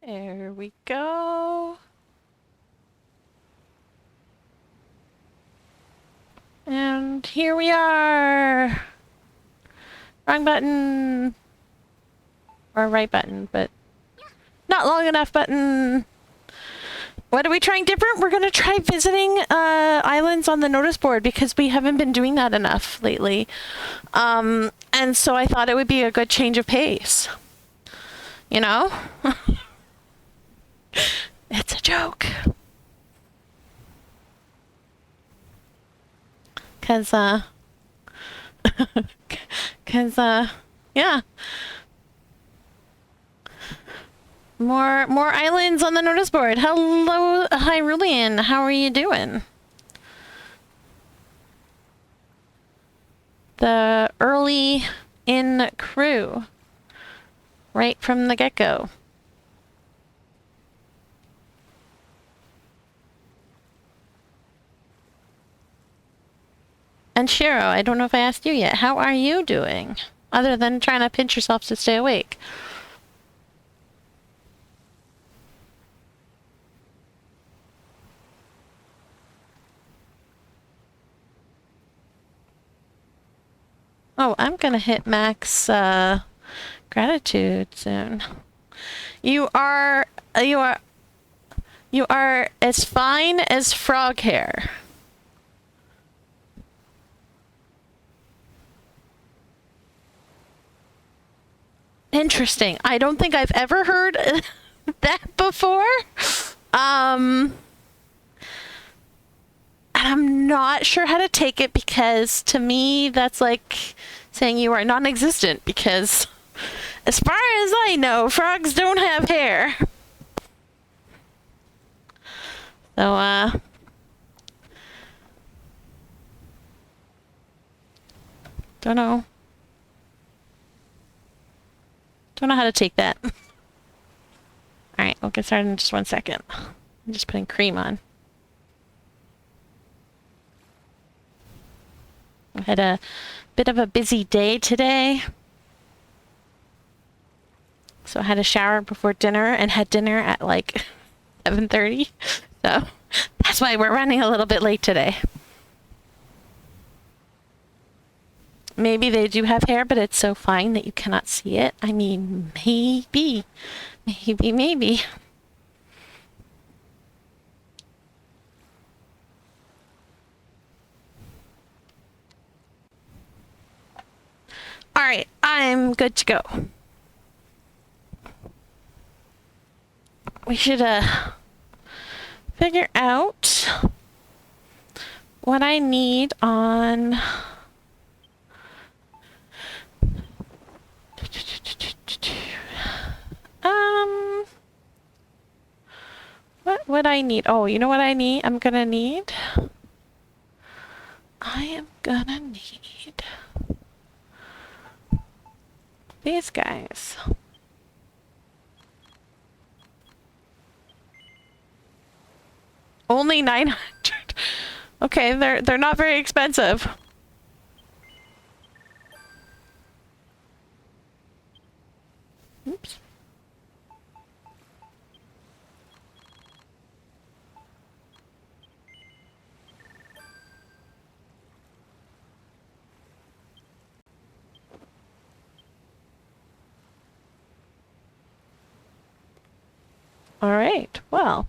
There we go. And here we are. Wrong button. Or right button, but not long enough button. What are we trying different? We're gonna try visiting islands on the notice board because we haven't been doing that enough lately. And so I thought it would be a good change of pace. You know? It's a joke. Cause yeah. More islands on the notice board. Hello, Hyrulean. How are you doing? The early in crew. Right from the get-go. And Shiro, I don't know if I asked you yet. How are you doing? Other than trying to pinch yourself to stay awake. Oh, I'm gonna hit max gratitude soon. You are as fine as frog hair. Interesting. I don't think I've ever heard that before. And I'm not sure how to take it because to me that's like saying you are non-existent because as far as I know, frogs don't have hair. So, don't know. Don't know how to take that. Alright, we'll get started in just 1 second. I'm just putting cream on. I had a bit of a busy day today. So I had a shower before dinner and had dinner at like 7:30. So that's why we're running a little bit late today. Maybe they do have hair, but it's so fine that you cannot see it. I mean, maybe. Maybe. Alright, I'm good to go. We should, figure out what I need on... What would I need? Oh, you know what I need? I'm gonna need these guys. Only 900. Okay, they're not very expensive. Oops. All right, well.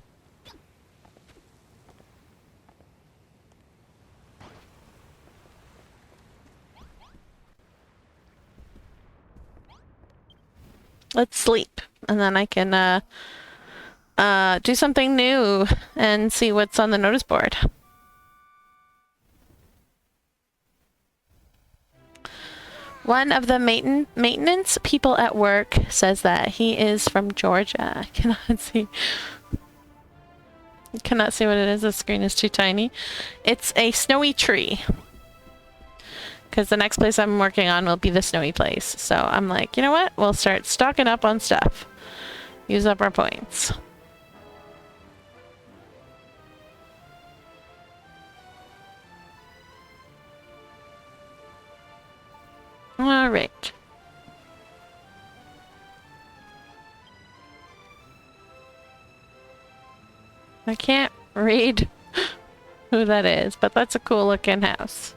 Let's sleep, and then I can do something new and see what's on the notice board. One of the maintenance people at work says that he is from Georgia. I cannot see. I cannot see what it is. The screen is too tiny. It's a snowy tree. Because the next place I'm working on will be the snowy place. So I'm like, you know what? We'll start stocking up on stuff. Use up our points. All right. I can't read who that is, but that's a cool looking house.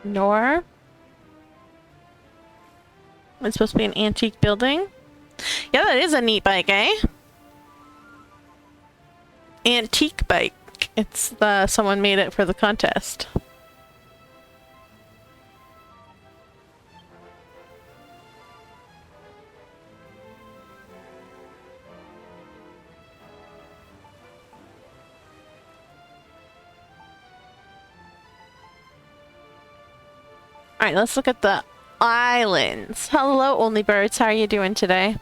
Nor. It's supposed to be an antique building. Yeah, that is a neat bike, eh? Antique bike. It's someone made it for the contest. Alright, let's look at the islands. Hello, only birds. How are you doing today?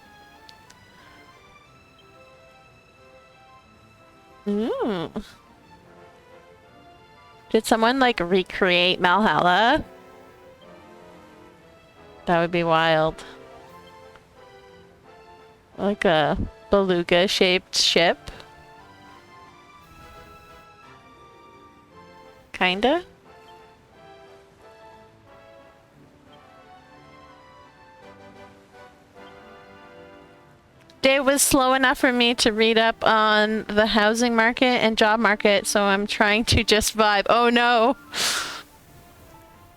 Ooh. Did someone, like, recreate Valhalla? That would be wild. Like a beluga-shaped ship? Kinda? Day was slow enough for me to read up on the housing market and job market, so I'm trying to just vibe. Oh no!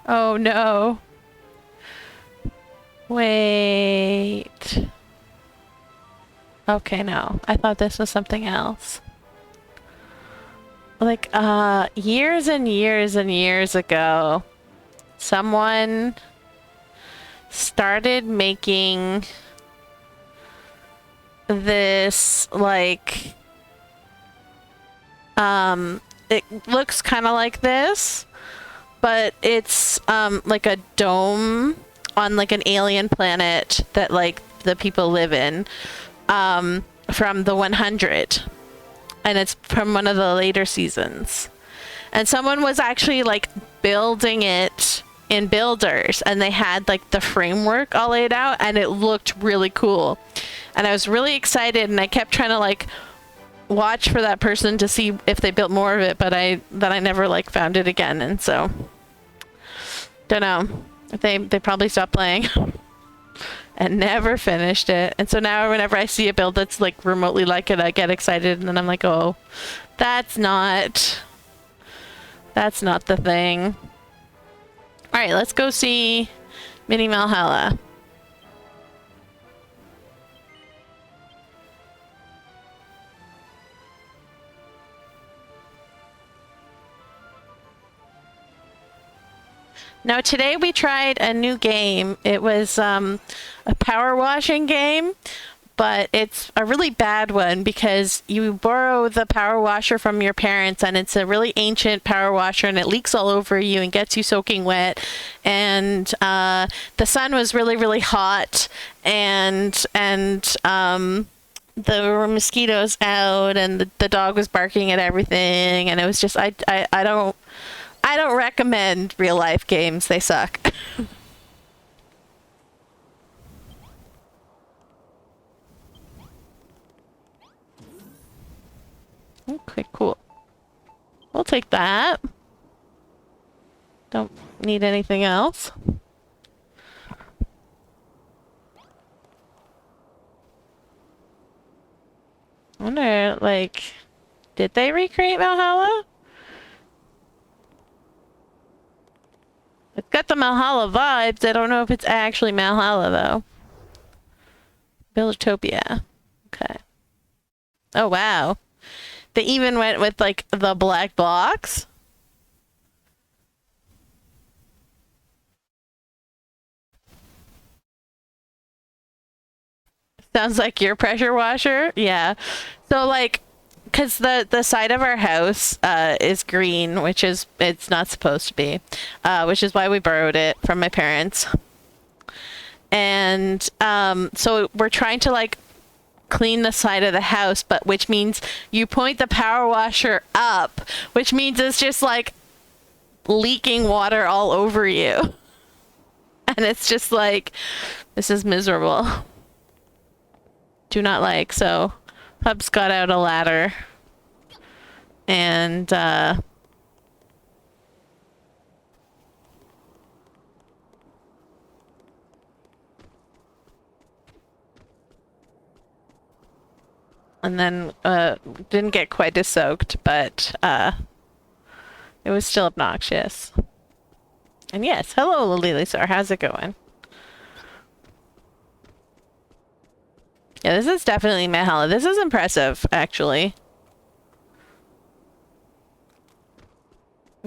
Oh no. Wait. Okay, no. I thought this was something else. Like, years and years and years ago, someone started making this, like, it looks kind of like this, but it's, like a dome on, like, an alien planet that, like, the people live in, from the 100. And it's from one of the later seasons. And someone was actually, like, building it in builders, and they had, like, the framework all laid out, and it looked really cool. And I was really excited, and I kept trying to, like, watch for that person to see if they built more of it, but I never, like, found it again, and so don't know. They probably stopped playing and never finished it. And so now whenever I see a build that's, like, remotely like it, I get excited, and then I'm like, oh, that's not the thing. All right, let's go see Mini Valhalla. Now today we tried a new game. It was a power washing game, but it's a really bad one because you borrow the power washer from your parents, and it's a really ancient power washer, and it leaks all over you and gets you soaking wet. And the sun was really, really hot, and there were mosquitoes out, and the dog was barking at everything, and it was just I don't recommend real life games. They suck. Okay, cool. We'll take that. Don't need anything else. I wonder, like, did they recreate Valhalla? It's got the Valhalla vibes. I don't know if it's actually Valhalla, though. Villagotopia. Okay. Oh, wow. They even went with, like, the black blocks. Sounds like your pressure washer. Yeah. So, like, because the side of our house is green, which is, it's not supposed to be, which is why we borrowed it from my parents. And so we're trying to, like, clean the side of the house, but which means you point the power washer up, which means it's just, like, leaking water all over you. And it's just like, this is miserable. do not like. So Hubs got out a ladder and then didn't get quite as soaked, but it was still obnoxious. And yes, hello Lilisar, how's it going? Yeah, this is definitely Mahalla. This is impressive, actually.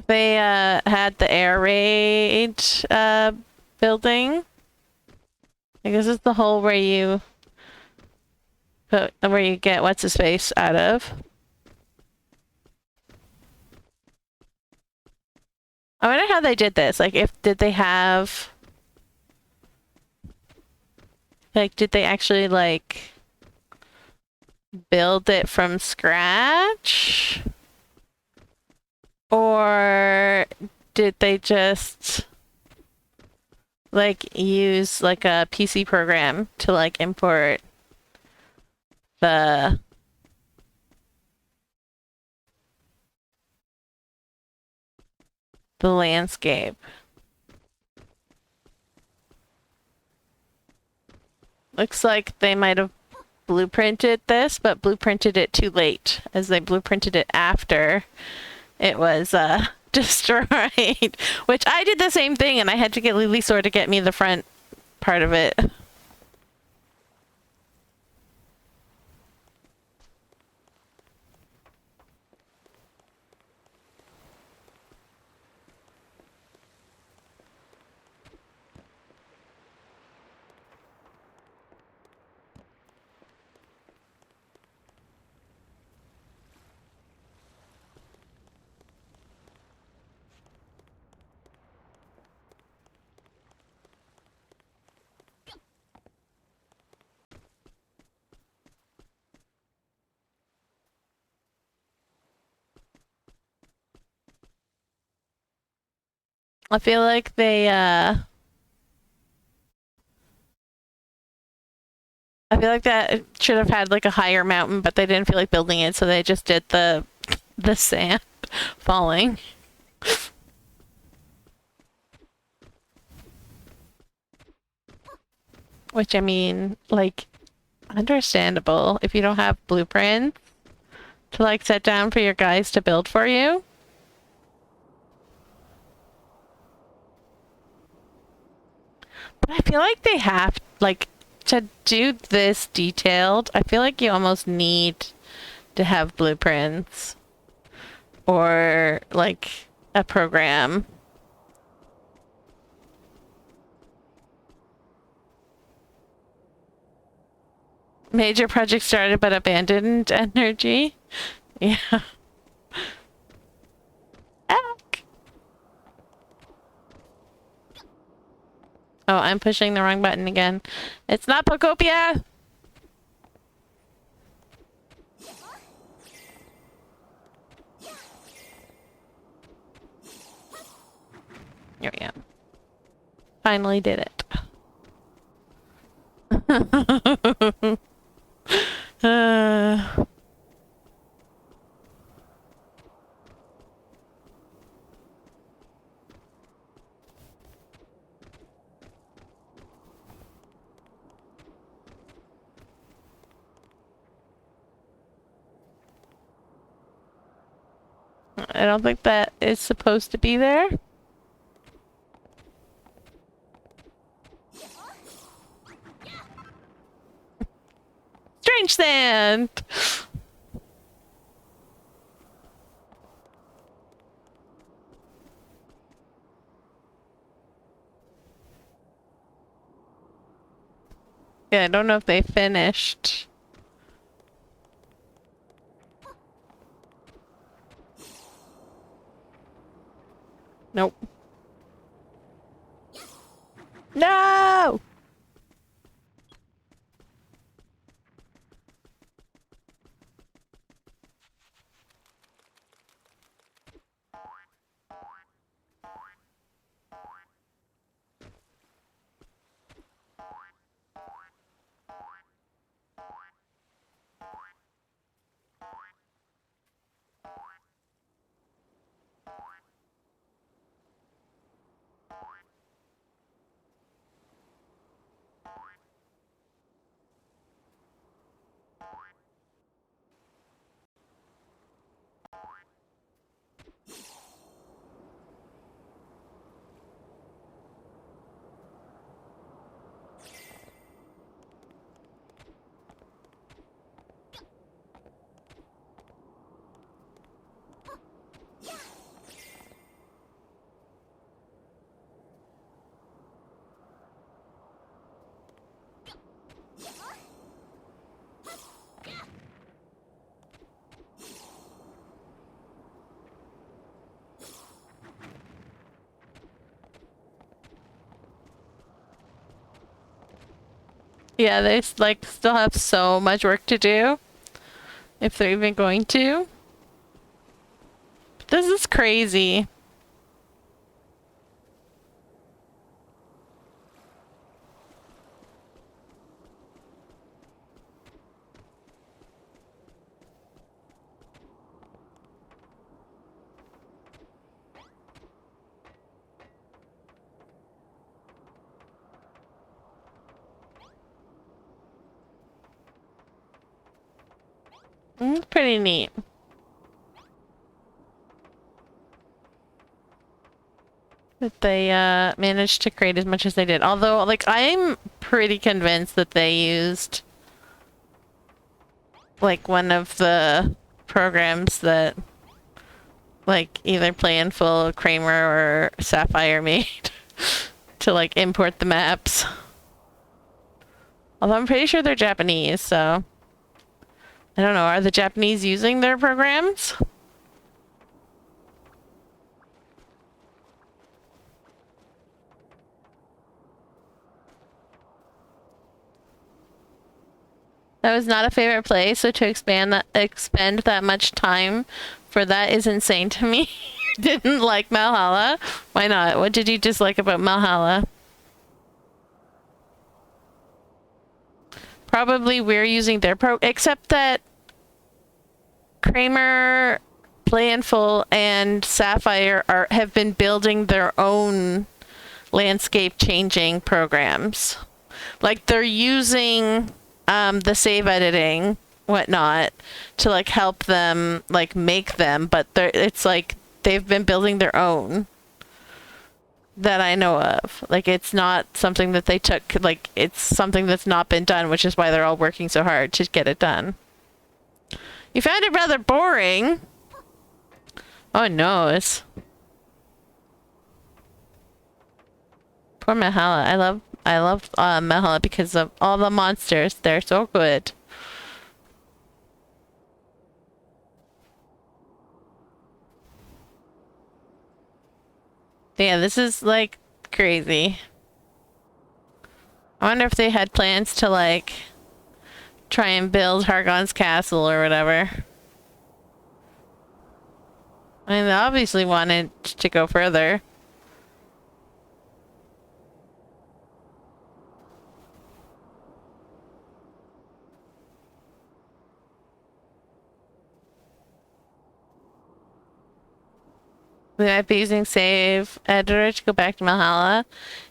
They had the air raid building. Like, this is the hole where you get what's his face out of. I wonder how they did this. Like, did they have, like, did they actually like build it from scratch? Or did they just like use like a PC program to like import the landscape? Looks like they might have blueprinted this, but blueprinted it too late, as they blueprinted it after it was destroyed. Which I did the same thing, and I had to get Lilisor to get me the front part of it. I feel like they I feel like that should have had like a higher mountain, but they didn't feel like building it, so they just did the sand falling. Which, I mean, like, understandable if you don't have blueprints to like set down for your guys to build for you. But I feel like they have, like, to do this detailed, I feel like you almost need to have blueprints or like a program. Major project started but abandoned energy. Yeah. Eck. Oh, I'm pushing the wrong button again. It's not Pocopia! Here we go. Finally did it. I don't think that is supposed to be there. Strange sand! Yeah, I don't know if they finished. Nope. No! Yeah, they like still have so much work to do if they're even going to. This is crazy. It's pretty neat. That they managed to create as much as they did. Although, like, I'm pretty convinced that they used like one of the programs that like either Planful, Kramer, or Sapphire made to like import the maps. Although I'm pretty sure they're Japanese, so I don't know. Are the Japanese using their programs? That was not a favorite place, so to expend that much time for that is insane to me. Didn't like Valhalla? Why not? What did you dislike about Valhalla? Probably we're using their except that Kramer, Planful, and Sapphire have been building their own landscape changing programs. Like they're using the save editing whatnot to like help them like make them, but it's like they've been building their own that I know of. Like it's not something that they took, like it's something that's not been done, which is why they're all working so hard to get it done. You found it rather boring. Oh no, it's poor Mahala. I love Mahala because of all the monsters. They're so good. Yeah, this is like crazy. I wonder if they had plans to like try and build Hargon's castle or whatever. I mean, they obviously wanted to go further. We might be using save editor to go back to Valhalla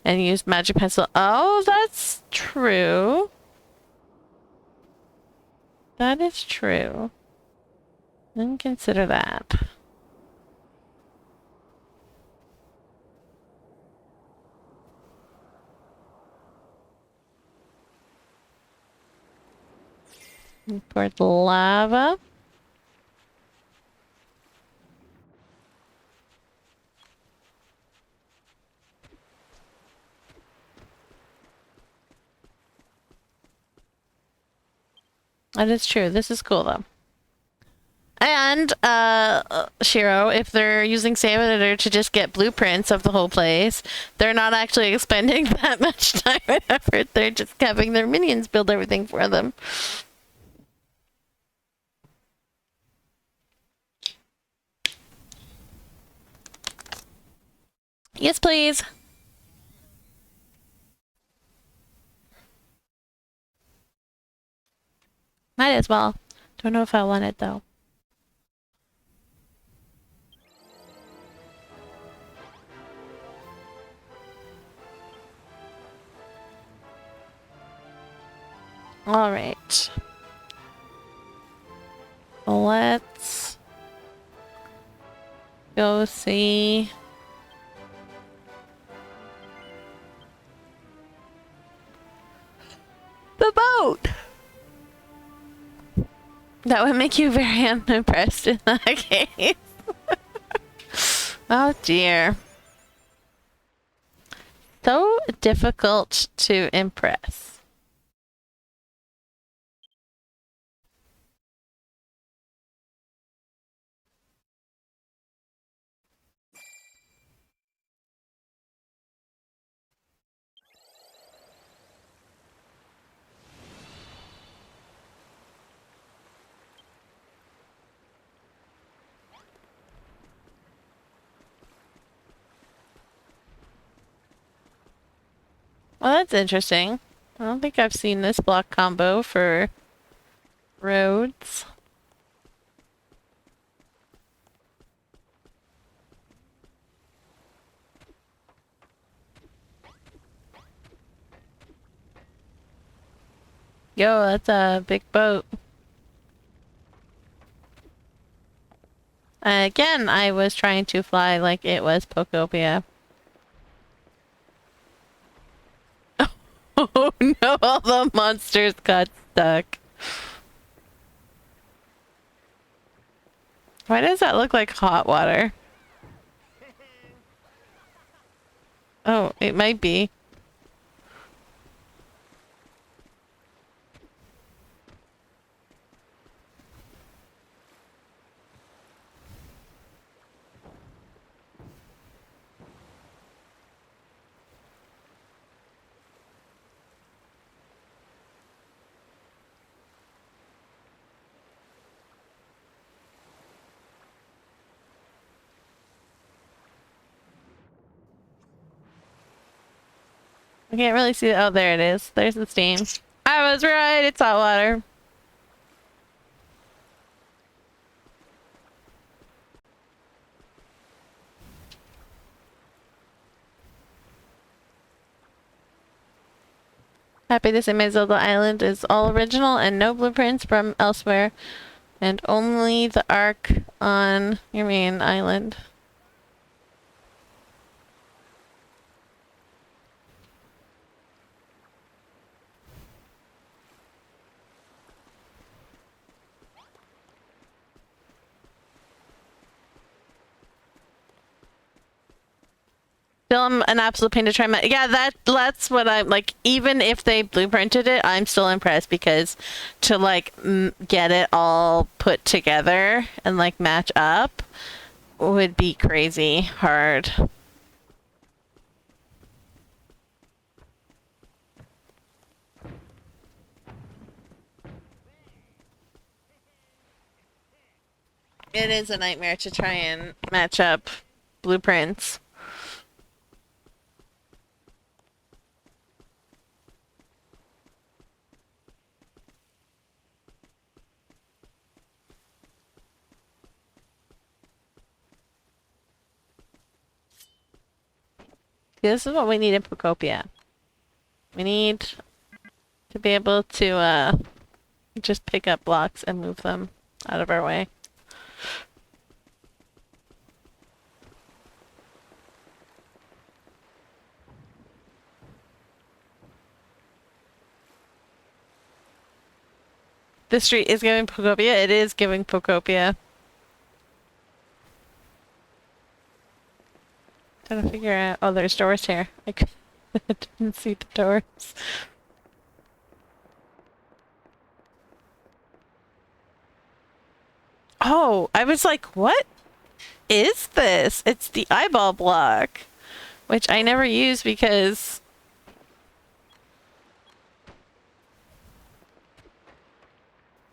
and use magic pencil. Oh, that's true. That is true. Didn't consider that. Import lava. That is true. This is cool though. And Shiro, if they're using Save Editor to just get blueprints of the whole place, they're not actually expending that much time and effort. They're just having their minions build everything for them. Yes, please. Might as well. Don't know if I want it though. All right. Let's go see. The boat! That would make you very unimpressed in that case. Oh dear. So difficult to impress. Well, that's interesting. I don't think I've seen this block combo for roads. Yo, that's a big boat. Again, I was trying to fly like it was Pokopia. Oh no, all the monsters got stuck. Why does that look like hot water? Oh, it might be. I can't really see it. Oh, there it is. There's the steam. I was right. It's hot water. Happy to say my Zelda Island is all original and no blueprints from elsewhere, and only the arc on your main island. Still, I'm an absolute pain to try. Yeah, that's what I'm like. Even if they blueprinted it, I'm still impressed because to like get it all put together and like match up would be crazy hard. It is a nightmare to try and match up blueprints. This is what we need in Procopia. We need to be able to just pick up blocks and move them out of our way. This street is giving Procopia. It is giving Procopia. Trying to figure out. Oh, there's doors here. I didn't see the doors. Oh, I was like, what is this? It's the eyeball block, which I never use because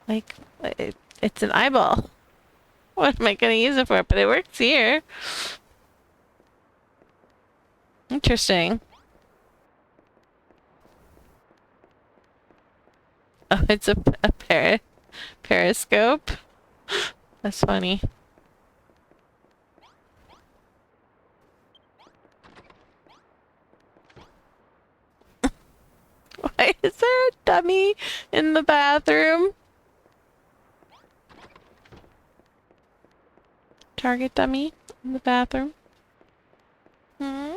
like it's an eyeball. What am I gonna use it for? But it works here. Interesting. Oh, it's a periscope. That's funny. Why is there a dummy in the bathroom? Target dummy in the bathroom. Hmm?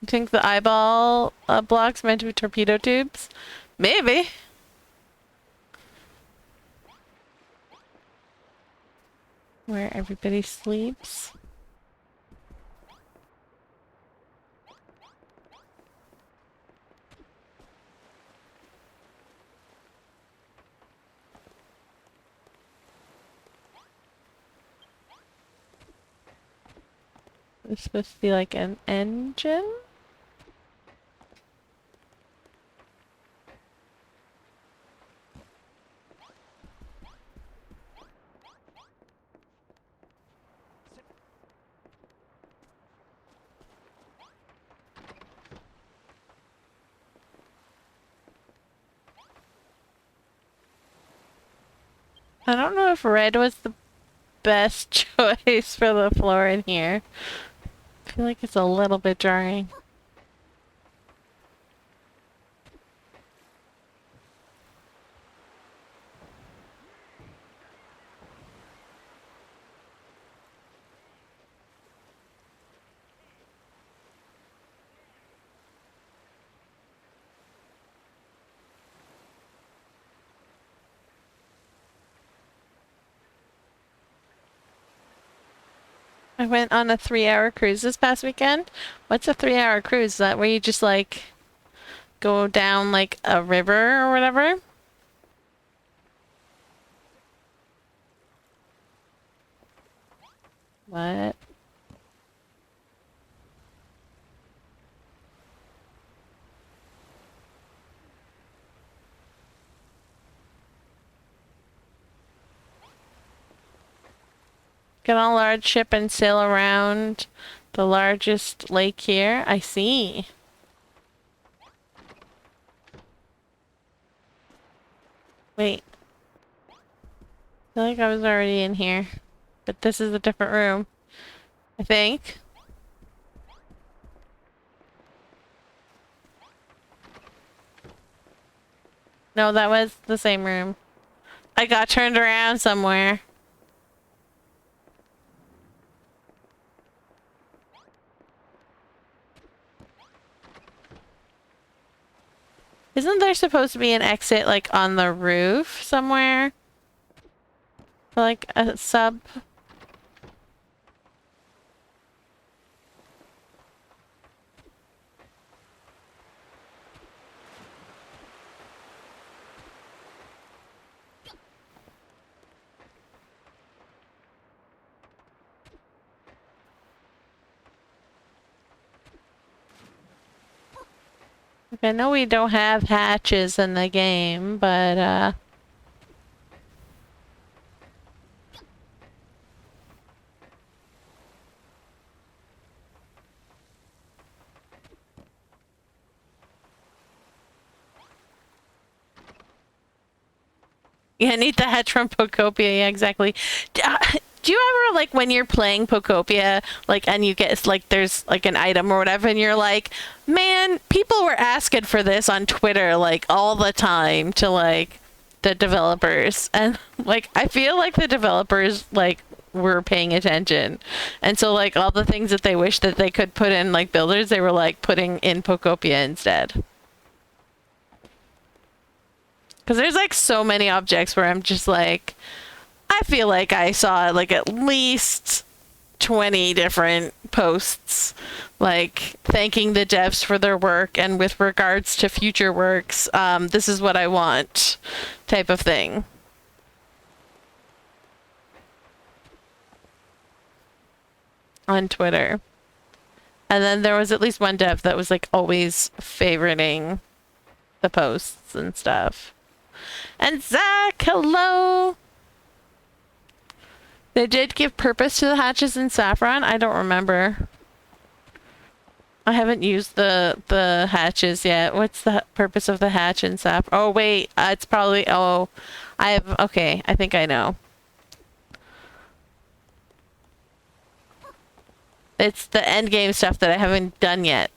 You think the eyeball block's meant to be torpedo tubes? Maybe. Where everybody sleeps. It's supposed to be like an engine? I don't know if red was the best choice for the floor in here. I feel like it's a little bit jarring. I went on a 3-hour cruise this past weekend. What's a 3-hour cruise? Is that where you just like go down like a river or whatever? What? Get on a large ship and sail around the largest lake here? I see. Wait. I feel like I was already in here. But this is a different room. I think. No, that was the same room. I got turned around somewhere. Isn't there supposed to be an exit like on the roof somewhere? For like a sub? I know we don't have hatches in the game, but yeah, need the hatch from Pocopia, yeah, exactly. Do you ever, like, when you're playing Pocopia, like, and you get, like, there's, like, an item or whatever, and you're like, man, people were asking for this on Twitter, like, all the time to, like, the developers. And, like, I feel like the developers, like, were paying attention. And so, like, all the things that they wish that they could put in, like, builders, they were, like, putting in Pocopia instead. Because there's, like, so many objects where I'm just like, I feel like I saw like at least 20 different posts like thanking the devs for their work and with regards to future works, this is what I want type of thing. On Twitter. And then there was at least one dev that was like always favoriting the posts and stuff. And Zach, hello! They did give purpose to the hatches in Saffron? I don't remember. I haven't used the hatches yet. What's the purpose of the hatch in Saffron? Oh, wait. It's probably... Oh, I have... Okay, I think I know. It's the end game stuff that I haven't done yet.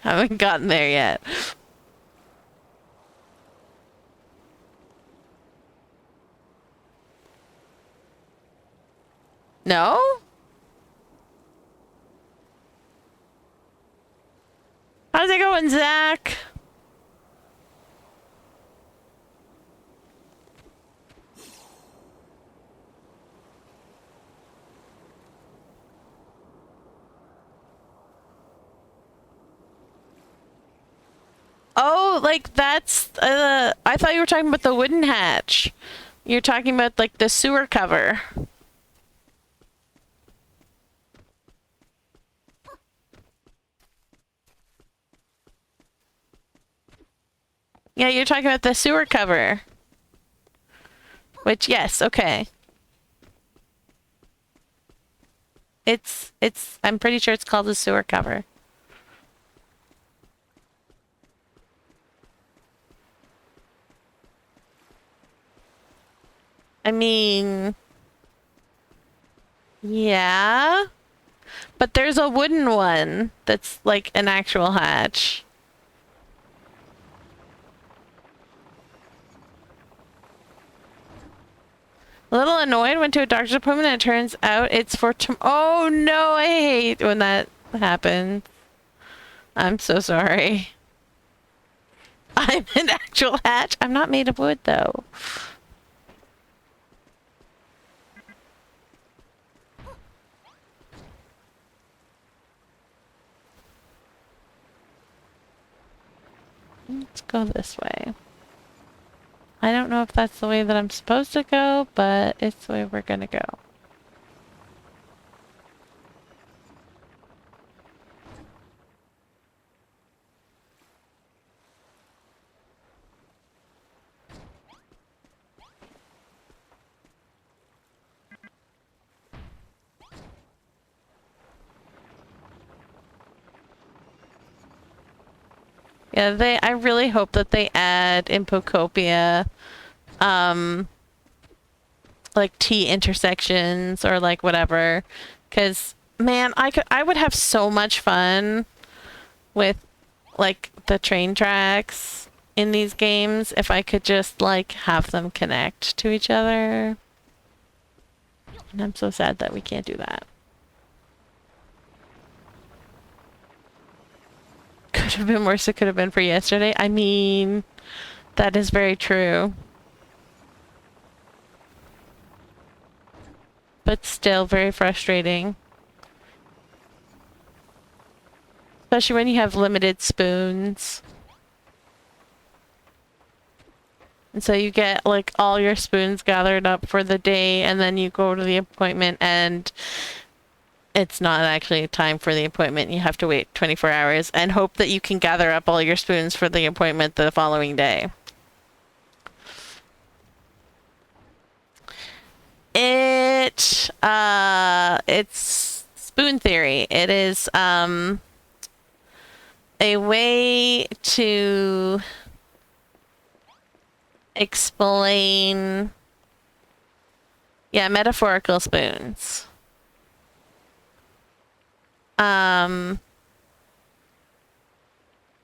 Haven't gotten there yet. No? How's it going, Zach? Oh, like that's, I thought you were talking about the wooden hatch. You're talking about like the sewer cover. Yeah, you're talking about the sewer cover. Which, yes, okay. I'm pretty sure it's called a sewer cover. I mean, yeah, but there's a wooden one that's like an actual hatch. A little annoyed, went to a doctor's appointment and it turns out it's for oh no, I hate when that happens. I'm so sorry. I'm an actual hatch. I'm not made of wood though. Let's go this way. I don't know if that's the way that I'm supposed to go, but it's the way we're gonna go. Yeah, I really hope that they add in Pocopia, like T intersections or like whatever. 'Cause man, I would have so much fun with like the train tracks in these games if I could just like have them connect to each other. And I'm so sad that we can't do that. Could have been worse. It could have been for yesterday. I mean, that is very true. But still very frustrating. Especially when you have limited spoons. And so you get like all your spoons gathered up for the day and then you go to the appointment and it's not actually time for the appointment. You have to wait 24 hours and hope that you can gather up all your spoons for the appointment the following day. It's spoon theory. It is a way to explain, yeah, metaphorical spoons.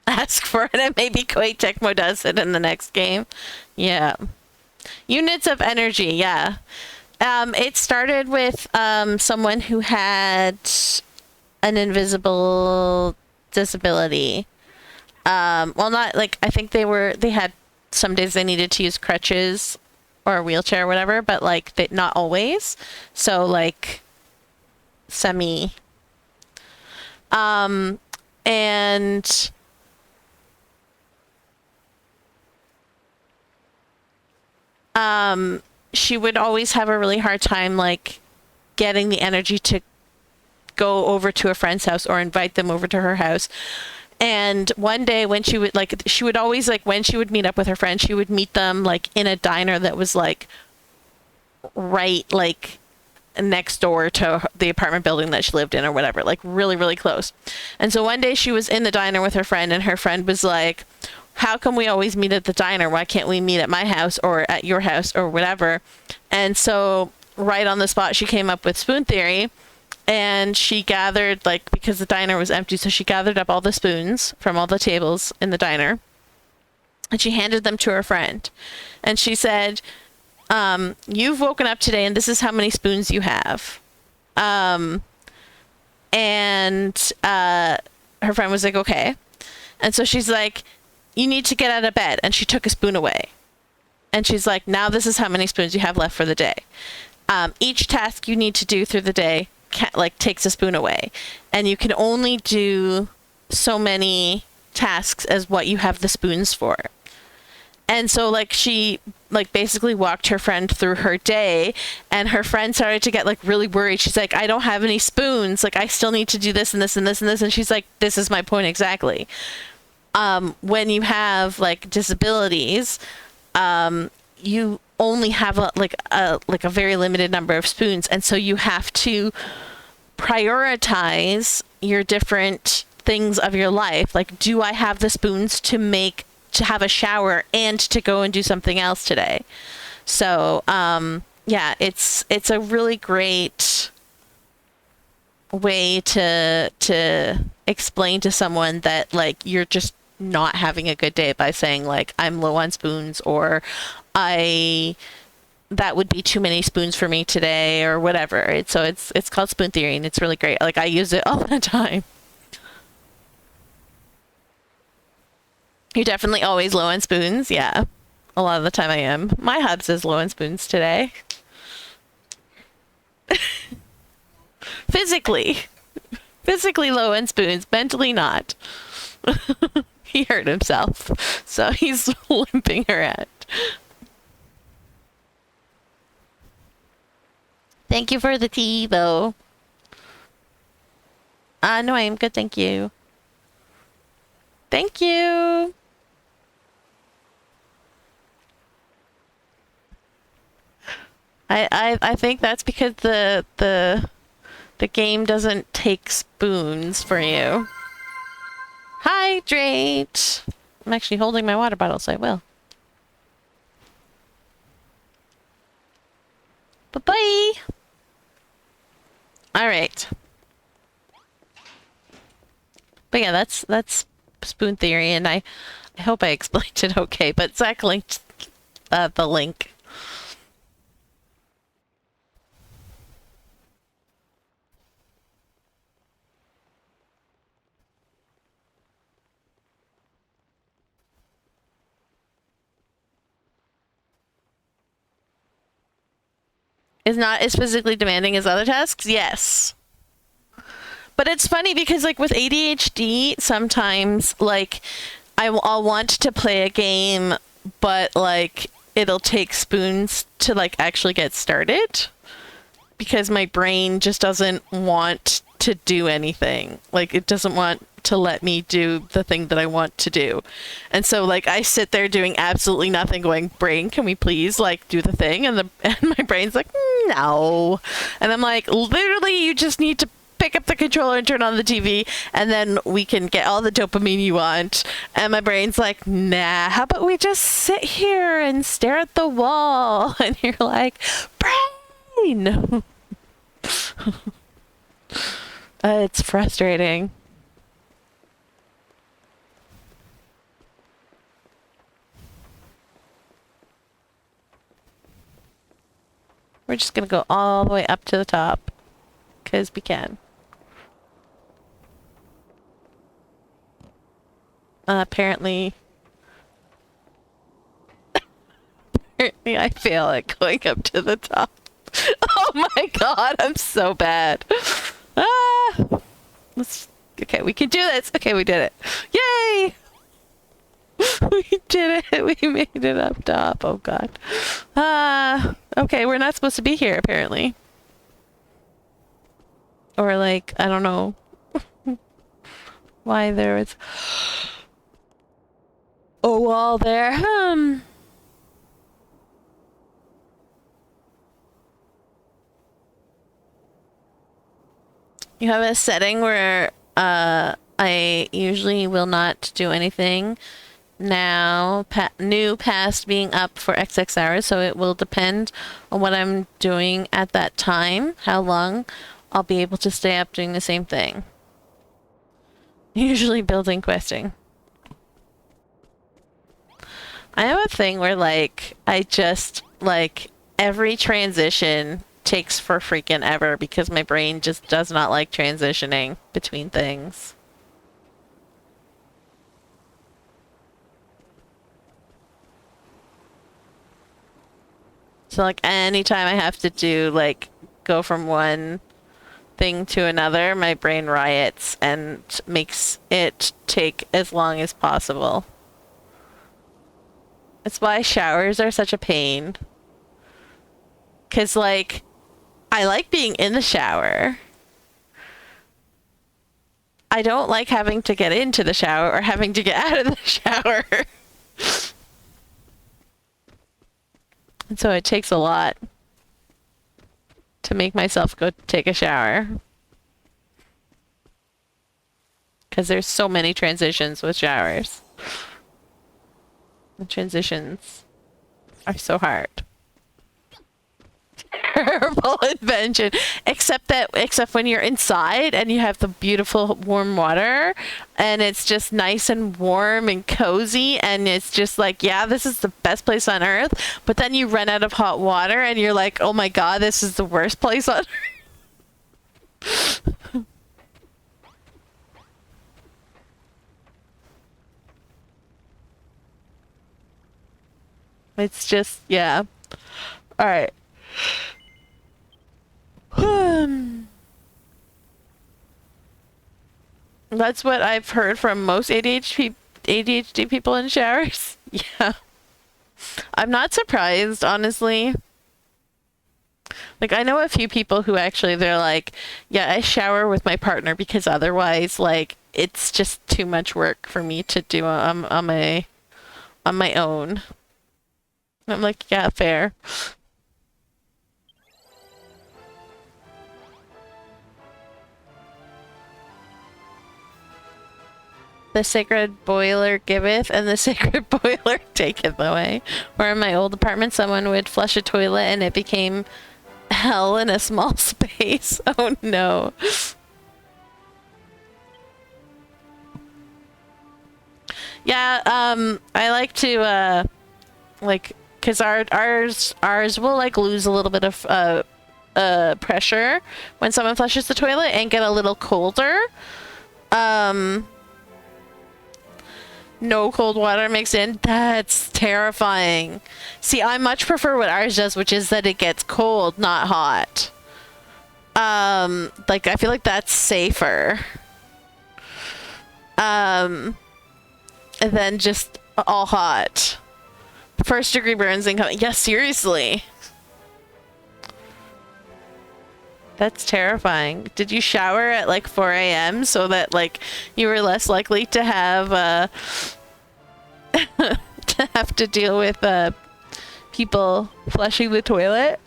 Ask for it and maybe Koei Tecmo does it in the next game. Yeah. Units of energy, yeah. It started with someone who had an invisible disability. Well, not like, I think they had some days they needed to use crutches or a wheelchair or whatever, but like not always. So like semi. And she would always have a really hard time like getting the energy to go over to a friend's house or invite them over to her house. And one day when she would always like, when she would meet up with her friends, she would meet them like in a diner that was like right like next door to the apartment building that she lived in or whatever, like really, really close. And so one day she was in the diner with her friend and her friend was like, how come we always meet at the diner? Why can't we meet at my house or at your house or whatever? And so right on the spot, she came up with spoon theory. And she gathered, like, because the diner was empty, so she gathered up all the spoons from all the tables in the diner. And she handed them to her friend. And she said, you've woken up today and this is how many spoons you have. And her friend was like, okay. And so she's like, you need to get out of bed. And she took a spoon away. And she's like, now this is how many spoons you have left for the day. Each task you need to do through the day takes a spoon away, and you can only do so many tasks as what you have the spoons for. And so like she like basically walked her friend through her day, and her friend started to get like really worried. She's like, I don't have any spoons, like I still need to do this and this and this and this. And she's like, this is my point exactly. When you have like disabilities, you only have a very limited number of spoons, and so you have to prioritize your different things of your life. Like, do I have the spoons to have a shower and to go and do something else today? So yeah, it's a really great way to explain to someone that like you're just not having a good day by saying like I'm low on spoons, or I that would be too many spoons for me today, or whatever. It's called spoon theory, and it's really great. Like I use it all the time. You're definitely always low on spoons. Yeah. A lot of the time I am. My hubs is low on spoons today. Physically. Physically low on spoons. Mentally not. He hurt himself. So he's limping around. Thank you for the tea, though. No, I am good, thank you. Thank you. I think that's because the game doesn't take spoons for you. Hydrate. I'm actually holding my water bottle, so I will. Bye-bye. All right. But yeah, that's spoon theory, and I hope I explained it okay. But Zach linked the link. Is not as physically demanding as other tasks? Yes. But it's funny because like with ADHD, sometimes like I'll want to play a game, but like it'll take spoons to like actually get started because my brain just doesn't want to do anything. Like it doesn't want to let me do the thing that I want to do. And so like I sit there doing absolutely nothing going, brain, can we please like do the thing? And my brain's like, no. And I'm like, literally you just need to pick up the controller and turn on the TV, and then we can get all the dopamine you want. And my brain's like, nah, how about we just sit here and stare at the wall? And you're like, brain! It's frustrating. We're just gonna go all the way up to the top, because we can. Apparently I fail at going up to the top. Oh my god, I'm so bad. Okay, we can do this. Okay, we did it. Yay! We did it. We made it up top. Oh god. Okay, we're not supposed to be here apparently. Or like, I don't know why there was a wall there. You have a setting where I usually will not do anything now, new past being up for XX hours, so it will depend on what I'm doing at that time, how long I'll be able to stay up doing the same thing. Usually building questing. I have a thing where like I just like every transition takes for freaking ever because my brain just does not like transitioning between things. So like anytime I have to do like go from one thing to another, my brain riots and makes it take as long as possible. That's why showers are such a pain. 'Cause like I like being in the shower. I don't like having to get into the shower or having to get out of the shower. And so it takes a lot to make myself go take a shower. Because there's so many transitions with showers. The transitions are so hard. terrible invention. Except when you're inside and you have the beautiful warm water and it's just nice and warm and cozy and it's just like, yeah, this is the best place on earth. But then you run out of hot water and you're like, oh my God, this is the worst place on earth. It's just, yeah. All right. That's what I've heard from most ADHD people in showers. Yeah. I'm not surprised, honestly. Like, I know a few people who actually, they're like, yeah, I shower with my partner because otherwise, like, it's just too much work for me to do on my own. I'm like, yeah, fair. The sacred boiler giveth, and the sacred boiler taketh away. Or in my old apartment, someone would flush a toilet and it became hell in a small space. Oh no. Yeah, I like to, like, cause ours will like lose a little bit of, pressure when someone flushes the toilet and get a little colder. No cold water mixed in. That's terrifying. See, I much prefer what ours does, which is that it gets cold, not hot. Like, I feel like that's safer. Than just all hot. First degree burns incoming. Yeah, seriously. That's terrifying. Did you shower at like 4 a.m. so that like you were less likely to have to have to deal with people flushing the toilet?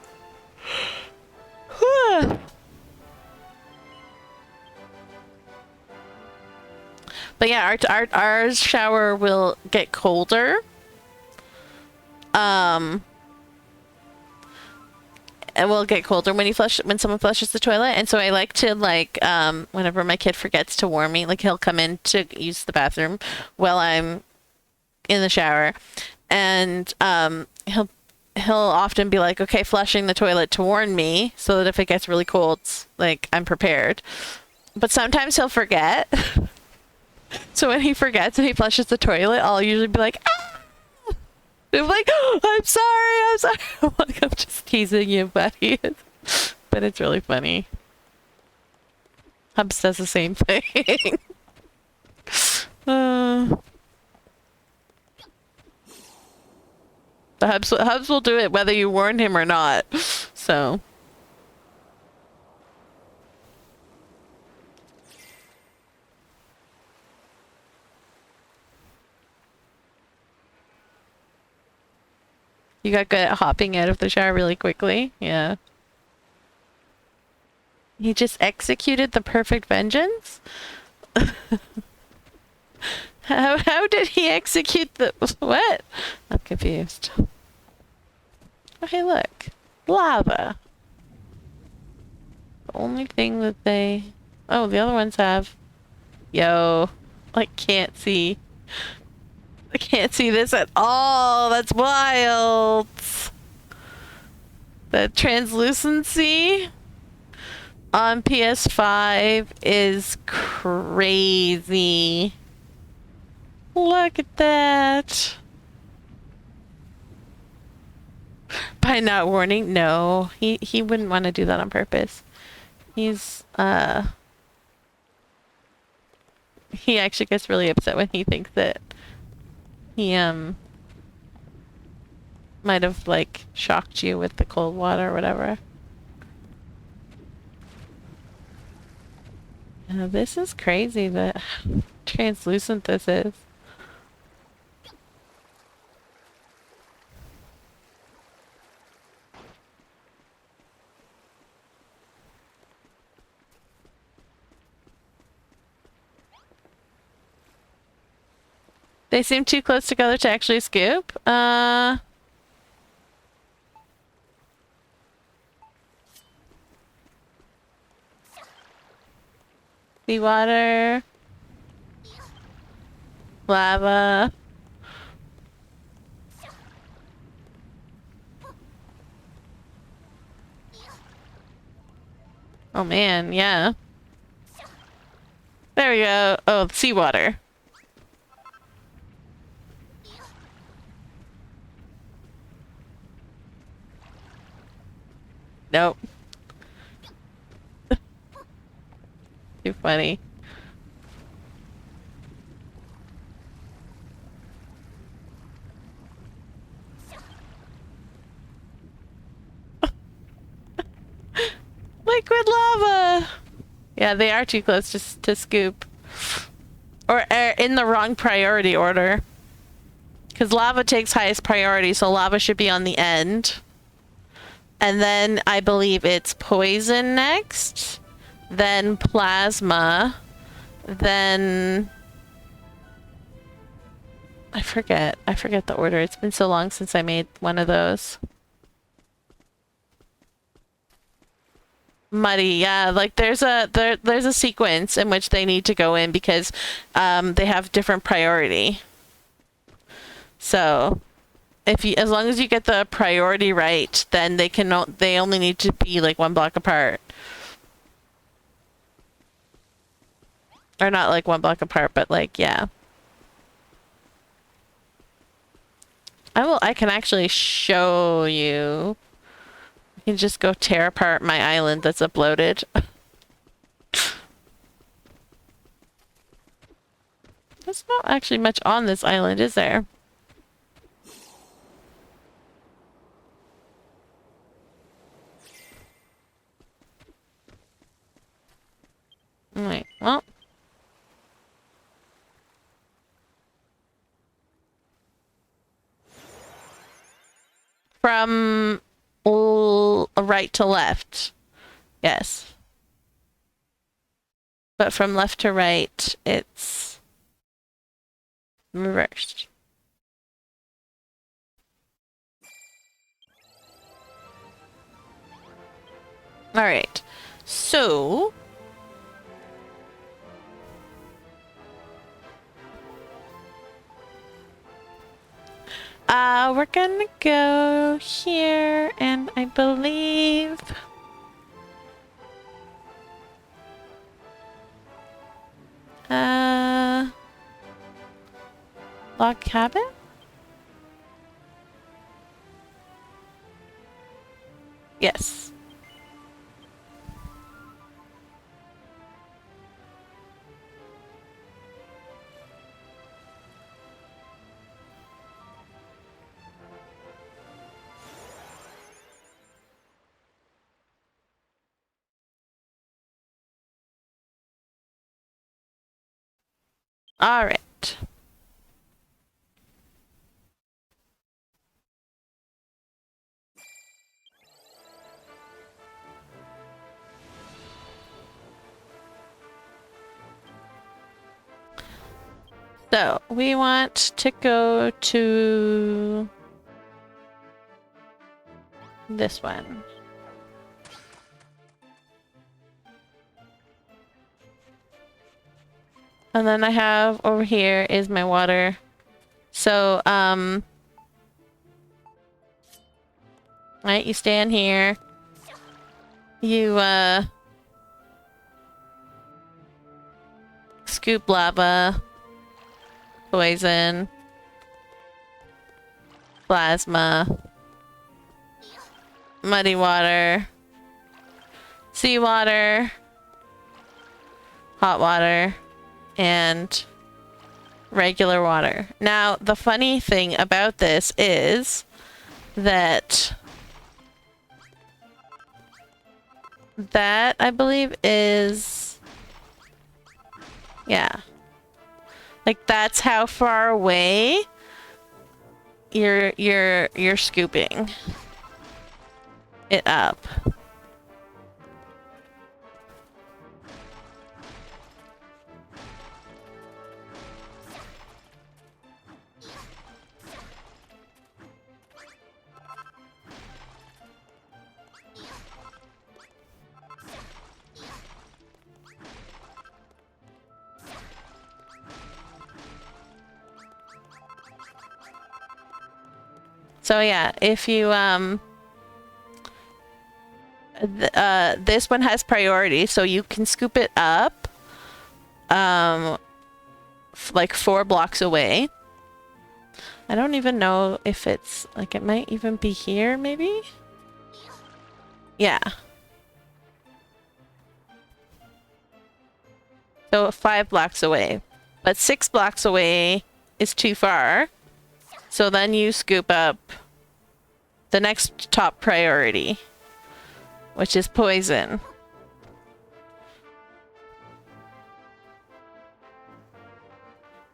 But yeah, our shower will get colder. It will get colder when someone flushes the toilet, and so I like to like whenever my kid forgets to warm me, like he'll come in to use the bathroom while I'm in the shower, and he'll often be like, okay, flushing the toilet to warn me so that if it gets really cold, like I'm prepared. But sometimes he'll forget. So when he forgets and he flushes the toilet, I'll usually be like, ah! I'm like, oh, I'm sorry. I'm like, I'm just teasing you, buddy. But it's really funny. Hubs does the same thing. The Hubs will do it whether you warn him or not. So. You got good at hopping out of the shower really quickly. Yeah. He just executed the perfect vengeance? How did he execute the... What? I'm confused. Okay, look. Lava. The only thing that they... Oh, the other ones have... Yo. I can't see. I can't see this at all. That's wild. The translucency on PS5 is crazy. Look at that. By not warning? No. He wouldn't want to do that on purpose. He's he actually gets really upset when he thinks that he might have like shocked you with the cold water or whatever. This is crazy that translucent this is. They seem too close together to actually scoop. Seawater. Lava. Oh man, yeah. There we go. Oh, seawater. Nope. Too funny. Liquid lava! Yeah, they are too close to scoop. Or in the wrong priority order. Because lava takes highest priority, so lava should be on the end. And then I believe it's poison next. Then plasma. Then... I forget the order. It's been so long since I made one of those. Muddy, yeah. Like there's a sequence in which they need to go in because they have different priority. So as long as you get the priority right, then they only need to be like one block apart. Or not like one block apart, but like yeah. I can actually show you. You can just go tear apart my island that's uploaded. There's not actually much on this island, is there? Alright, well. From right to left. Yes. But from left to right, it's reversed. Alright. So... we're gonna go here, and I believe... log cabin? Yes. All right. So we want to go to this one. And then I have over here is my water. So, right, you stand here. You, scoop lava, poison, plasma, muddy water, seawater, hot water, and regular water. Now, the funny thing about this is that I believe is, yeah, like that's how far away you're scooping it up. So yeah, if you this one has priority, so you can scoop it up like 4 blocks away. I don't even know if it's like, it might even be here maybe. Yeah. So 5 blocks away, but 6 blocks away is too far. So then you scoop up the next top priority, which is poison.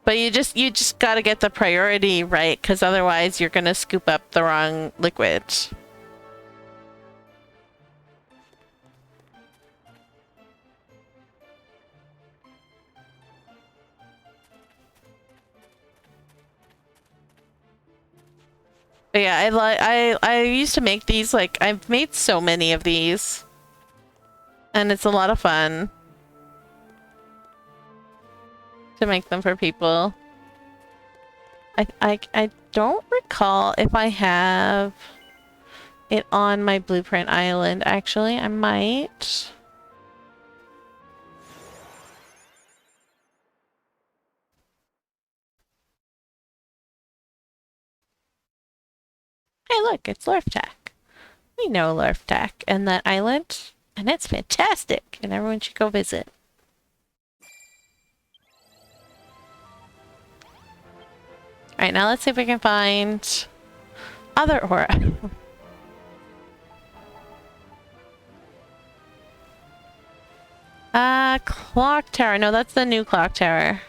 But you just gotta get the priority right, because otherwise you're gonna scoop up the wrong liquid. But yeah, I used to make these, like, I've made so many of these. And it's a lot of fun to make them for people. I don't recall if I have it on my blueprint island, actually. I might. Hey, look, it's Lurftac. We know Lurftac and that island, and it's fantastic, and everyone should go visit. Alright, now let's see if we can find other aura. Clock tower. No, that's the new clock tower.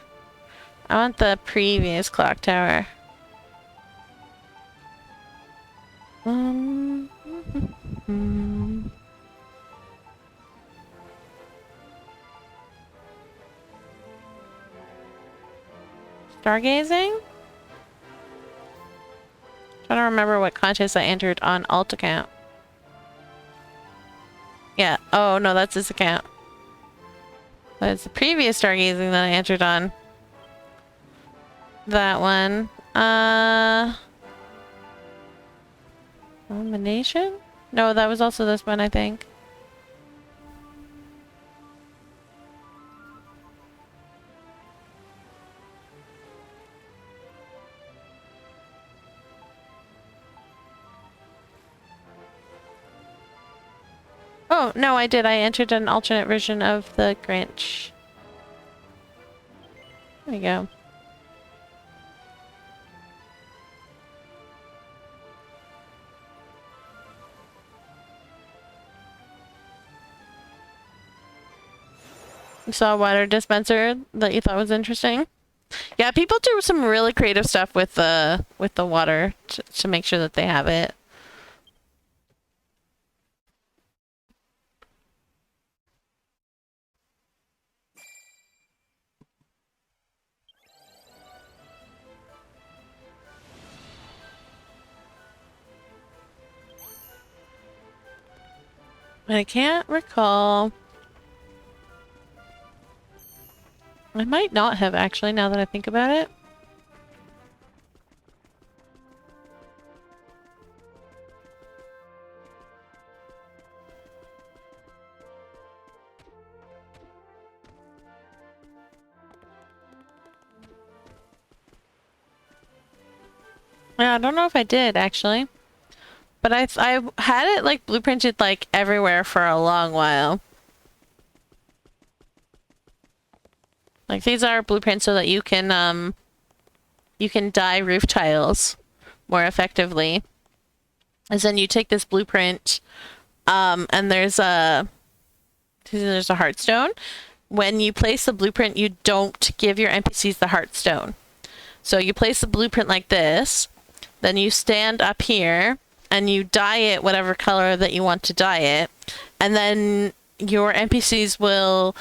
I want the previous clock tower. Stargazing? Trying to remember what contest I entered on alt account. Yeah. Oh no, that's this account. But it's the previous stargazing that I entered on. That one. Elimination? No, that was also this one, I think. Oh, no, I did. I entered an alternate version of the Grinch. There we go. You saw a water dispenser that you thought was interesting? Yeah, people do some really creative stuff with the water to make sure that they have it. I can't recall. I might not have actually, now that I think about it. Yeah, I don't know if I did actually. But I had it like blueprinted like everywhere for a long while. Like these are blueprints so that you can dye roof tiles more effectively. As then you take this blueprint, and there's a heartstone. When you place the blueprint, you don't give your NPCs the heartstone. So you place the blueprint like this, then you stand up here and you dye it whatever color that you want to dye it, and then your NPCs will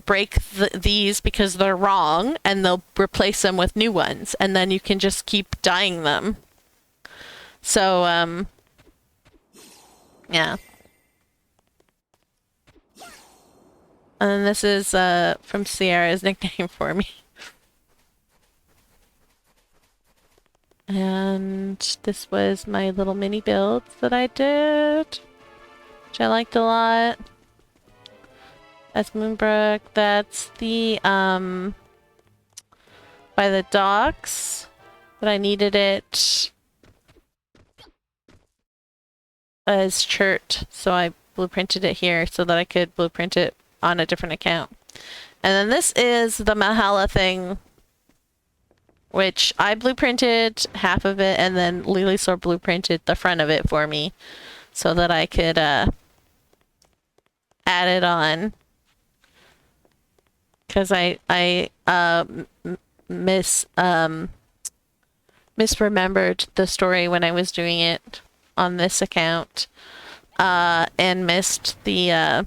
break these because they're wrong, and they'll replace them with new ones, and then you can just keep dyeing them. So, yeah. And this is from Sierra's nickname for me. And this was my little mini builds that I did, which I liked a lot. That's Moonbrook. That's the, by the docks, but I needed it as chert, so I blueprinted it here so that I could blueprint it on a different account. And then this is the Mahala thing, which I blueprinted half of it, and then Lilysaur blueprinted the front of it for me so that I could add it on. Because I misremembered the story when I was doing it on this account, and missed the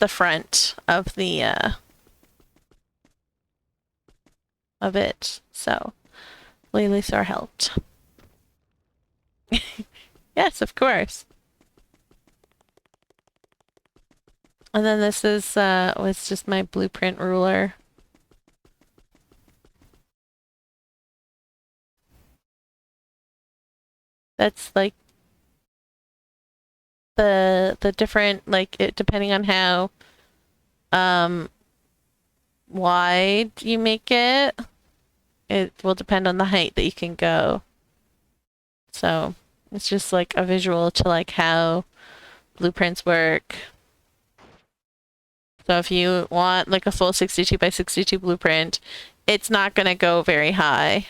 front of the of it. So Lilysaur helped. Yes, of course. And then this is was just my blueprint ruler. That's like the different, like, it depending on how wide you make it, it will depend on the height that you can go. So it's just like a visual to like how blueprints work. So if you want like a full 62 by 62 blueprint, it's not going to go very high.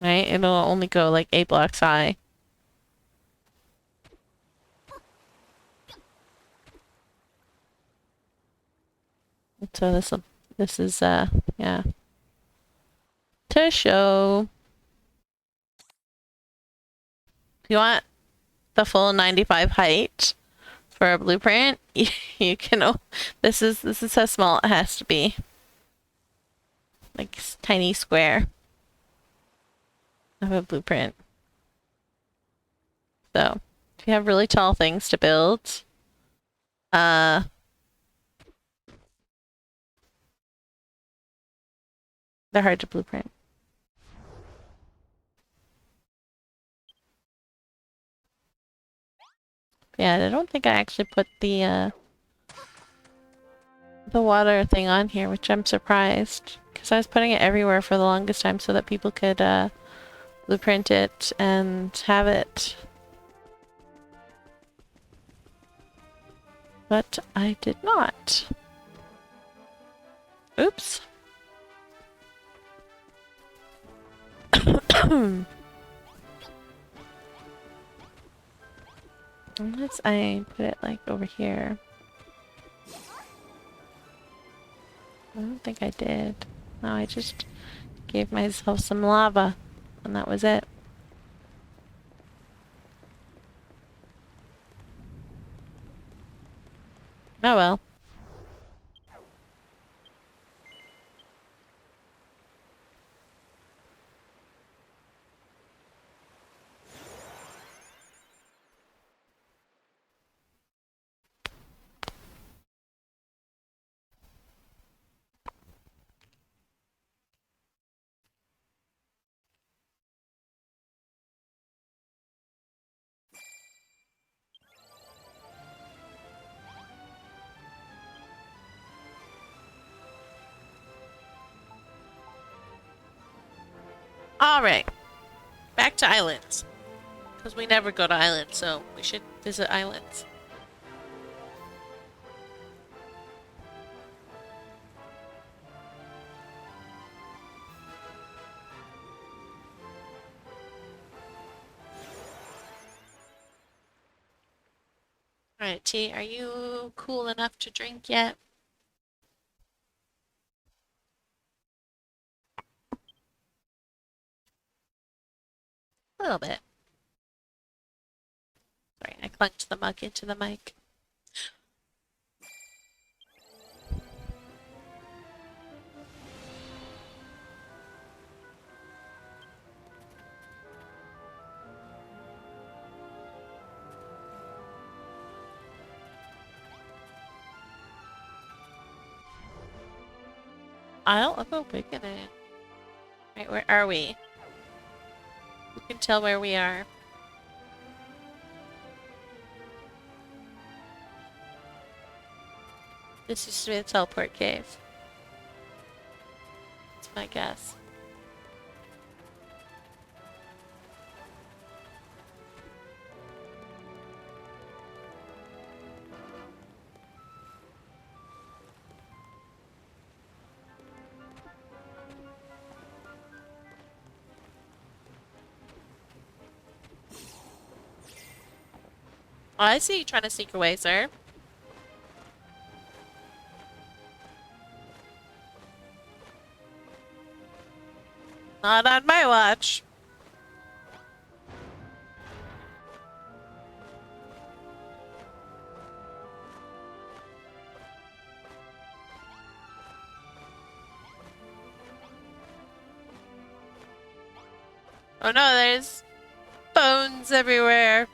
Right? It'll only go like 8 blocks high. So this is yeah, to show. If you want the full 95 height for a blueprint, you can. This is how small it has to be. Like tiny square of a blueprint. So if you have really tall things to build, they're hard to blueprint. Yeah, I don't think I actually put the water thing on here, which I'm surprised, because I was putting it everywhere for the longest time so that people could blueprint it and have it. But I did not. Oops. Unless I put it like over here. I don't think I did. No, I just gave myself some lava, and that was it. Oh well. Alright. Back to islands. Because we never go to islands, so we should visit islands. Alright, T, are you cool enough to drink yet? A little bit. Sorry, I clunked the mug into the mic. Isle of Awakening. Right, where are we? You can tell where we are. This used to be the teleport cave. That's my guess. Oh, I see you trying to sneak away, sir. Not on my watch. Oh no, there's bones everywhere.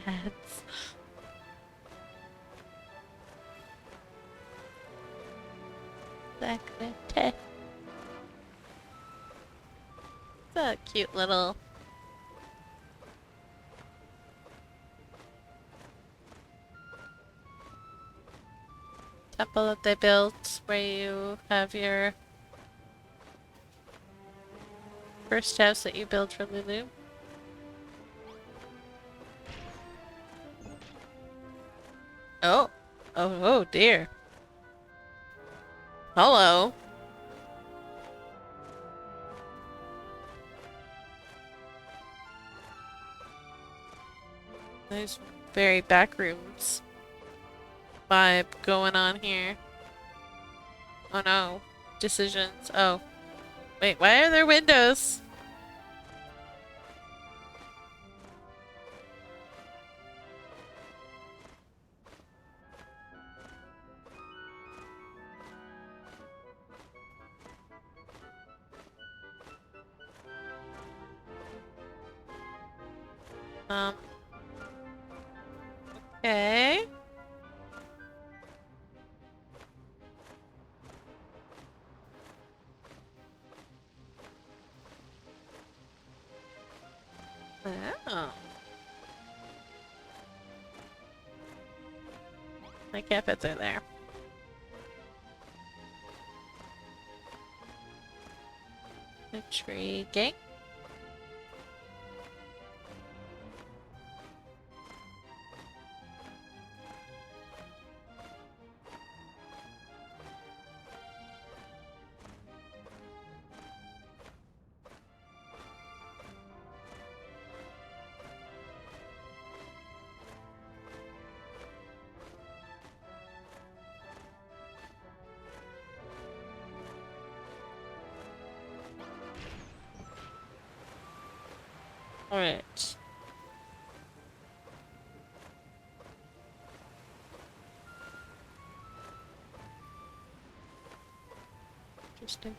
That's... It's a cute little... temple that they built where you have your first house that you build for Lulu. Oh. Oh dear. Hello. There's very backrooms vibe going on here. Oh no. Decisions. Oh. Wait, why are there windows? Okay. Oh. My carpets are there. Intriguing. Alright. Interesting.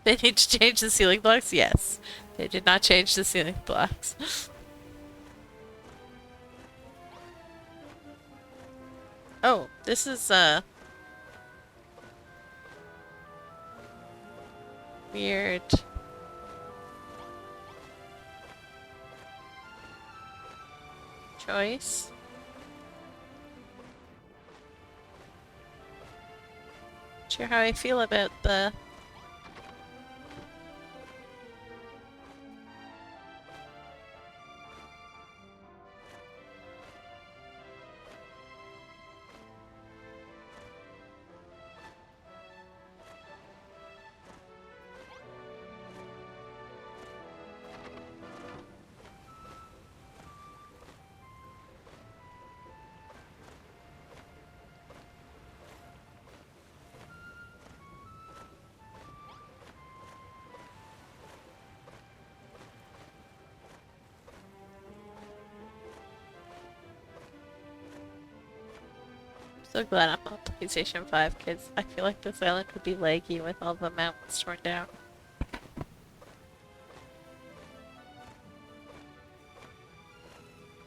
They need to change the ceiling blocks? Yes. They did not change the ceiling blocks. Oh, this is weird. Choice. Not sure how I feel about the so glad I'm on PlayStation 5 because I feel like this island would be laggy with all the mountains torn down.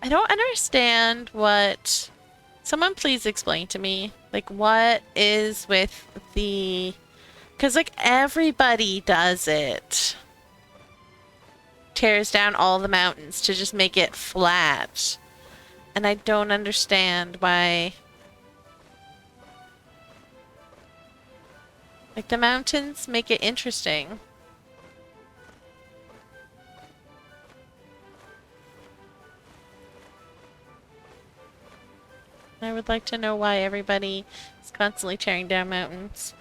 I don't understand what... Someone please explain to me, like, what is with the... Because, like, everybody does it. Tears down all the mountains to just make it flat. And I don't understand why... Like, the mountains make it interesting. I would like to know why everybody is constantly tearing down mountains.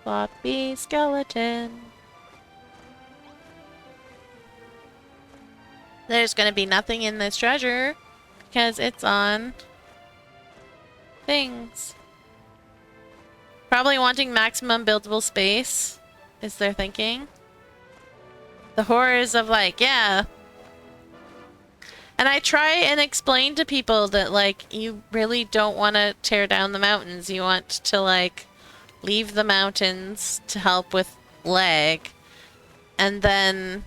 Floppy skeleton. There's gonna be nothing in this treasure because it's on things. Probably wanting maximum buildable space is their thinking. The horrors of like, yeah. And I try and explain to people that like, you really don't want to tear down the mountains. You want to like, leave the mountains to help with lag. And then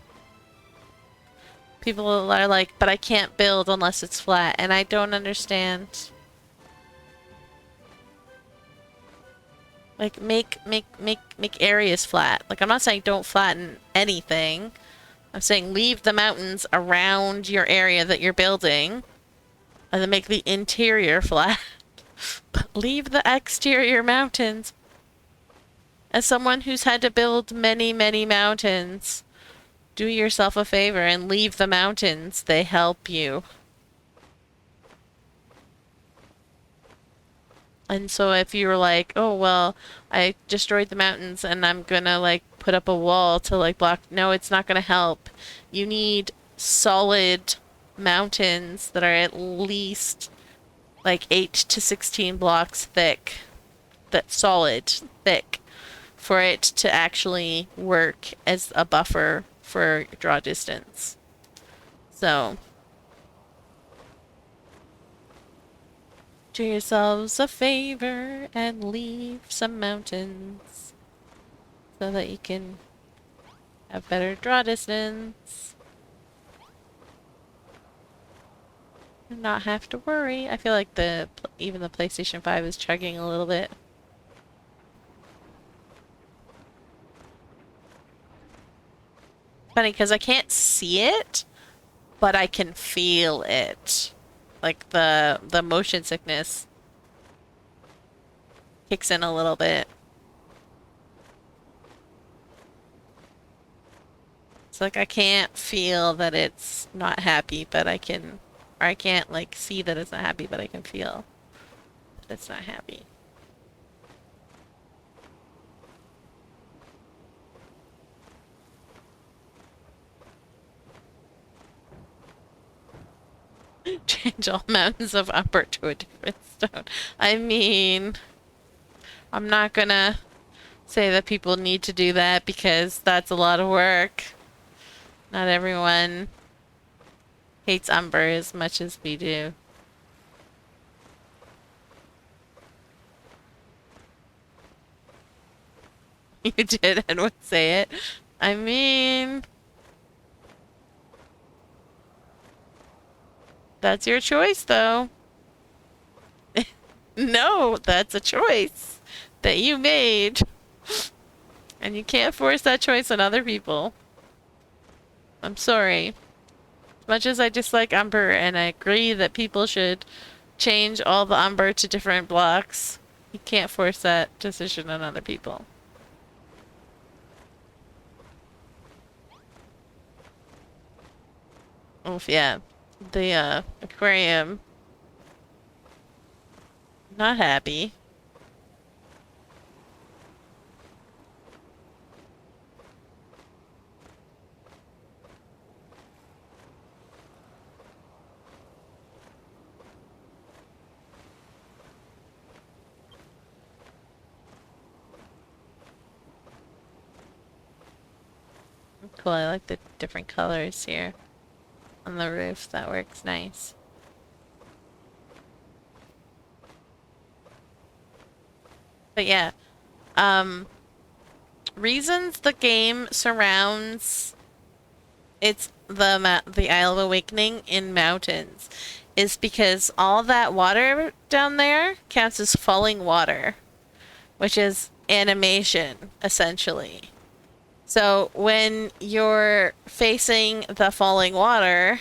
people are like, but I can't build unless it's flat. And I don't understand. Like, make areas flat. Like, I'm not saying don't flatten anything. I'm saying leave the mountains around your area that you're building. And then make the interior flat. But leave the exterior mountains. As someone who's had to build many, many mountains, do yourself a favor and leave the mountains. They help you. And so if you were like, oh, well, I destroyed the mountains and I'm gonna like put up a wall to like block. No, it's not gonna help. You need solid mountains that are at least like 8 to 16 blocks thick. That's solid, thick. For it to actually work as a buffer for draw distance. So, do yourselves a favor and leave some mountains so that you can have better draw distance and not have to worry. I feel like even the PlayStation 5 is chugging a little bit. Funny because I can't see it, but I can feel it. Like the motion sickness kicks in a little bit. It's like I can't feel that it's not happy, but I can, or I can't like see that it's not happy, but I can feel that it's not happy. Change all mountains of Umber to a different stone. I mean, I'm not gonna say that people need to do that because that's a lot of work. Not everyone hates Umber as much as we do. You did and would say it. I mean... That's your choice, though. No, that's a choice that you made. And you can't force that choice on other people. I'm sorry. As much as I dislike Umber and I agree that people should change all the Umber to different blocks, you can't force that decision on other people. Oof, yeah. The aquarium. Not happy. Cool, I like the different colors here on the roof. That works nice. But yeah, reasons the game surrounds the Isle of Awakening in mountains is because all that water down there counts as falling water, which is animation, essentially. So when you're facing the falling water,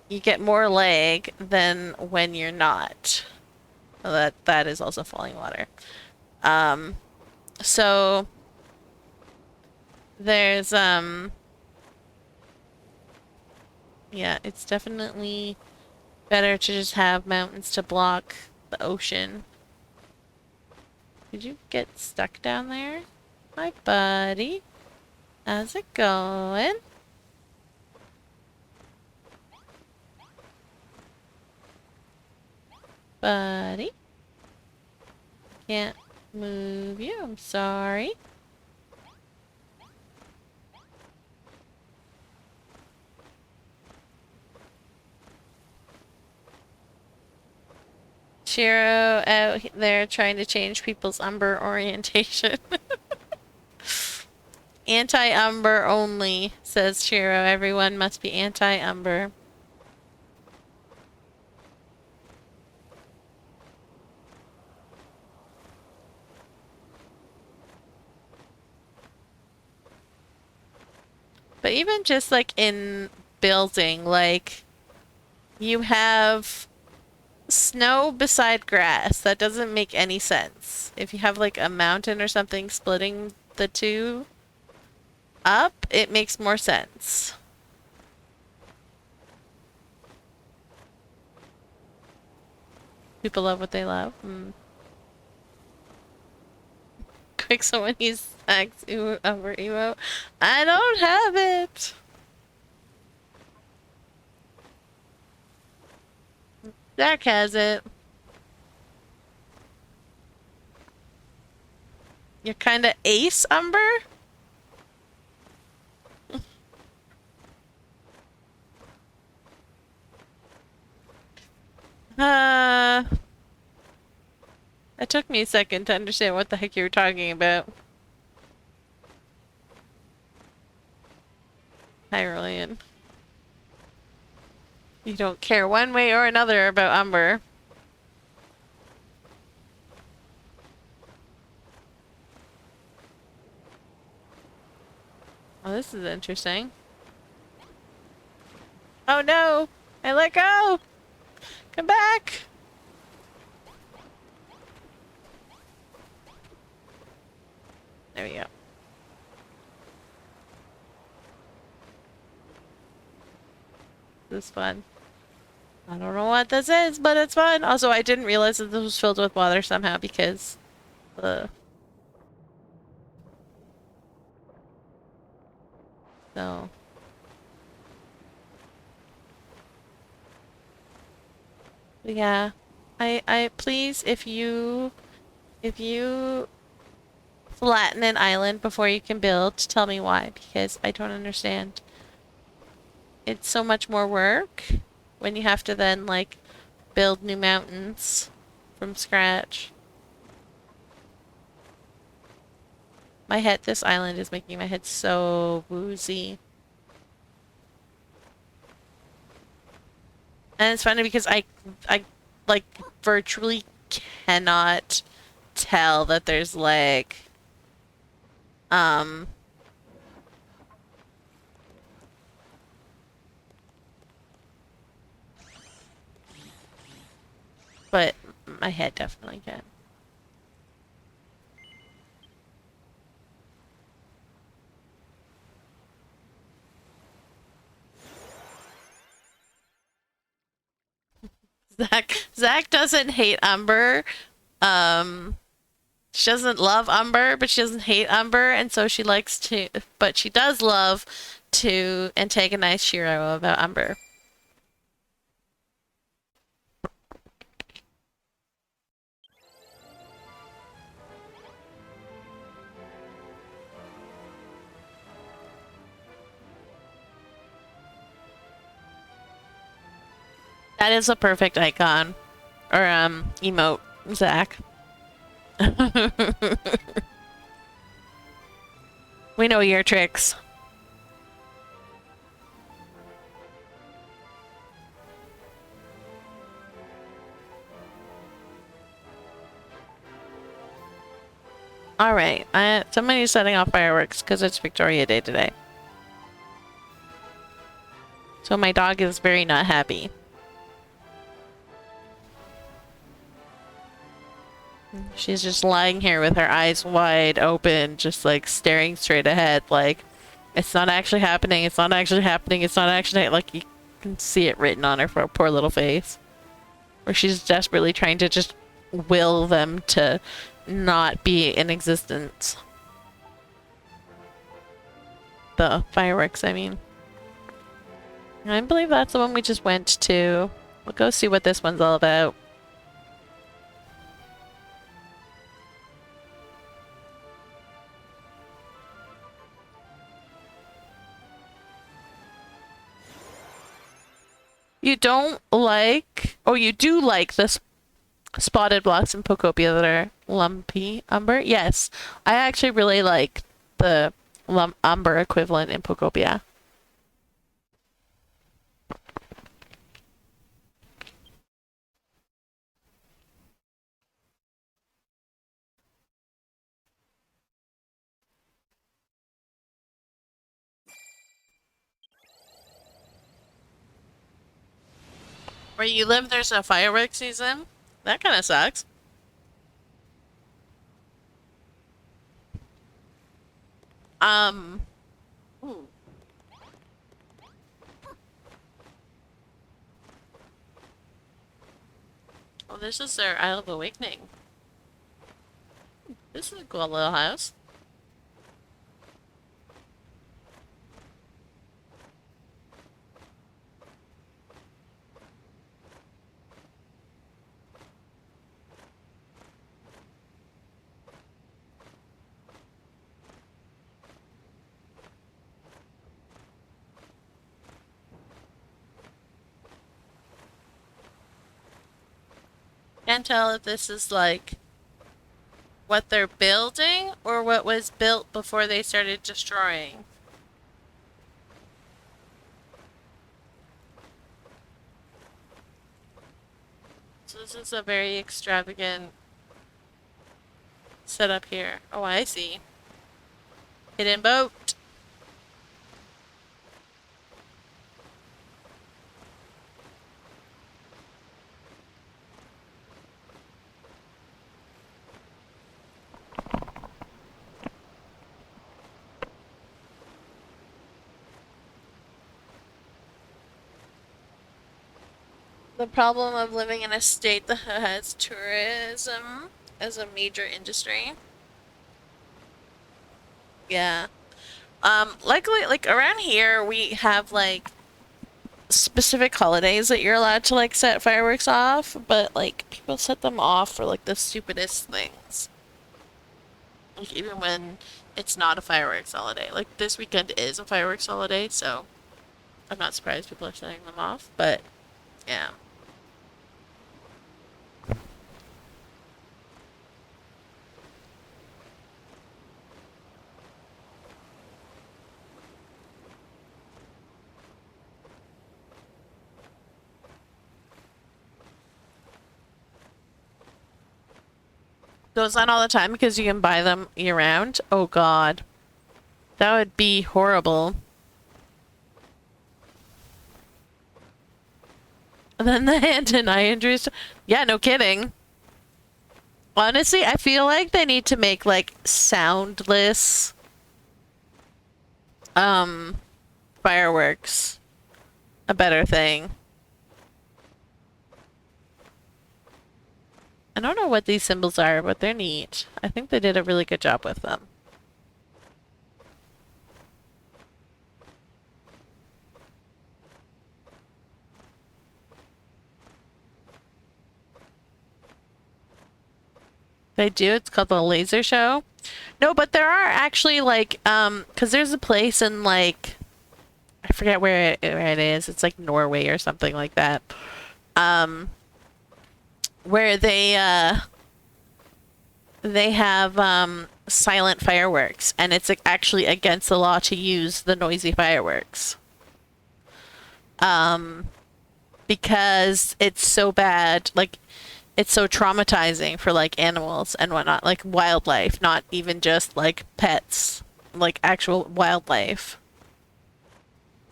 you get more lag than when you're not. So that is also falling water. So there's yeah, it's definitely better to just have mountains to block the ocean. Did you get stuck down there? Hi, buddy. How's it going? Buddy. Can't move you. I'm sorry. Shiro out there trying to change people's umber orientation. Anti-umber only, says Shiro. Everyone must be anti-umber. But even just like in building, like you have snow beside grass. That doesn't make any sense. If you have like a mountain or something splitting the two up, it makes more sense. People love what they love. Quick, someone use X over emote. I don't have it. Zach has it. You're kinda ace umber? It took me a second to understand what the heck you were talking about. Hi, Rolian. You don't care one way or another about umber. Oh, this is interesting. Oh no! I let go! Come back! There we go. This is fun. I don't know what this is, but it's fun. Also, I didn't realize that this was filled with water somehow because so yeah. I please if you flatten an island before you can build, tell me why, because I don't understand. It's so much more work when you have to then like build new mountains from scratch. This island is making my head so woozy. And it's funny because I like virtually cannot tell that there's lag. But my head definitely can. Zach doesn't hate Umber. She doesn't love Umber, but she doesn't hate Umber, and so she likes to, but she does love to antagonize Shiro about Umber. That is a perfect icon. Or, emote, Zach. We know your tricks. Alright, somebody's setting off fireworks because it's Victoria Day today. So my dog is very not happy. She's just lying here with her eyes wide open, just like staring straight ahead, like, it's not actually happening, it's not actually happening, it's not actually, like, you can see it written on her poor little face. Or she's desperately trying to just will them to not be in existence. The fireworks, I mean. I believe that's the one we just went to. We'll go see what this one's all about. You don't like... Oh, you do like the spotted blocks in Pocopia that are lumpy umber? Yes. I actually really like the umber equivalent in Pocopia. Where you live, there's a fireworks season? That kind of sucks. Ooh. Well, this is their Isle of Awakening. This is a cool little house. Can't tell if this is like what they're building or what was built before they started destroying. So this is a very extravagant setup here. Oh, I see. Hidden boat. The problem of living in a state that has tourism as a major industry. Yeah. Luckily, like around here, we have like specific holidays that you're allowed to like set fireworks off, but like people set them off for like the stupidest things. Like even when it's not a fireworks holiday. Like this weekend is a fireworks holiday, so I'm not surprised people are setting them off, but yeah. Goes on all the time because you can buy them year round. Oh god. That would be horrible. And then the hand and eye injuries. Yeah, no kidding. Honestly, I feel like they need to make like soundless fireworks a better thing. I don't know what these symbols are, but they're neat. I think they did a really good job with them. They do? It's called the laser show? No, but there are actually like, because there's a place in like, I forget where it is. It's like Norway or something like that. Where they have silent fireworks, and it's like, actually against the law to use the noisy fireworks. Because it's so bad, like, it's so traumatizing for like animals and whatnot, like wildlife, not even just like pets, like actual wildlife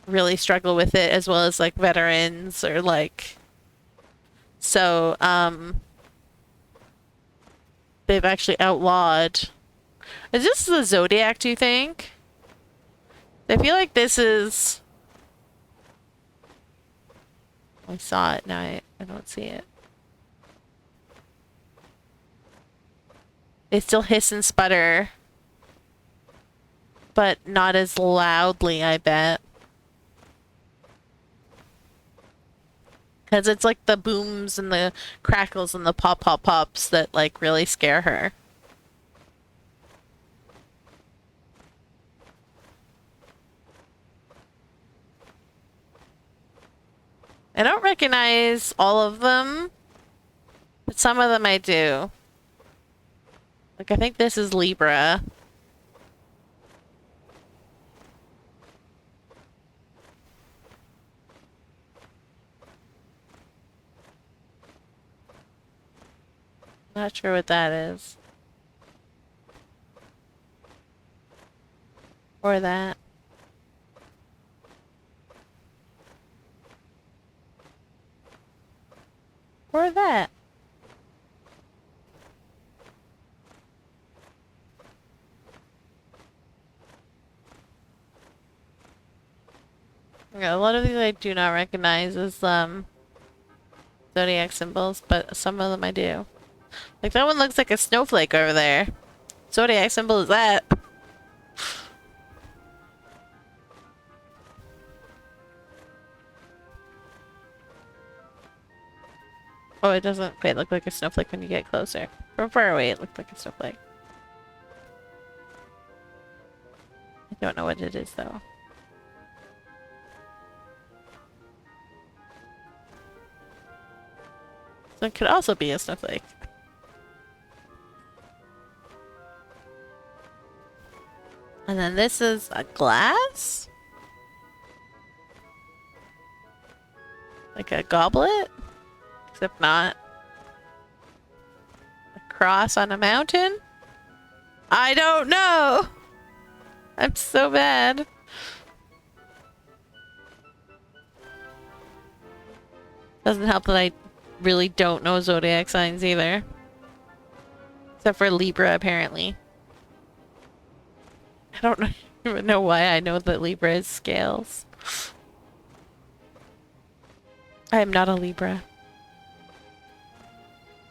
really struggle with it, as well as like veterans or like, so they've actually outlawed. Is this the Zodiac, do you think? I feel like this is, I saw it, now I don't see it. They still hiss and sputter, but not as loudly, I bet. Because it's like the booms and the crackles and the pop pop pops that like really scare her. I don't recognize all of them, but some of them I do. Like, I think this is Libra. Not sure what that is. Or that. Or that. Yeah, a lot of these I do not recognize as zodiac symbols, but some of them I do. Like, that one looks like a snowflake over there. Zodiac symbol is that? Oh, it doesn't quite look like a snowflake when you get closer. From far away, it looked like a snowflake. I don't know what it is, though. So it could also be a snowflake. And then this is a glass? Like a goblet? Except not. A cross on a mountain? I don't know! I'm so bad. Doesn't help that I really don't know zodiac signs either. Except for Libra, apparently. I don't even know why I know that Libra is scales. I am not a Libra.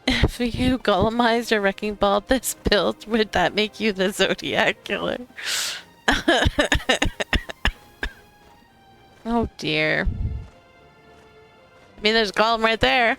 If you golemized or wrecking balled this build, would that make you the Zodiac killer? Oh dear. I mean, there's a golem right there.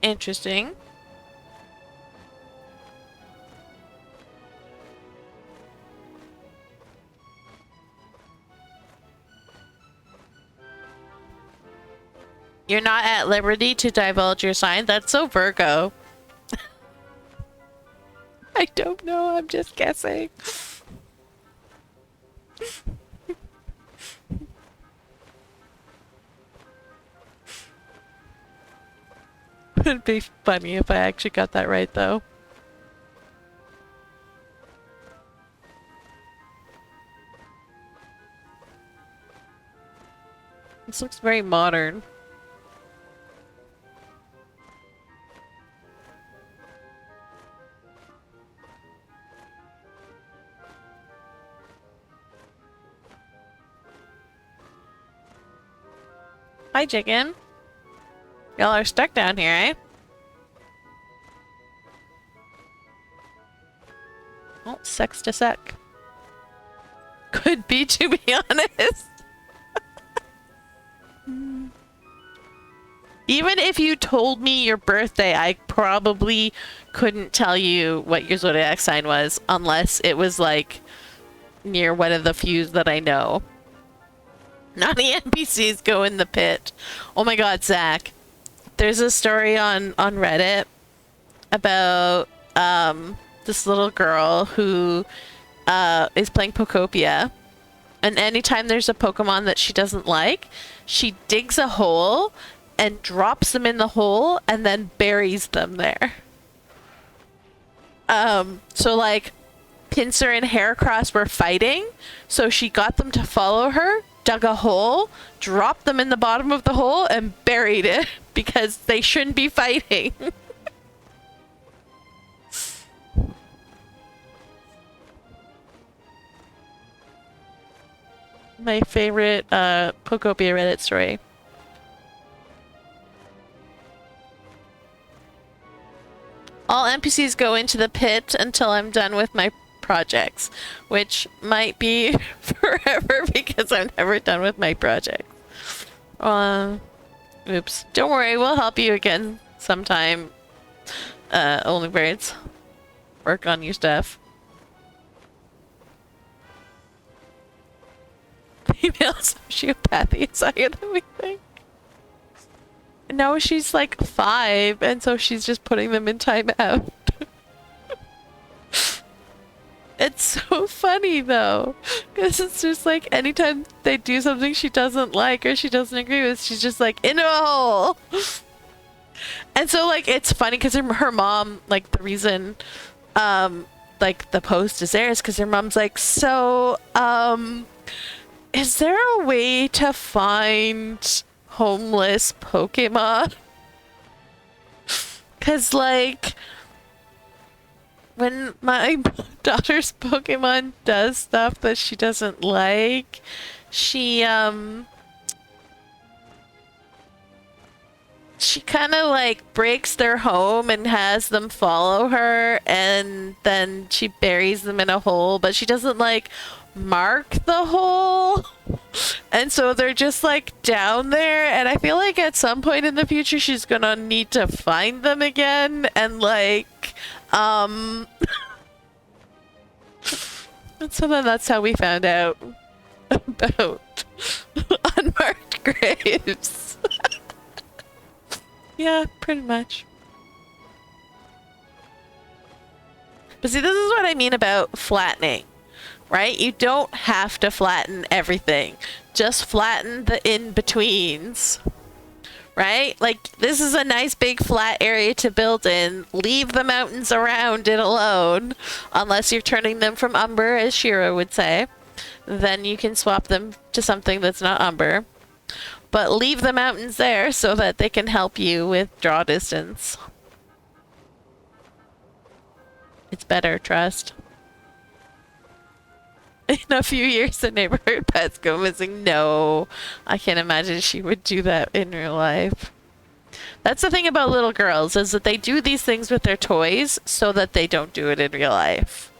Interesting. You're not at liberty to divulge your sign? That's so Virgo. I don't know, I'm just guessing. It'd be funny if I actually got that right, though. This looks very modern. Hi, chicken. Y'all are stuck down here, eh? Oh, sex to sec. Could be, to be honest. Even if you told me your birthday, I probably couldn't tell you what your zodiac sign was unless it was like near one of the few that I know. Not the NPCs go in the pit. Oh my god, Zach. There's a story on Reddit about this little girl who is playing Pokopia. And anytime there's a Pokemon that she doesn't like, she digs a hole and drops them in the hole and then buries them there. So like Pinsir and Heracross were fighting, so she got them to follow her, dug a hole, dropped them in the bottom of the hole, and buried it because they shouldn't be fighting. My favorite Pokopia Reddit story. All NPCs go into the pit until I'm done with my projects, which might be forever because I'm never done with my project. Oops. Don't worry, we'll help you again sometime. Only birds. Work on your stuff. Female sociopathy is higher than we think. No, she's like 5, and so she's just putting them in timeout. It's so funny though, because it's just like anytime they do something she doesn't like or she doesn't agree with, she's just like, into a hole! And so like, it's funny because her mom, like the reason, like the post is there is because her mom's like, so, is there a way to find homeless Pokemon? Because like when my daughter's Pokemon does stuff that she doesn't like, she kind of like breaks their home and has them follow her, and then she buries them in a hole, but she doesn't like mark the hole. And so they're just like down there, and I feel like at some point in the future she's gonna need to find them again, and like and so then that's how we found out about unmarked graves. Yeah, pretty much. But see, this is what I mean about flattening. Right? You don't have to flatten everything. Just flatten the in-betweens. Right? Like, this is a nice big flat area to build in. Leave the mountains around it alone. Unless you're turning them from umber, as Shira would say. Then you can swap them to something that's not umber. But leave the mountains there so that they can help you with draw distance. It's better, trust. In a few years, the neighborhood pets go missing. No, I can't imagine she would do that in real life. That's the thing about little girls, is that they do these things with their toys so that they don't do it in real life.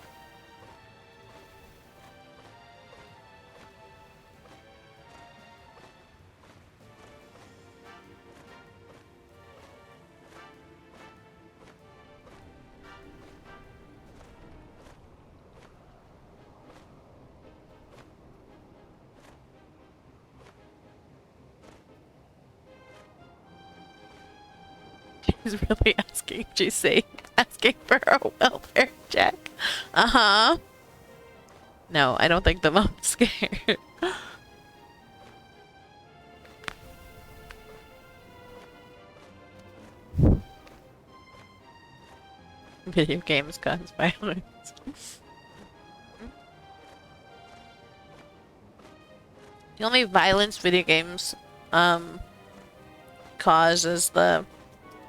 She's really asking, she's saying, asking for a welfare check. Uh-huh. No, I don't think the mom's scared. Video games cause violence. The only violence video games cause is the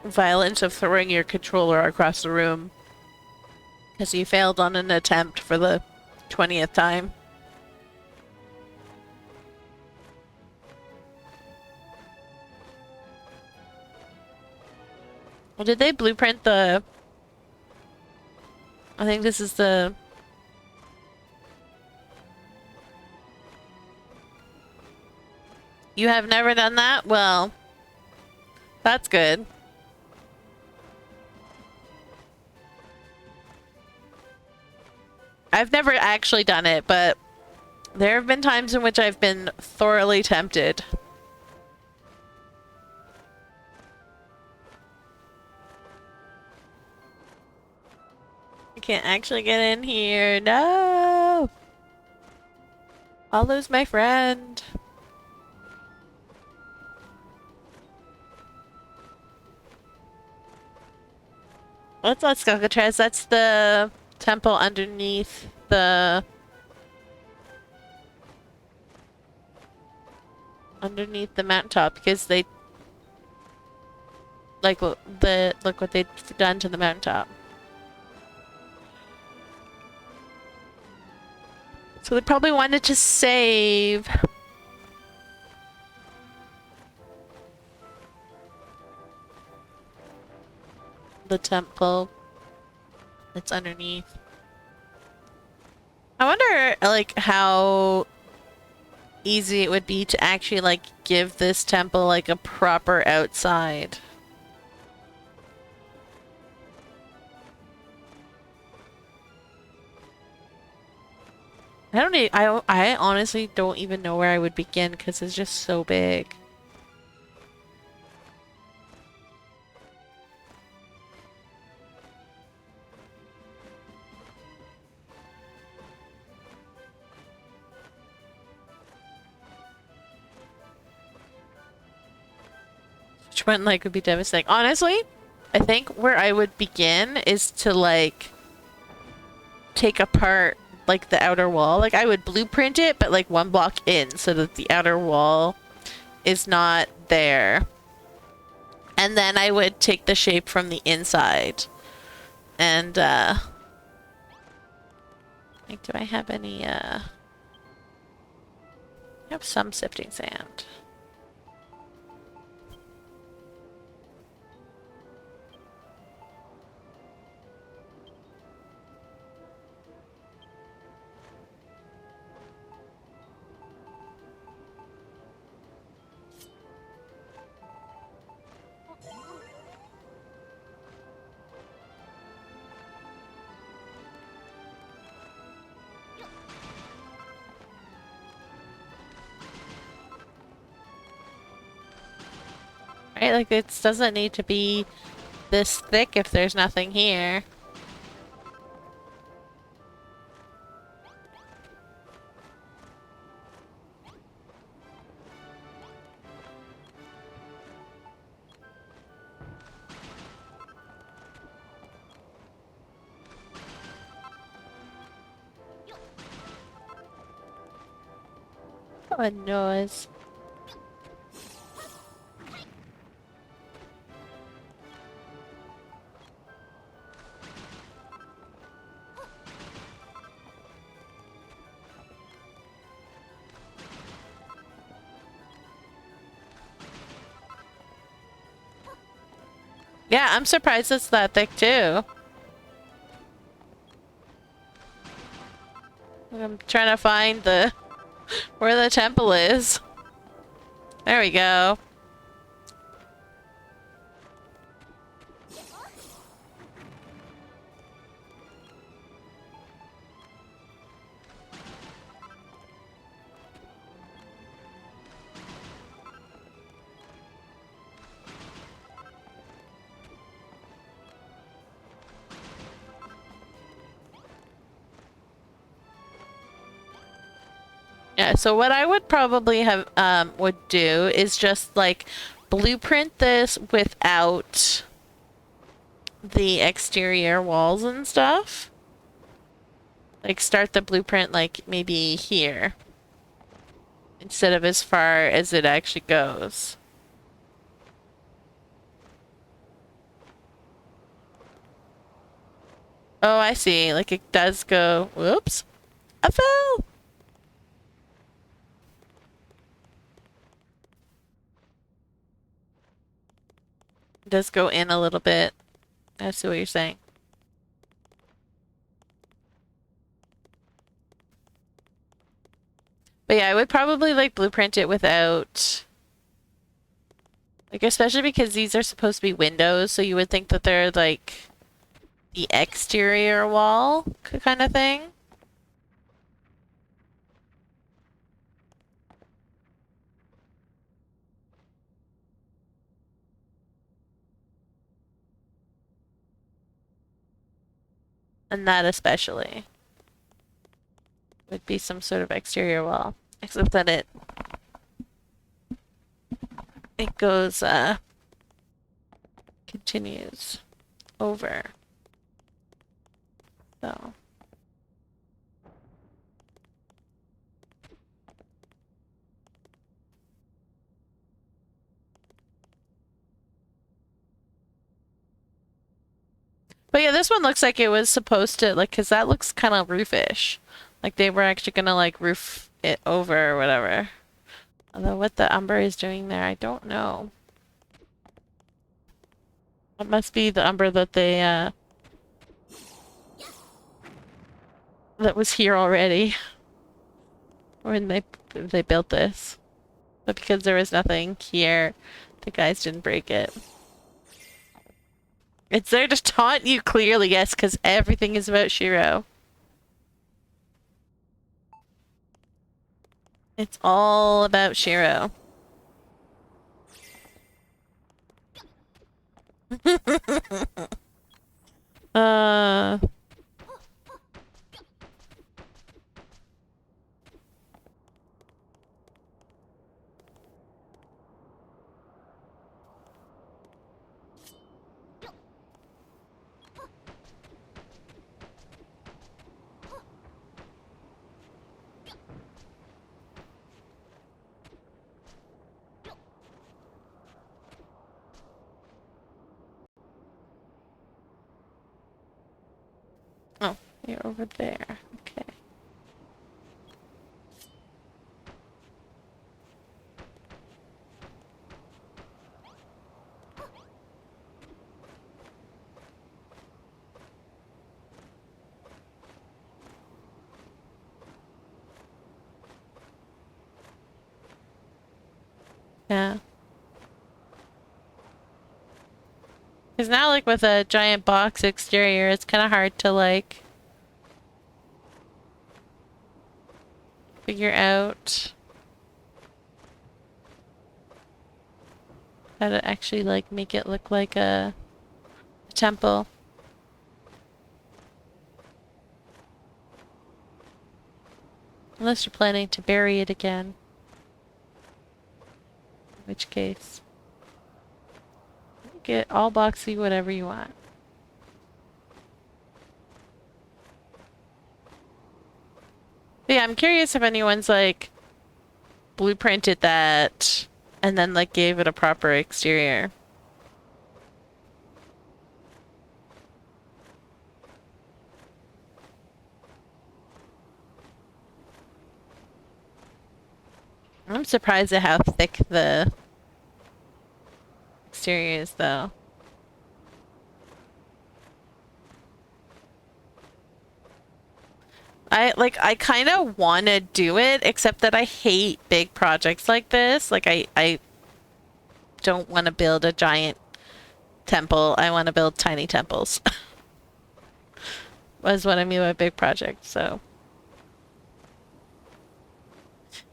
violence of throwing your controller across the room because you failed on an attempt for the 20th time. Well, did they blueprint the... I think this is the... You have never done that? Well, that's good. I've never actually done it, but there have been times in which I've been thoroughly tempted. I can't actually get in here. No! I'll lose my friend. What's that, Skunkatraz? That's the temple underneath the... underneath the mountaintop, because they... like, look what they've done to the mountaintop. So they probably wanted to save... the temple that's underneath. I wonder, like, how easy it would be to actually, like, give this temple, like, a proper outside. I honestly don't even know where I would begin because it's just so big. Which one, like, would be devastating? Honestly, I think where I would begin is to, like, take apart, like, the outer wall. Like, I would blueprint it, but, like, one block in so that the outer wall is not there. And then I would take the shape from the inside. And, like, do I have any, I have some sifting sand. Right, like, it doesn't need to be this thick if there's nothing here. Oh, noise. Yeah, I'm surprised it's that thick too. I'm trying to find the where the temple is. There we go. Yeah, so what I would probably have would do is just like blueprint this without the exterior walls and stuff. Like start the blueprint like maybe here instead of as far as it actually goes. Oh, I see. Like it does go. Whoops. I fell. It does go in a little bit. I see what you're saying. But yeah, I would probably like blueprint it without, like, especially because these are supposed to be windows, so you would think that they're like the exterior wall kind of thing. And that especially would be some sort of exterior wall. Except that it goes continues over. So but yeah, this one looks like it was supposed to, like, because that looks kind of roofish. Like they were actually gonna like roof it over or whatever. Although what the umber is doing there, I don't know. It must be the umber that they that was here already when they built this. But because there was nothing here, the guys didn't break it. It's there to taunt you clearly, yes, because everything is about Shiro. It's all about Shiro. uh... Oh, you're over there. Okay. Yeah. Because now, like, with a giant box exterior, it's kind of hard to, like, figure out how to actually, like, make it look like a temple. Unless you're planning to bury it again. In which case, get all boxy, whatever you want. But yeah, I'm curious if anyone's, like, blueprinted that and then, like, gave it a proper exterior. I'm surprised at how thick the exterior is, though. I kind of want to do it, except that I hate big projects like this. Like, I don't want to build a giant temple. I want to build tiny temples. Was what I mean by big project, so.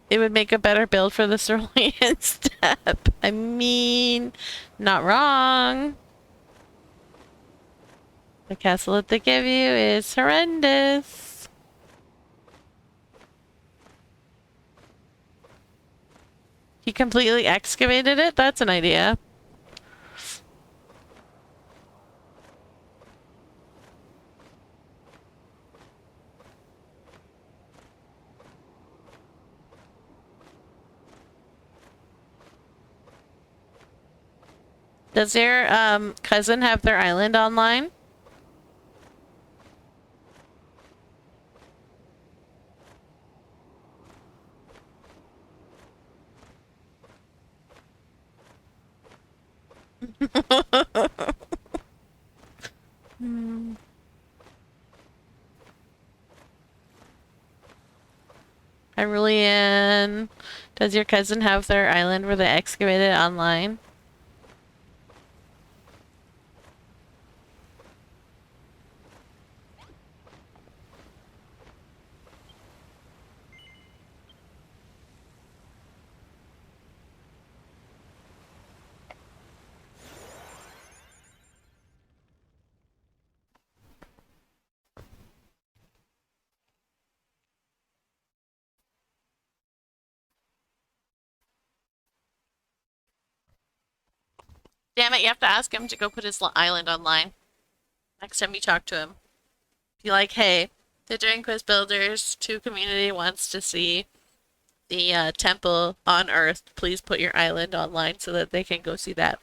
It would make a better build for the cerulean step. I mean, not wrong. The castle that they give you is horrendous. He completely excavated it? That's an idea. Does your cousin have their island online? Hmm. Hyrulean. Does your cousin have their island where they excavated it online? Damn it, you have to ask him to go put his island online. Next time you talk to him. Be like, hey, the During Quiz Builders 2 community wants to see the temple on Earth. Please put your island online so that they can go see that.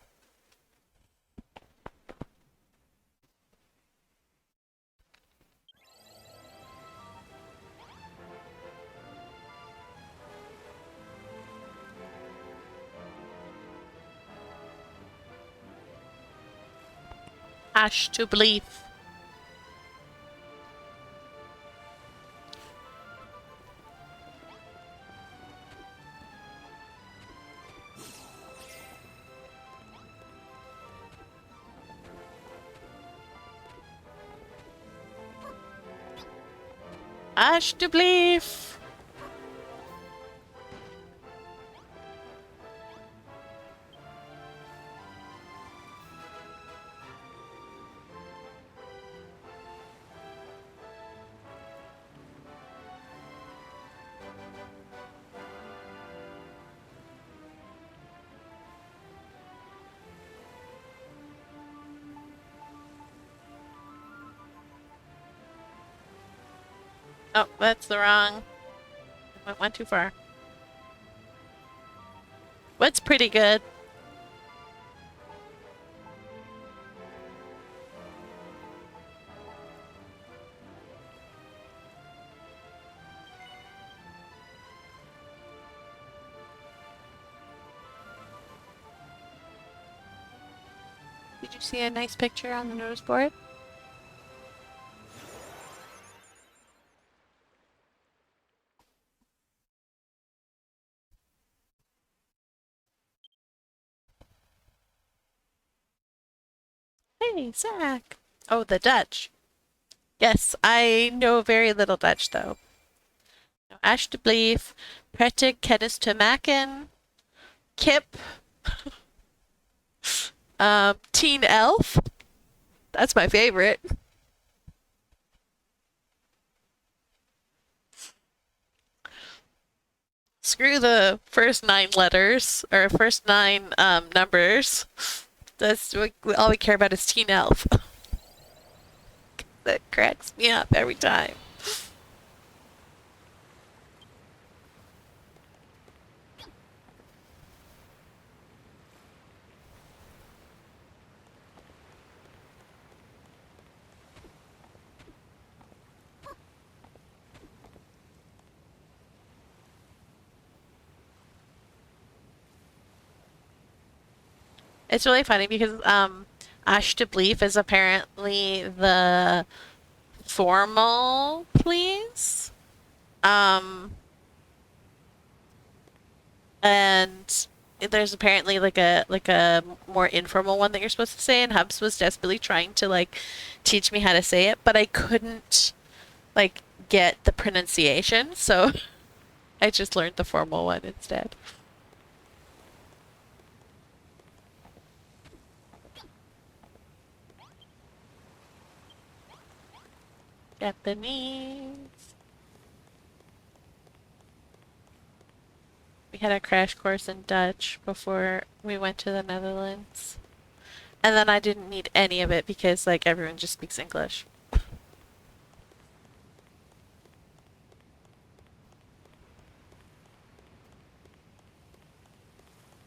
Ash to believe. Ash to believe. Oh, that's the wrong. I went one too far. What's pretty good? Did you see a nice picture on the notice board? Hey, Zach. Oh, the Dutch. Yes, I know very little Dutch, though. Ash de Bleef, Prettig Kennis te maken, Kip, Teen Elf. That's my favorite. Screw the first 9 letters, or first 9 numbers. That's all we care about is Teen Elf. That cracks me up every time. It's really funny because Ash to Bleef is apparently the formal please. And there's apparently like a more informal one that you're supposed to say, and Hubs was desperately trying to like teach me how to say it, but I couldn't like get the pronunciation, so I just learned the formal one instead. Japanese. We had a crash course in Dutch before we went to the Netherlands. And then I didn't need any of it because like everyone just speaks English.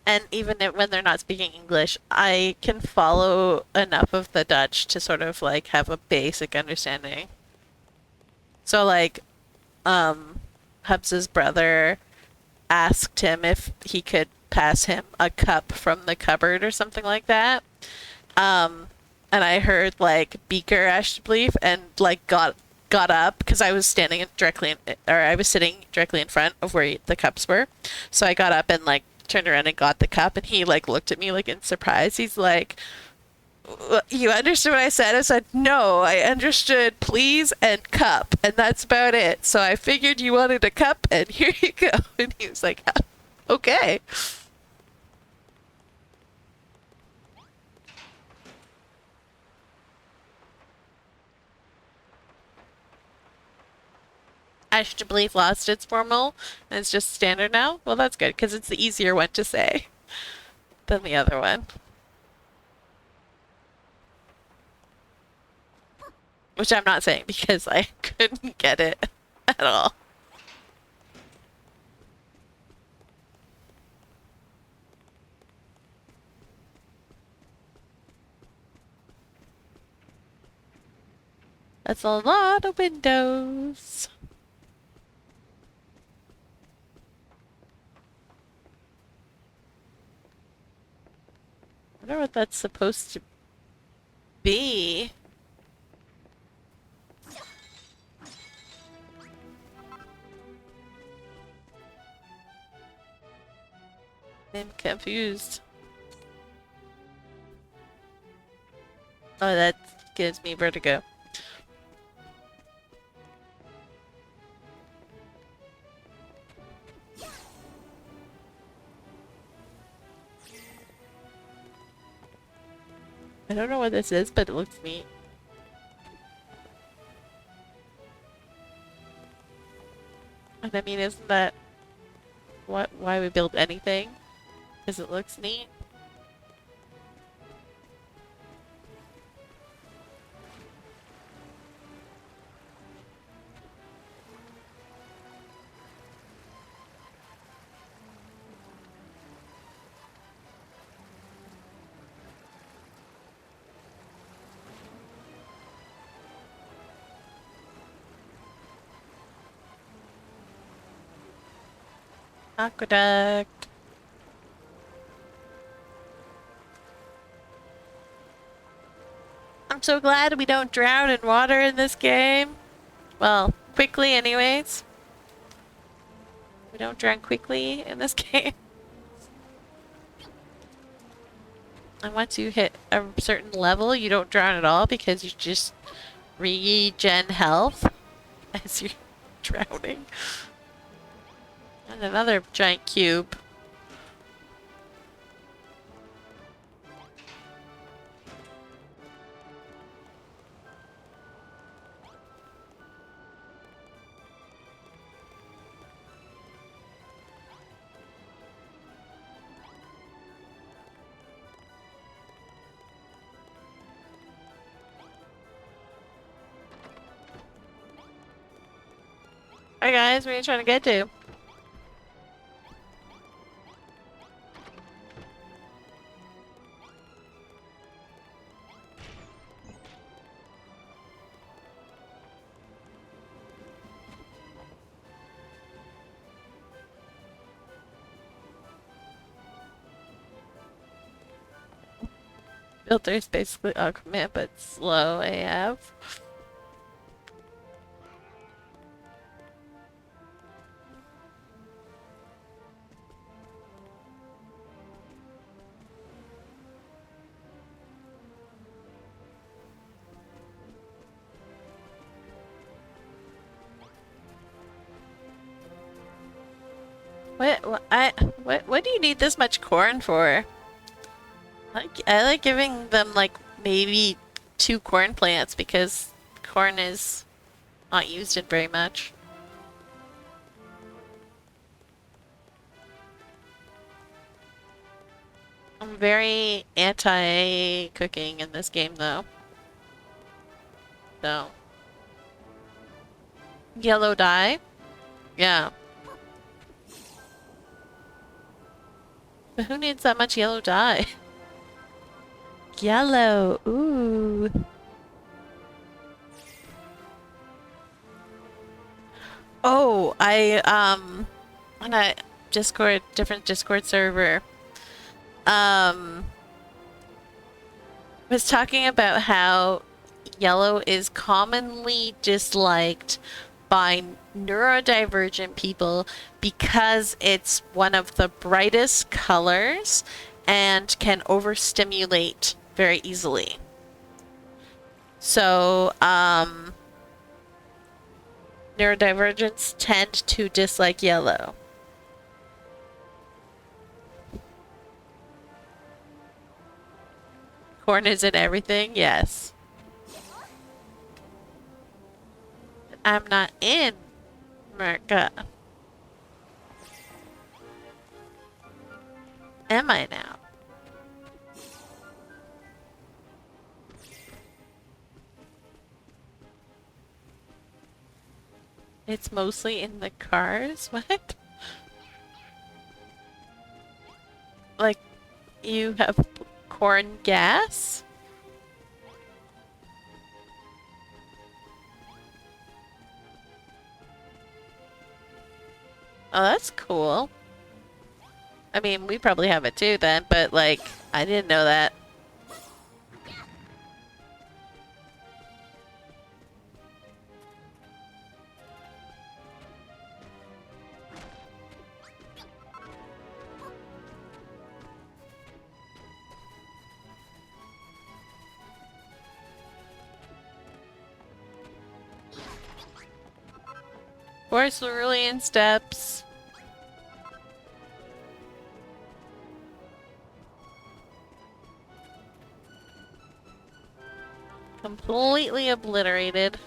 And even when they're not speaking English, I can follow enough of the Dutch to sort of like have a basic understanding. So like, Hubs's brother asked him if he could pass him a cup from the cupboard or something like that. Um, and I heard like beaker, I believe, and like got got up because I was standing directly in, or I was sitting directly in front of where the cups were. So I got up and like turned around and got the cup, and he like looked at me like in surprise. He's like, "You understood what I said?" I said, "No, I understood please and cup, and that's about it. So I figured you wanted a cup, and here you go." And he was like, "Okay." I should believe lost its formal and it's just standard now. Well, that's good because it's the easier one to say than the other one. Which I'm not saying because I couldn't get it at all. That's a lot of windows. I wonder what that's supposed to be. I'm confused. Oh, that gives me vertigo. I don't know what this is, but it looks neat. And I mean, isn't that why we build anything? Because it looks neat. Aqueduct. I'm so glad we don't drown in water in this game. Well, quickly anyways. We don't drown quickly in this game. And once you hit a certain level, you don't drown at all because you just regen health as you're drowning. And another giant cube. Hi guys, where are you trying to get to? Filter's basically Aquaman, but slow AF. What do you need this much corn for? I like giving them like maybe 2 corn plants because corn is not used in very much. I'm very anti-cooking in this game though. So. Yellow dye? Yeah. But who needs that much yellow dye? Yellow, ooh. Oh, on a different Discord server, was talking about how yellow is commonly disliked by neurodivergent people because it's one of the brightest colors and can overstimulate very easily. So, neurodivergents tend to dislike yellow. Corn is in everything? Yes. I'm not in America. Am I now? It's mostly in the cars? What? Like, you have corn gas? Oh, that's cool. I mean, we probably have it too then, but like, I didn't know that. Four cerulean steps. Completely obliterated.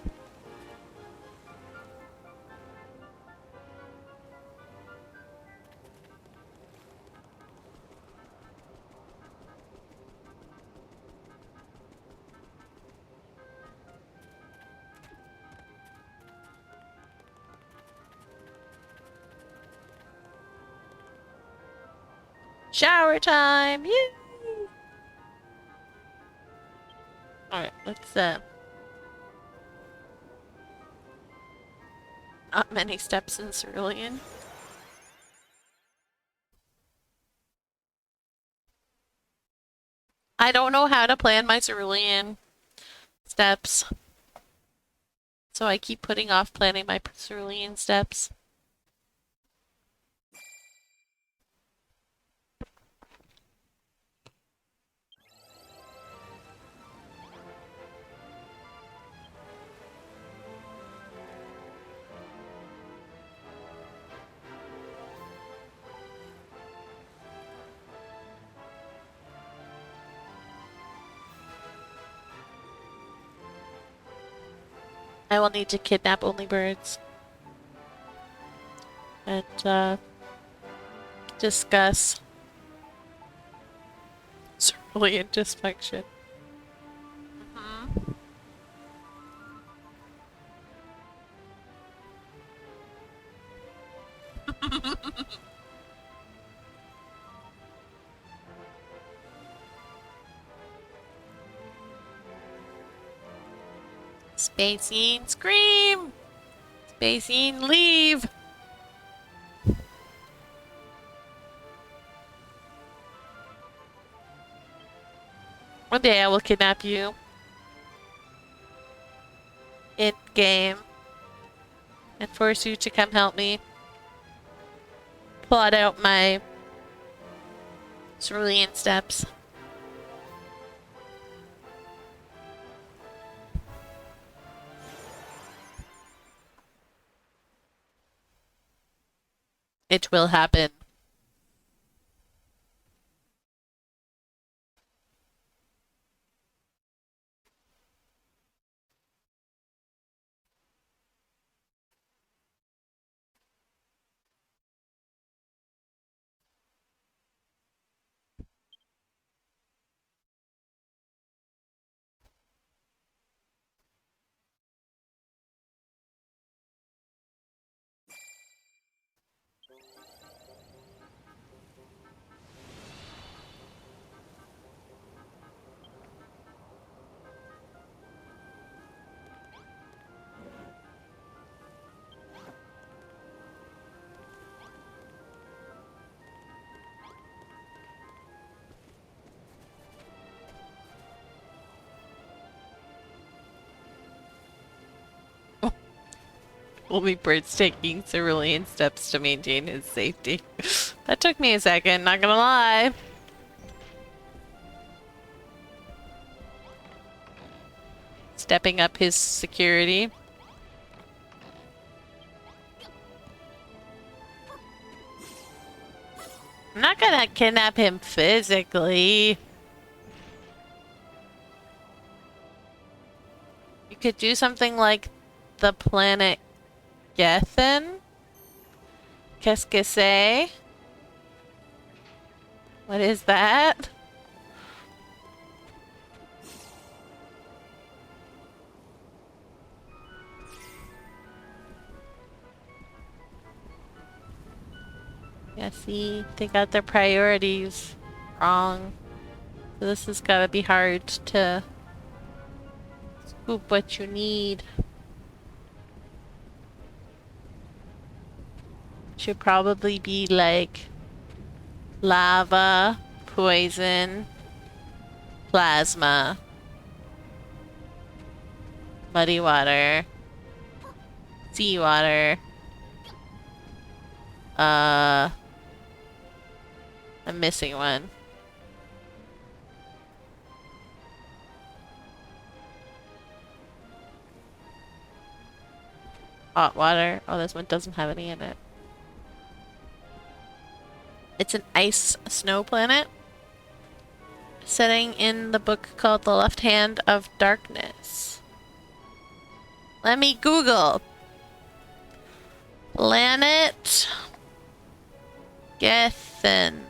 Shower time! Yay! Alright, let's not many steps in cerulean. I don't know how to plan my cerulean steps. So I keep putting off planning my cerulean steps. I will need to kidnap only birds. And discuss cerulean dysfunction. Mhm. Spacine, scream! Spacine, leave! One day I will kidnap you. In game. And force you to come help me. Plot out my cerulean steps. It will happen. Only bird's taking cerulean steps to maintain his safety. That took me a second, not gonna lie. Stepping up his security. I'm not gonna kidnap him physically. You could do something like the planet Gethin? Qu'est-ce que c'est? What is that? Yeah, see, they got their priorities wrong. So this has gotta be hard to scoop what you need. Should probably be like lava, poison, plasma, muddy water, seawater, I'm missing one. Hot water. Oh, this one doesn't have any in it. It's an ice snow planet. Setting in the book called The Left Hand of Darkness. Let me Google. Planet Gethin.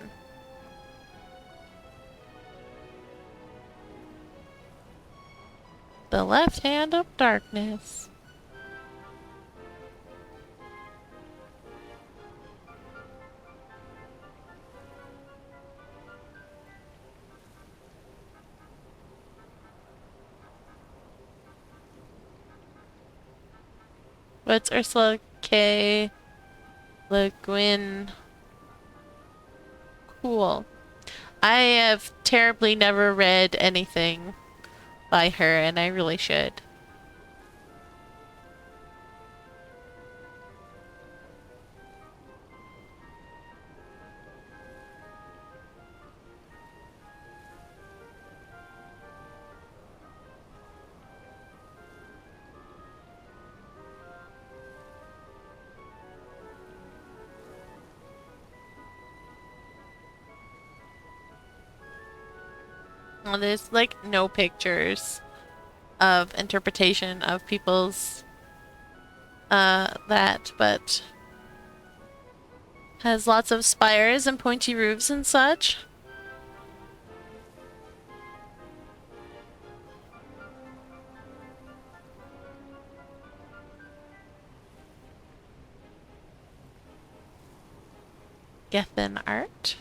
The Left Hand of Darkness. What's Ursula K. Le Guin? Cool. I have terribly never read anything by her, and I really should. Well, there's like no pictures of interpretation of people's but has lots of spires and pointy roofs and such. Gethin art.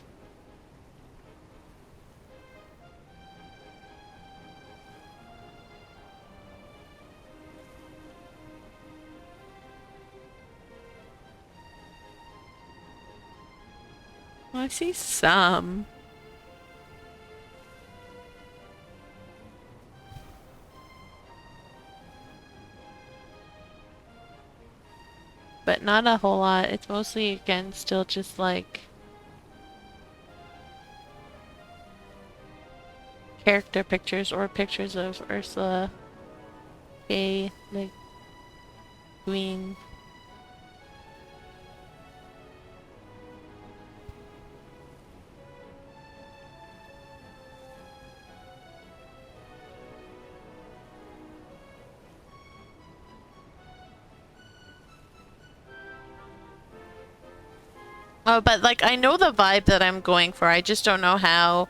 I see some. But not a whole lot. It's mostly, again, still just like character pictures or pictures of Ursula K. Le Guin. Oh, but like I know the vibe that I'm going for. I just don't know how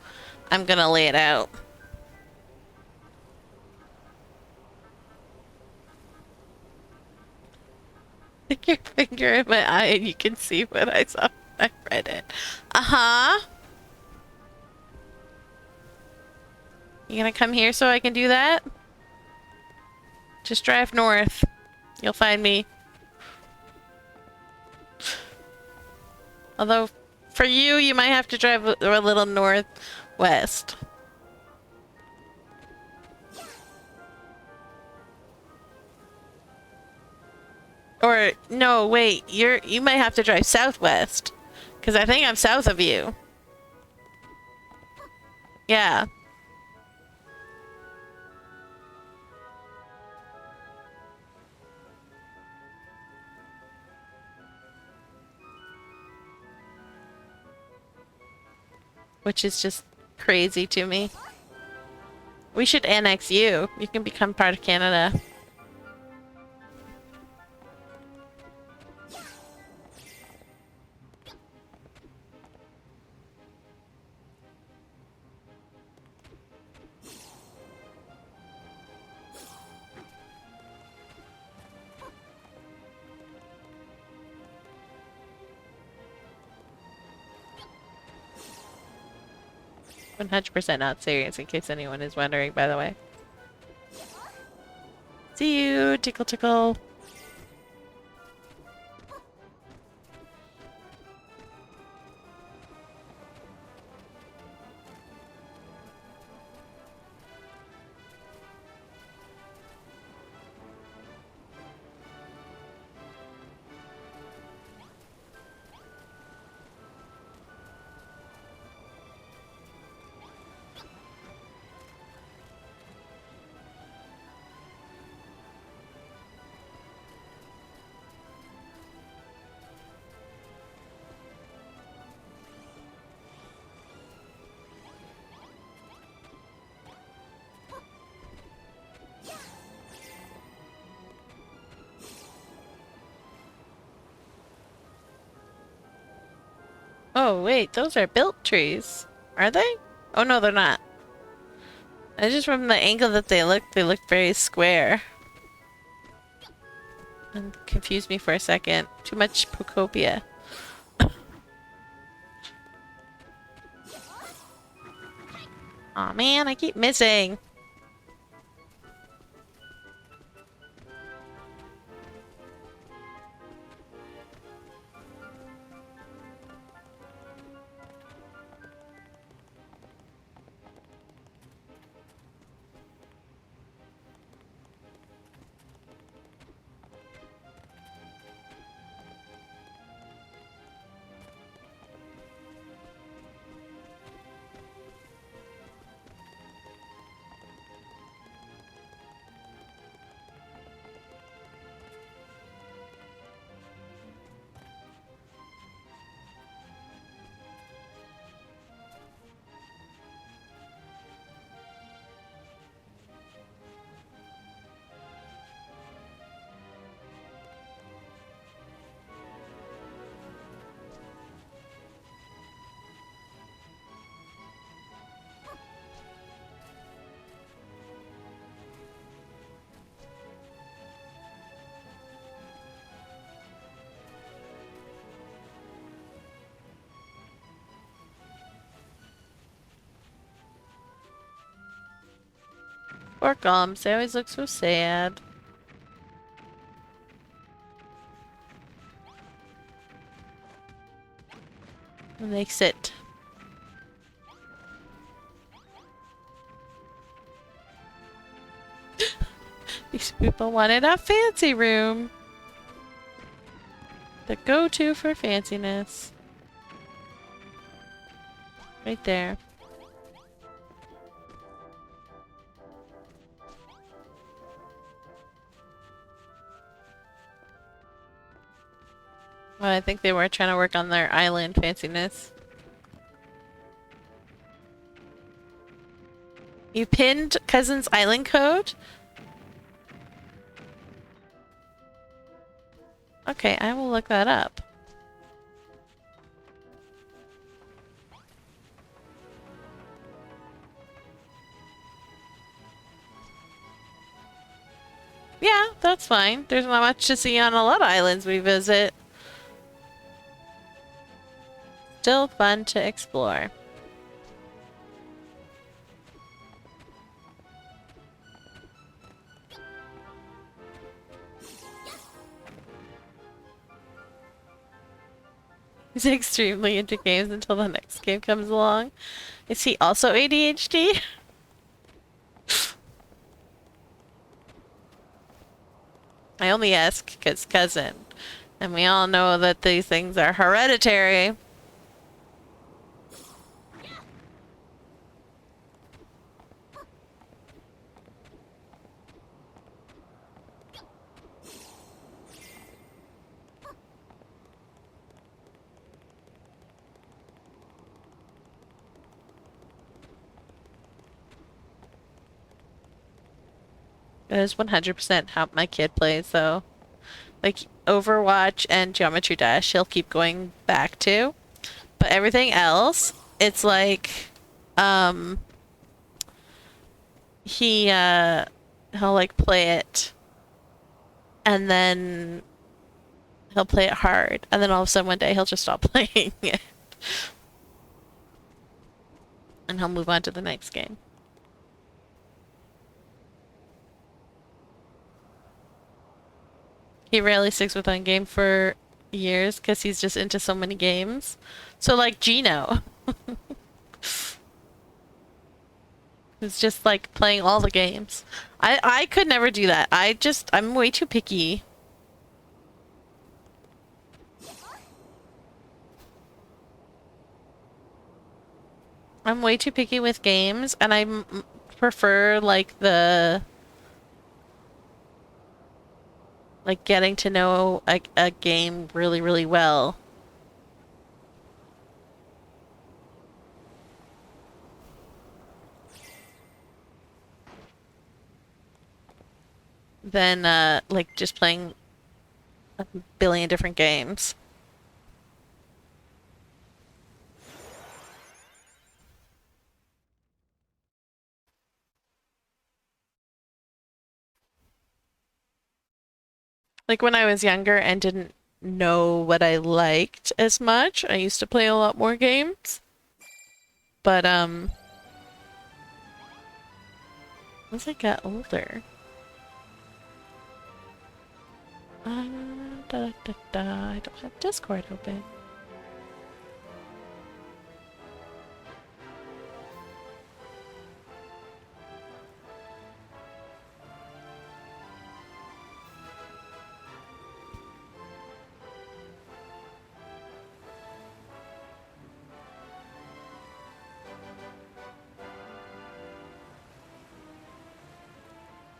I'm gonna lay it out. Stick your finger in my eye and you can see what I saw when I read it. Uh-huh. You gonna come here so I can do that? Just drive north. You'll find me. Although, for you, you might have to drive a little northwest. Or, no, wait, you might have to drive southwest. Because I think I'm south of you. Yeah. Which is just crazy to me. We should annex you. You can become part of Canada. 100% not serious, in case anyone is wondering, by the way. See you, tickle tickle. Oh, wait, those are built trees. Are they? Oh, no, they're not. I just from the angle that they look very square. And confused me for a second. Too much Procopia. Aw, man, I keep missing. Poor Gums, they always look so sad. When they sit. These people wanted a fancy room. The go-to for fanciness. Right there. Well, I think they were trying to work on their island fanciness. You pinned Cousin's island code? Okay, I will look that up. Yeah, that's fine. There's not much to see on a lot of islands we visit. Still fun to explore. He's extremely into games until the next game comes along. Is he also ADHD? I only ask because cousin. And we all know that these things are hereditary. It is 100% how my kid plays, though. Like Overwatch and Geometry Dash, he'll keep going back to. But everything else, it's like, um, he'll like play it, and then he'll play it hard, and then all of a sudden one day he'll just stop playing it, and he'll move on to the next game. He rarely sticks with one game for years because he's just into so many games. So like Gino, who's just like playing all the games. I could never do that. I'm way too picky. I'm way too picky with games, and prefer like like getting to know a game really, really well. Than like just playing a billion different games. Like when I was younger and didn't know what I liked as much, I used to play a lot more games. But as I got older, I don't have Discord open.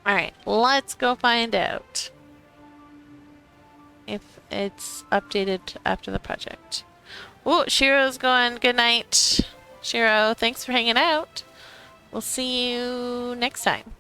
Alright, let's go find out if it's updated after the project. Oh, Shiro's going. Good night. Shiro, thanks for hanging out. We'll see you next time.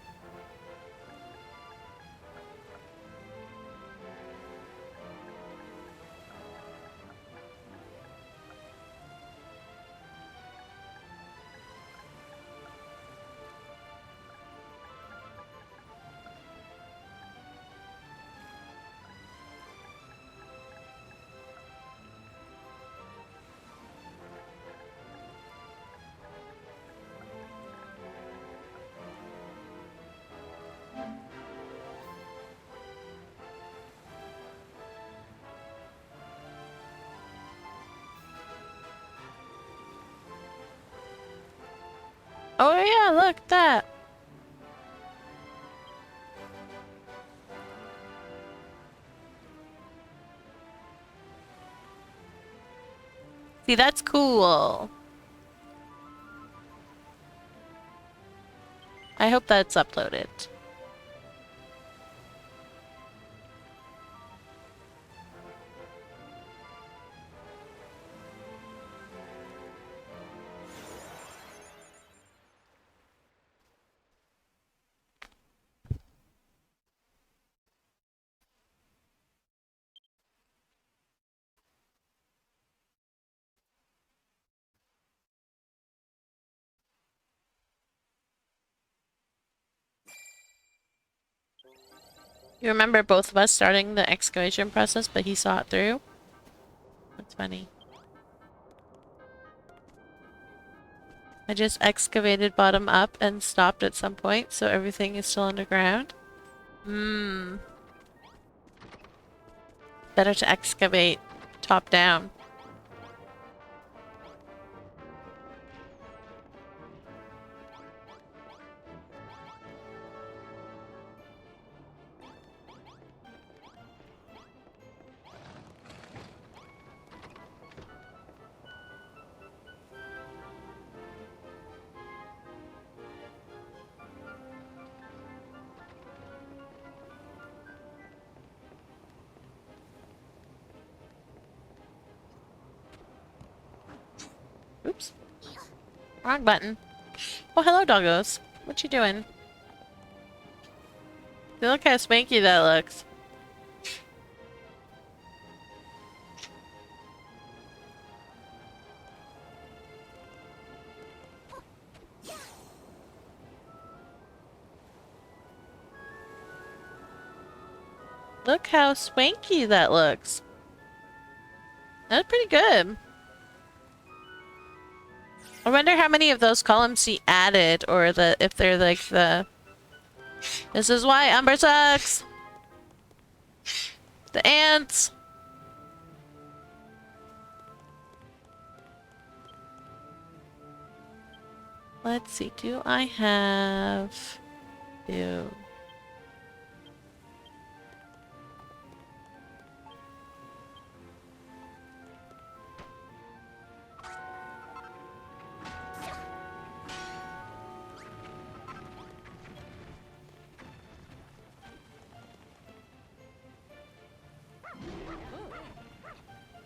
Oh yeah, look at that. See, that's cool. I hope that's uploaded. You remember both of us starting the excavation process, but he saw it through? That's funny. I just excavated bottom up and stopped at some point, so everything is still underground. Hmm. Better to excavate top down. Wrong button. Oh, hello, doggos. What you doing? Look how swanky that looks. Look how swanky that looks. That's pretty good. I wonder how many of those columns he added, or if they're like the... This is why Umber sucks! The ants! Let's see, do I have... Ew.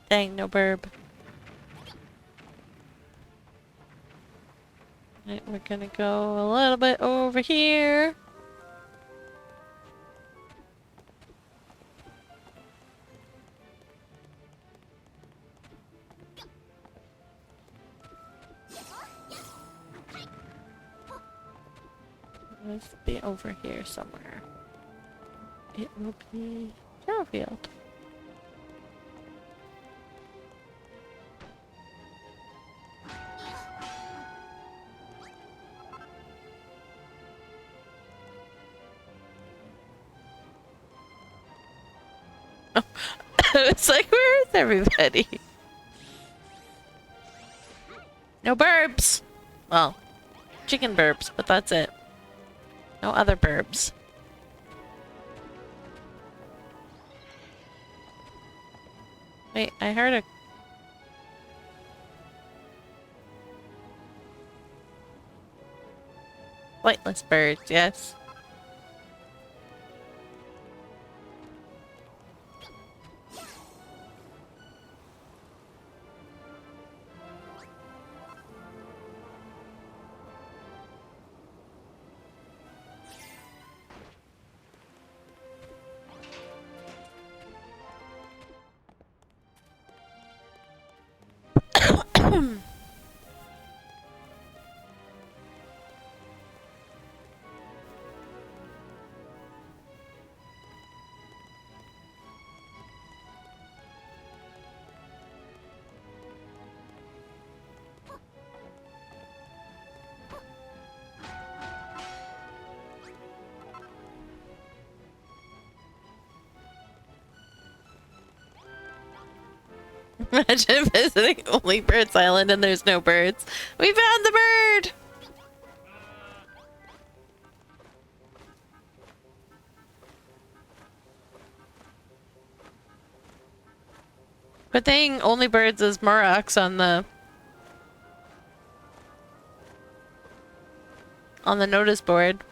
Dang, no burb. Right, we're gonna go a little bit over here. Let's be over here somewhere. It will be Terrafield. It's like, where is everybody? No burbs! Well, chicken burbs, but that's it. No other burbs. Wait, I heard a... Flightless birds, yes. Imagine visiting only Birds Island and there's no birds. We found the bird! Good thing only birds is Murrocs on the notice board.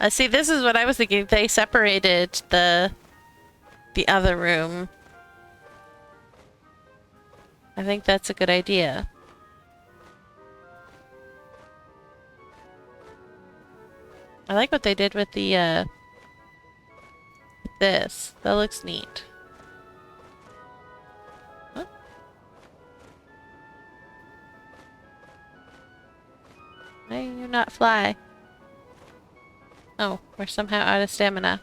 See, this is what I was thinking. They separated the other room. I think that's a good idea. I like what they did with the with this. That looks neat. Huh? Why do you not fly? Oh, we're somehow out of stamina.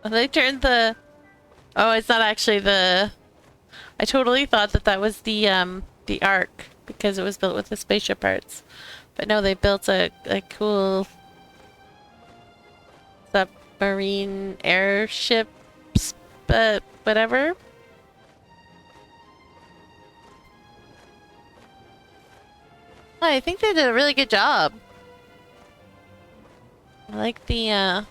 Oh, they turned the... Oh, it's not actually the... I totally thought that that was the Ark, because it was built with the spaceship parts. But no, they built a cool submarine airship, but whatever. I think they did a really good job. I like the,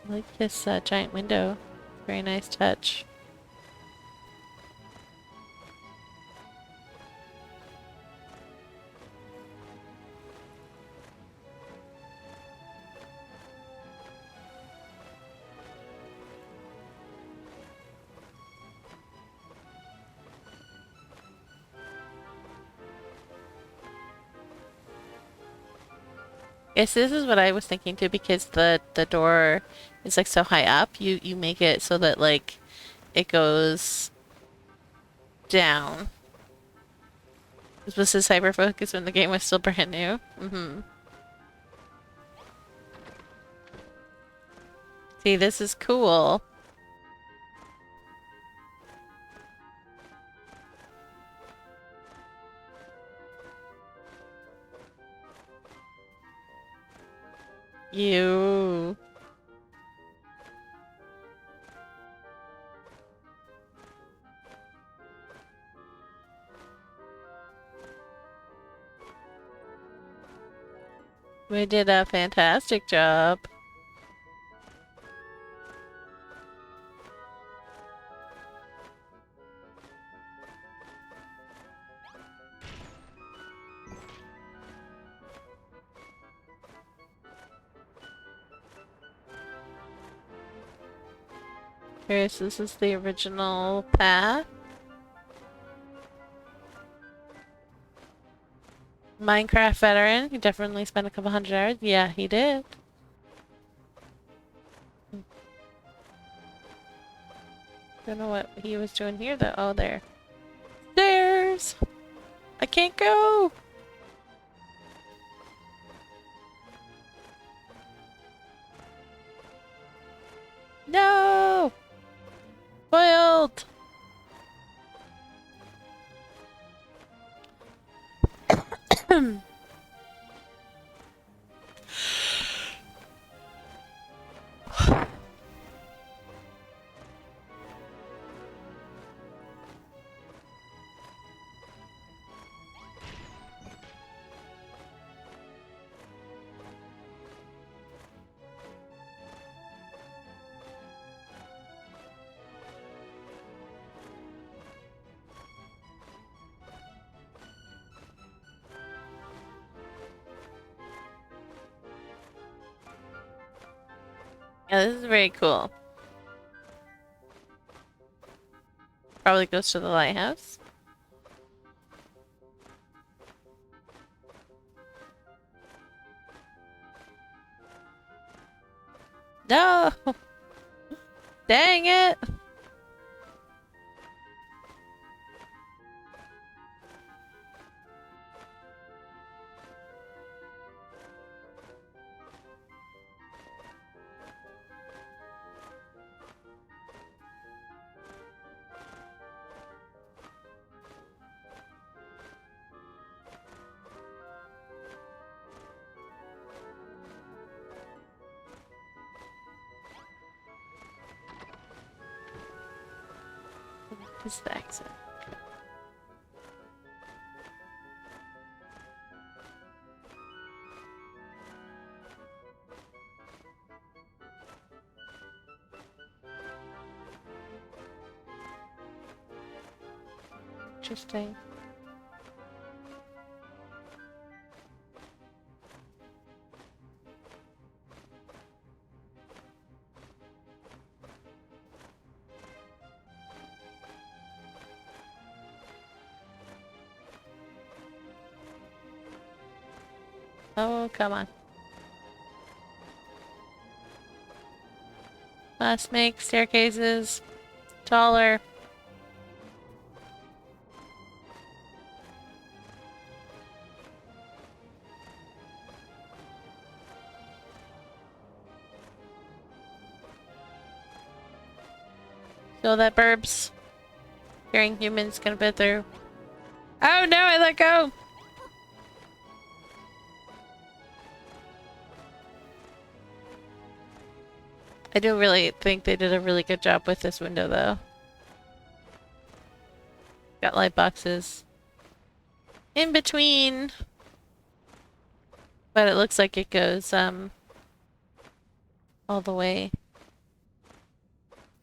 I like this giant window. Very nice touch. Yes, this is what I was thinking too, because the door is like so high up. You make it so that like it goes down. This was his hyper focus when the game was still brand new. See, this is cool. You. We did a fantastic job. Okay, so this is the original path. Minecraft veteran. He definitely spent a couple hundred hours. Yeah, he did. Don't know what he was doing here though. Oh, there. Stairs! I can't go! No! Spoiled! Yeah, this is very cool. Probably goes to the lighthouse. No! Dang it! This is the exit. Interesting. Oh, come on. Must make staircases taller. So that burbs hearing humans can fit through. Oh no, I let go! I do really think they did a really good job with this window though. Got light boxes in between. But it looks like it goes all the way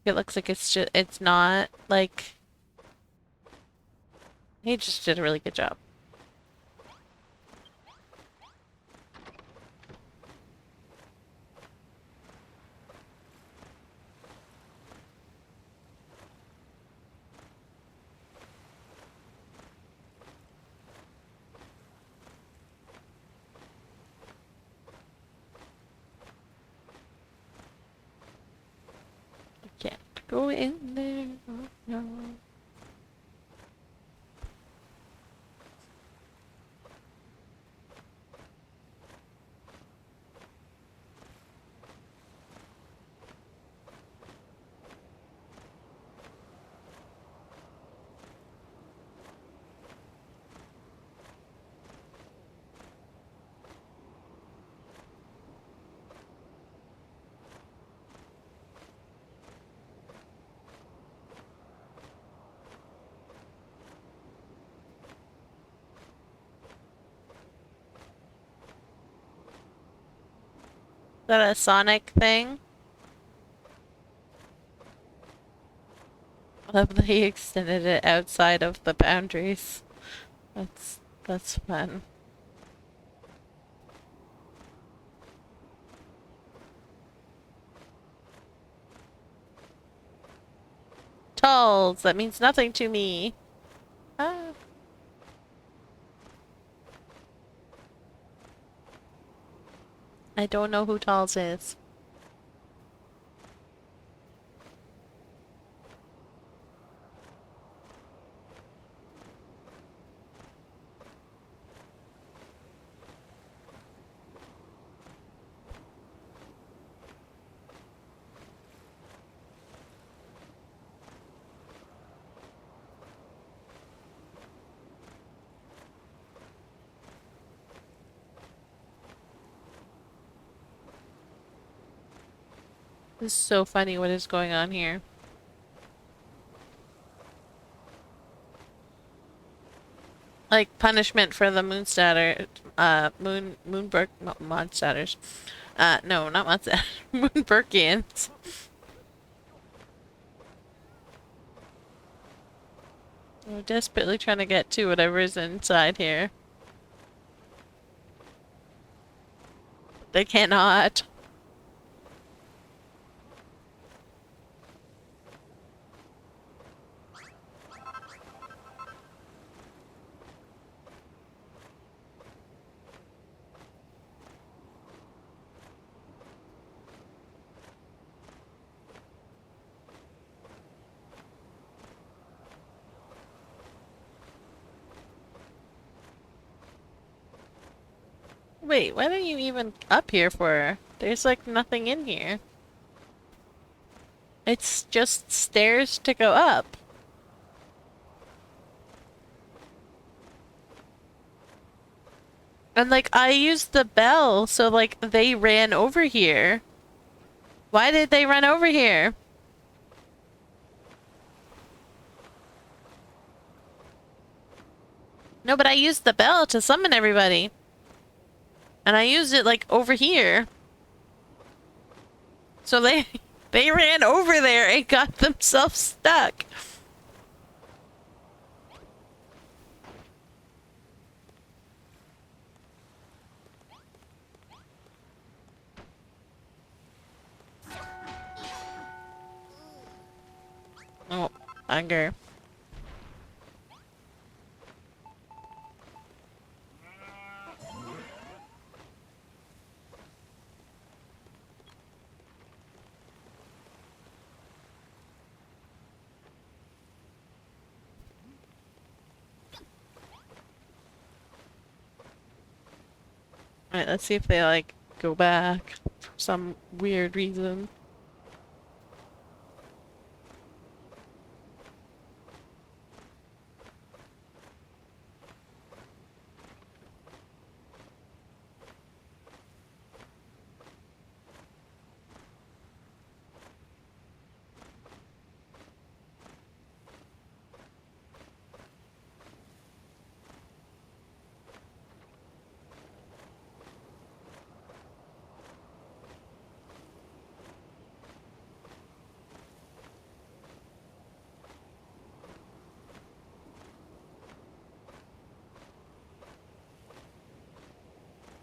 It looks like it's not, like, he just did a really good job. Can't go in there. Oh, no. Is that a Sonic thing? Love that he extended it outside of the boundaries. That's fun. Tulls, that means nothing to me. Ah. I don't know who Tulls is. This is so funny what is going on here. Like punishment for the Moonstatter, Mondstatters. No, not Mondstatters. Moonburkians. We're desperately trying to get to whatever is inside here. They cannot. Wait, what are you even up here for? There's like nothing in here. It's just stairs to go up. And like I used the bell, so like they ran over here. Why did they run over here? No, but I used the bell to summon everybody. And I used it like over here. So they ran over there and got themselves stuck. Oh, hunger. Alright, let's see if they like go back for some weird reason.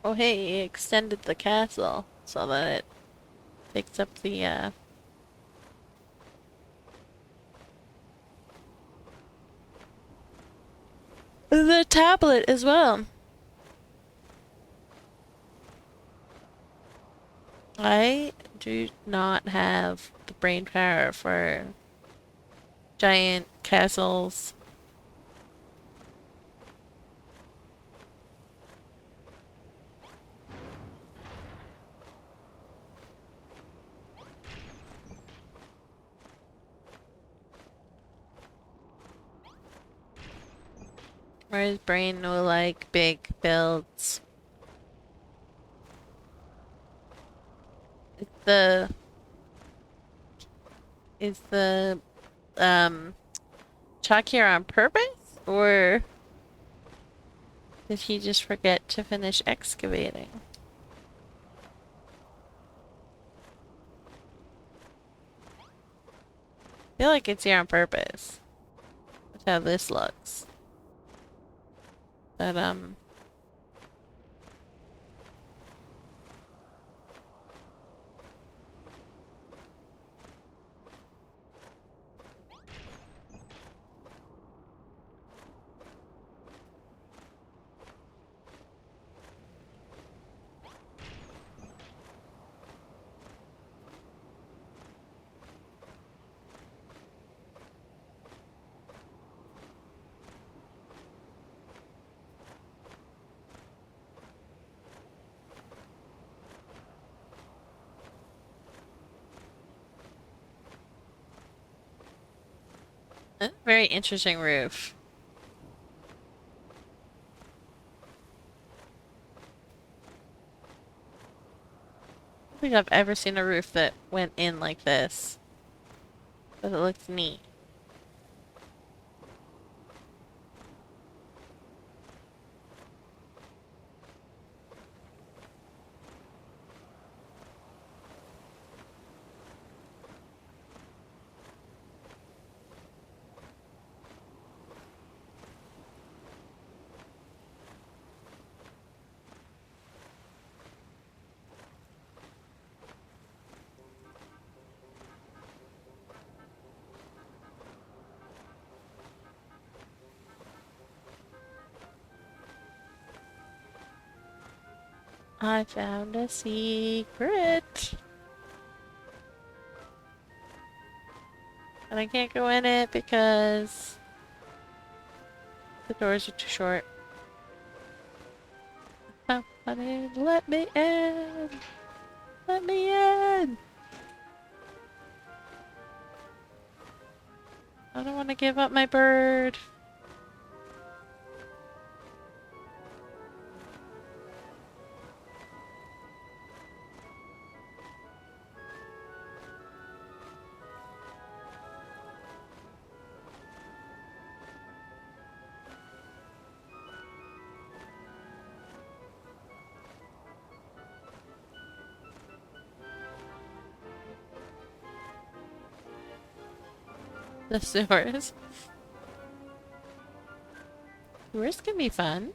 Oh hey, he extended the castle so that it takes up the tablet as well. I do not have the brain power for giant castles. Or his brain no like big builds. Is the um chalk here on purpose, or did he just forget to finish excavating? I feel like it's here on purpose. That's how this looks. But a very interesting roof. I don't think I've ever seen a roof that went in like this. But it looks neat. I found a secret. And I can't go in it because the doors are too short. Somebody let me in! Let me in! I don't want to give up my bird. The sewers. Sewers can be fun.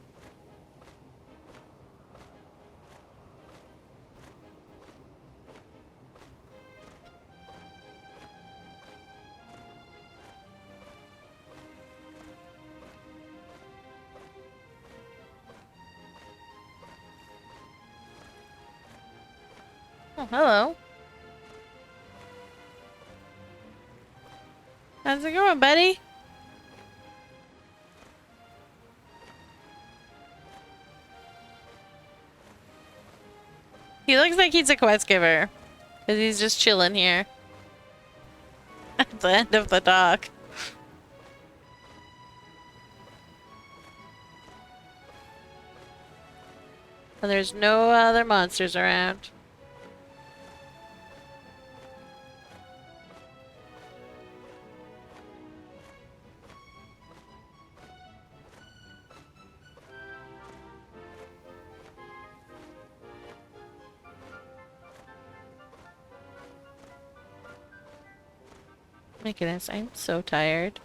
Oh, hello. How's it going, buddy? He looks like he's a quest giver. Because he's just chilling here. At the end of the dock. And there's no other monsters around. My goodness, I'm so tired.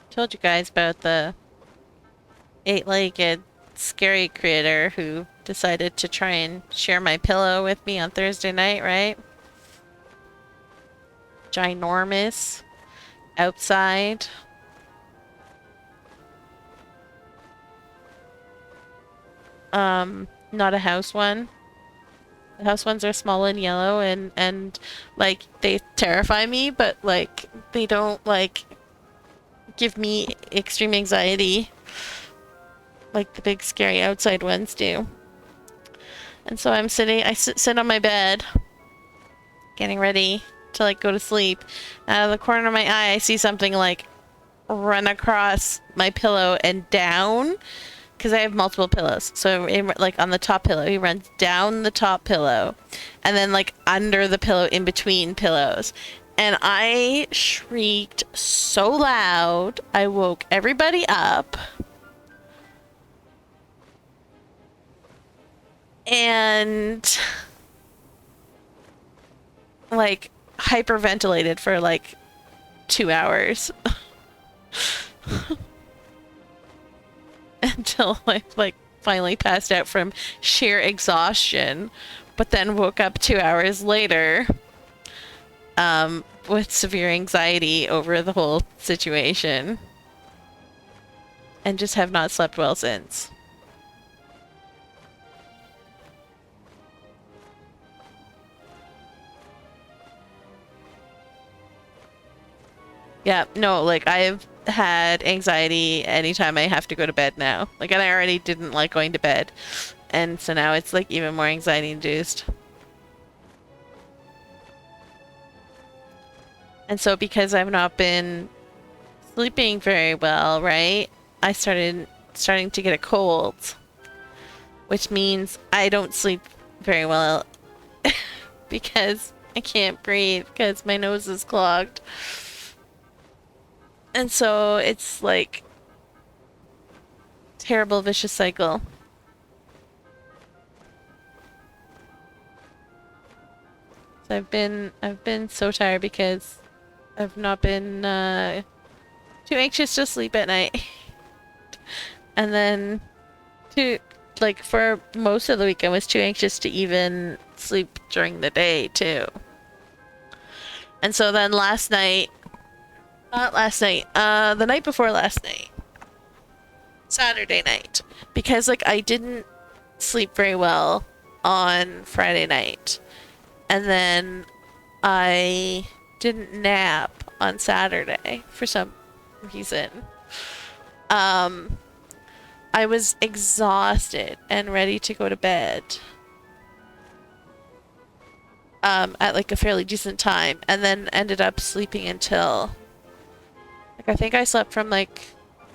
Told you guys about the eight-legged scary creator who decided to try and share my pillow with me on Thursday night, right? Ginormous. Outside. Not a house one. The house ones are small and yellow and like they terrify me, but like they don't like give me extreme anxiety like the big scary outside ones do. And so I'm sitting, I sit on my bed, getting ready to like go to sleep. Out of the corner of my eye, I see something like run across my pillow and down, because I have multiple pillows. So like on the top pillow, he runs down the top pillow, and then like under the pillow, in between pillows. And I shrieked so loud, I woke everybody up. And like hyperventilated for like 2 hours. Until I like finally passed out from sheer exhaustion, but then woke up 2 hours later with severe anxiety over the whole situation, and just have not slept well since. Yeah, no, like I've had anxiety anytime I have to go to bed now. Like, and I already didn't like going to bed. And so now it's like even more anxiety induced. And so because I've not been sleeping very well, right? I starting to get a cold, which means I don't sleep very well because I can't breathe because my nose is clogged. And so it's like terrible vicious cycle. So I've been so tired because I've not been too anxious to sleep at night. And then like for most of the week I was too anxious to even sleep during the day too. And so then last night, not last night, the night before last night, Saturday night, because like I didn't sleep very well on Friday night, and then I didn't nap on Saturday for some reason. I was exhausted and ready to go to bed at like a fairly decent time, and then ended up sleeping until like I think I slept from like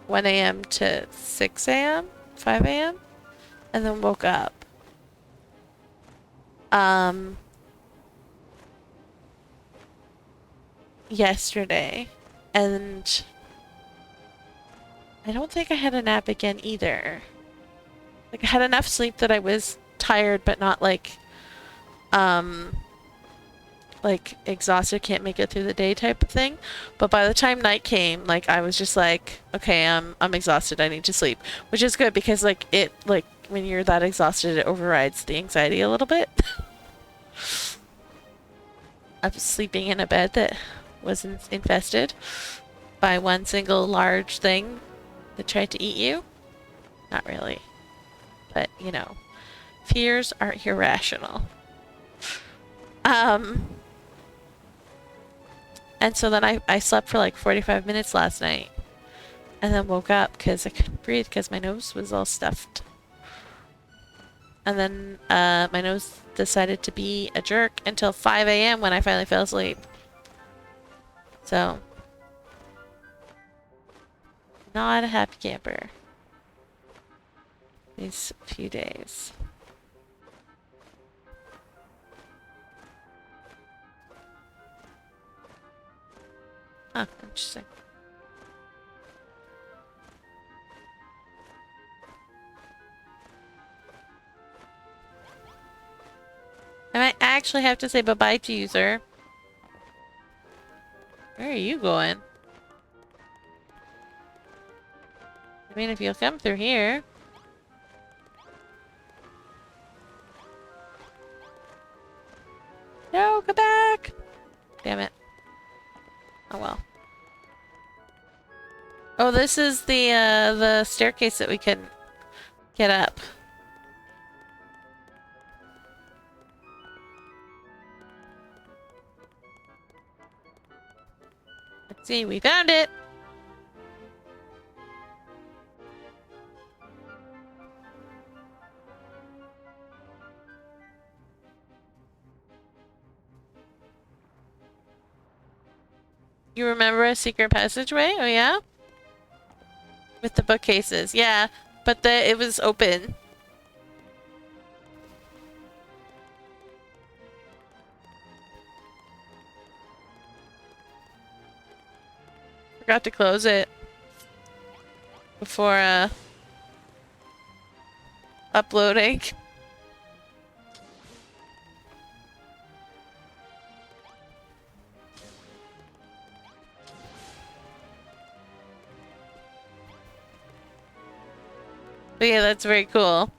1 a.m. to 6 a.m., 5 a.m., and then woke up. Yesterday, and I don't think I had a nap again either. Like I had enough sleep that I was tired, but not like exhausted, can't make it through the day type of thing. But by the time night came, like I was just like, okay, I'm exhausted, I need to sleep. Which is good because like it like when you're that exhausted it overrides the anxiety a little bit. Of sleeping in a bed that wasn't infested by one single large thing that tried to eat you. Not really. But, you know, fears are irrational. And so then I slept for like 45 minutes last night. And then woke up because I couldn't breathe because my nose was all stuffed. And then my nose decided to be a jerk until 5 a.m. when I finally fell asleep. So, not a happy camper these few days. Huh, interesting. I might actually have to say bye-bye to you, sir. Where are you going? I mean, if you'll come through here. No, go back! Damn it. Oh well. Oh, this is the staircase that we can get up. Let's see, we found it! You remember a secret passageway? Oh yeah? With the bookcases, yeah. But it was open. Forgot to close it. Before, uploading. But yeah, that's very cool.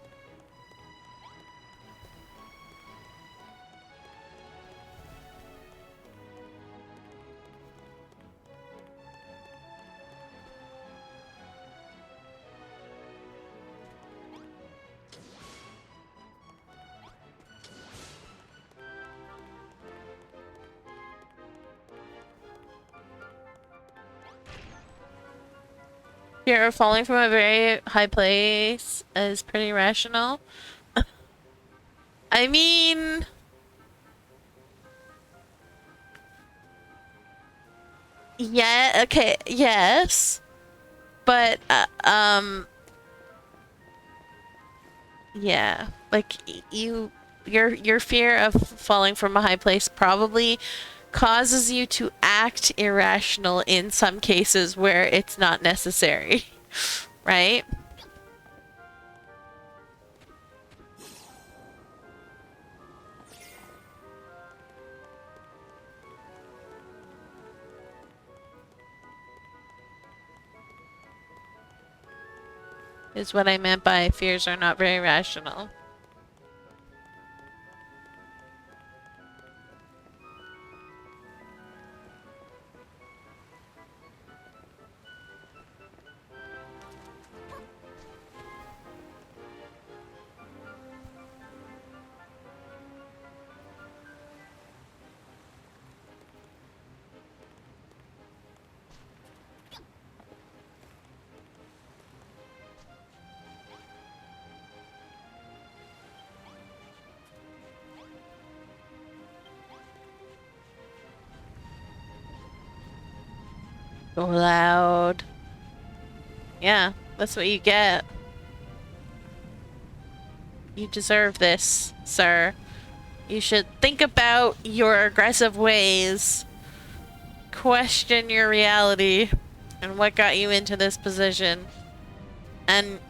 Fear of falling from a very high place is pretty rational. I mean... Yeah, okay, yes. But, yeah. Like, your fear of falling from a high place probably causes you to act irrational in some cases where it's not necessary. Right? Is what I meant by fears are not very rational. Go loud. Yeah, that's what you get. You deserve this, sir. You should think about your aggressive ways. Question your reality and what got you into this position. And,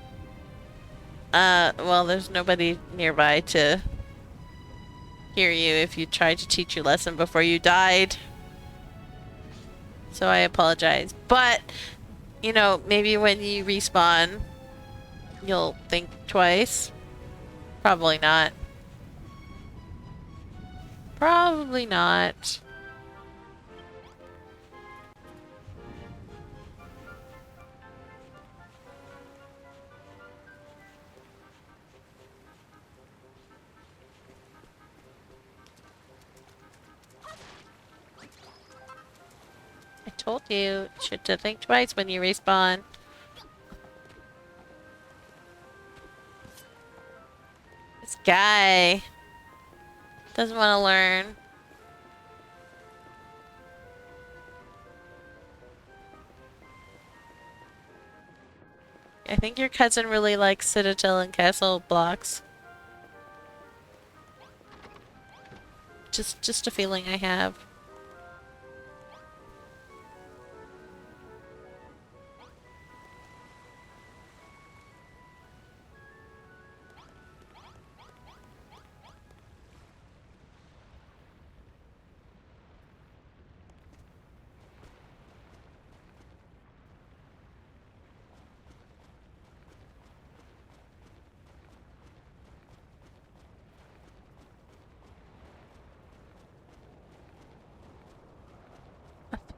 well, there's nobody nearby to hear you if you tried to teach your lesson before you died. So I apologize. But, you know, maybe when you respawn, you'll think twice. Probably not. Probably not. I told you to think twice when you respawn. This guy doesn't want to learn. I think your cousin really likes Citadel and Castle blocks. Just a feeling I have.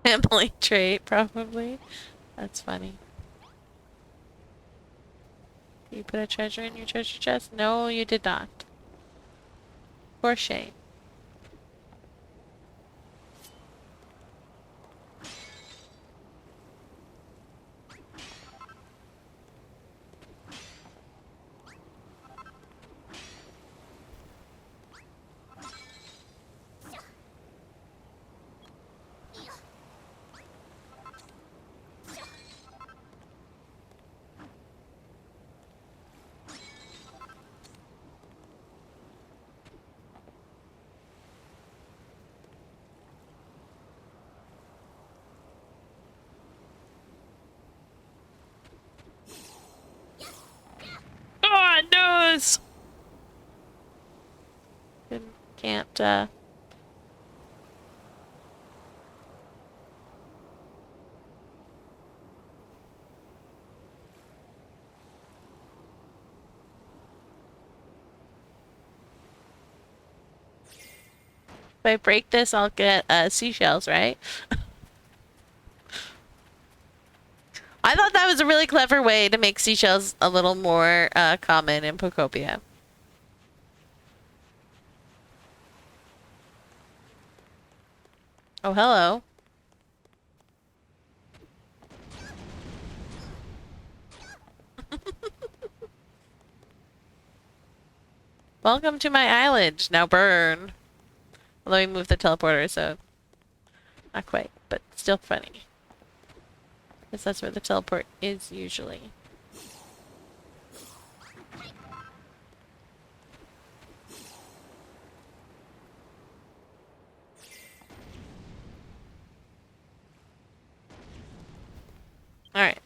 family trait, probably. That's funny. Did you put a treasure in your treasure chest? No, you did not. For shame. Oh, nose! Can't, If I break this, I'll get, seashells, right? I thought that was a really clever way to make seashells a little more, common in Pocopia. Oh, hello. Welcome to my island. Now burn. Let me move the teleporter, so... Not quite, but still funny. Because that's where the teleport is usually. Alright.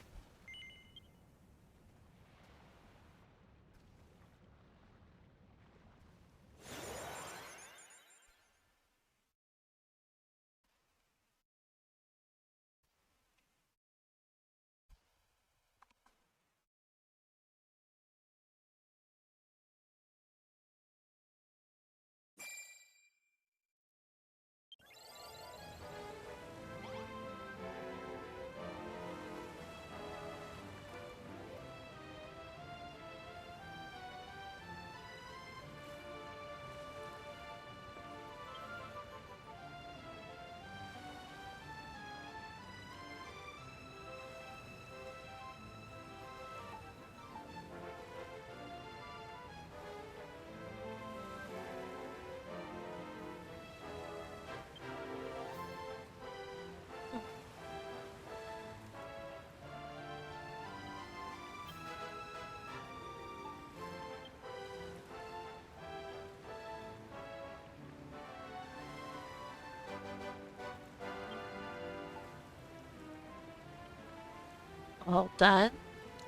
All done.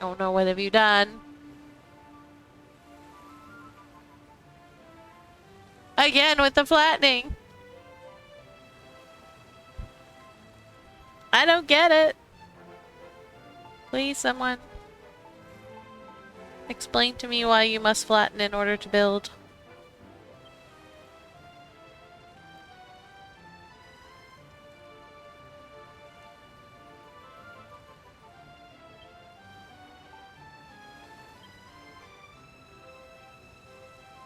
Oh no, what have you done? Again with the flattening. I don't get it. Please, someone. Explain to me why you must flatten in order to build.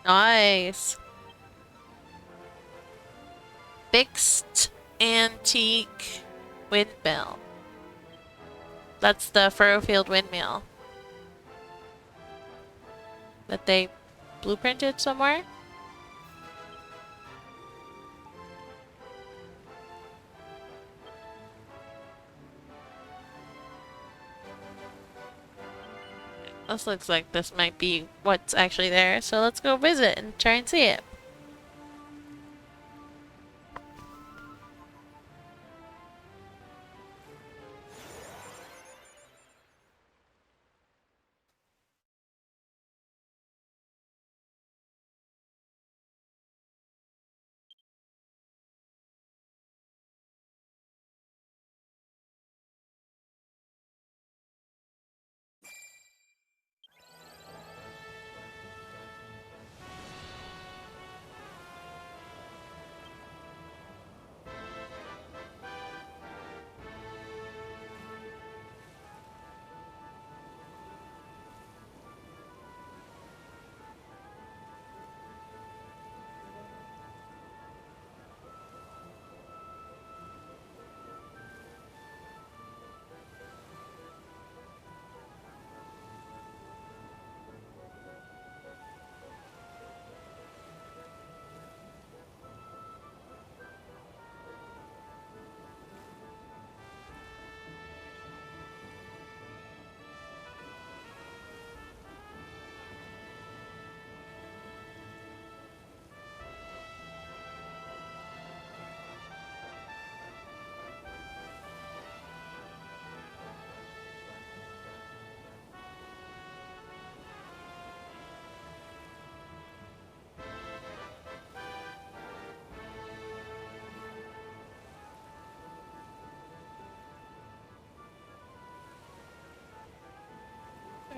Nice. Fixed antique windmill. That's the Furrowfield windmill that they blueprinted somewhere. This looks like this might be what's actually there, so let's go visit and try and see it.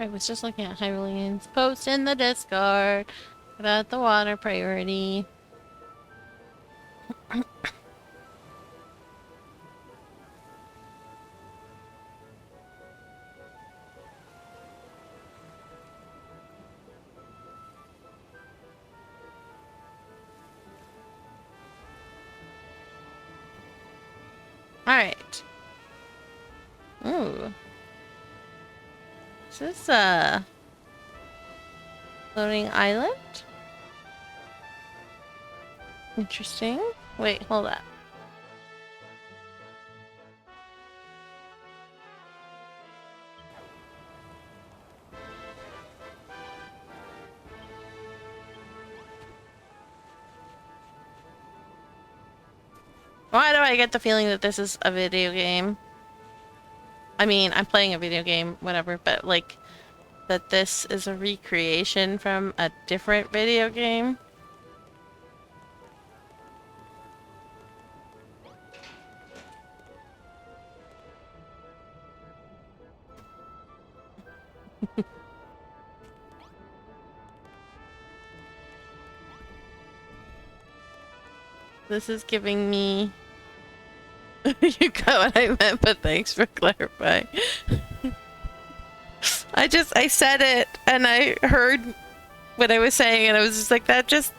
I was just looking at Hylian's post in the Discord about the water priority. Alright. Ooh. Is this a floating island? Interesting. Wait, hold on. Why do I get the feeling that this is a video game? I mean, I'm playing a video game, whatever, but like that this is a recreation from a different video game. This is giving me... You got what I meant, but thanks for clarifying. I said it, and I heard what I was saying, and I was just like, that just...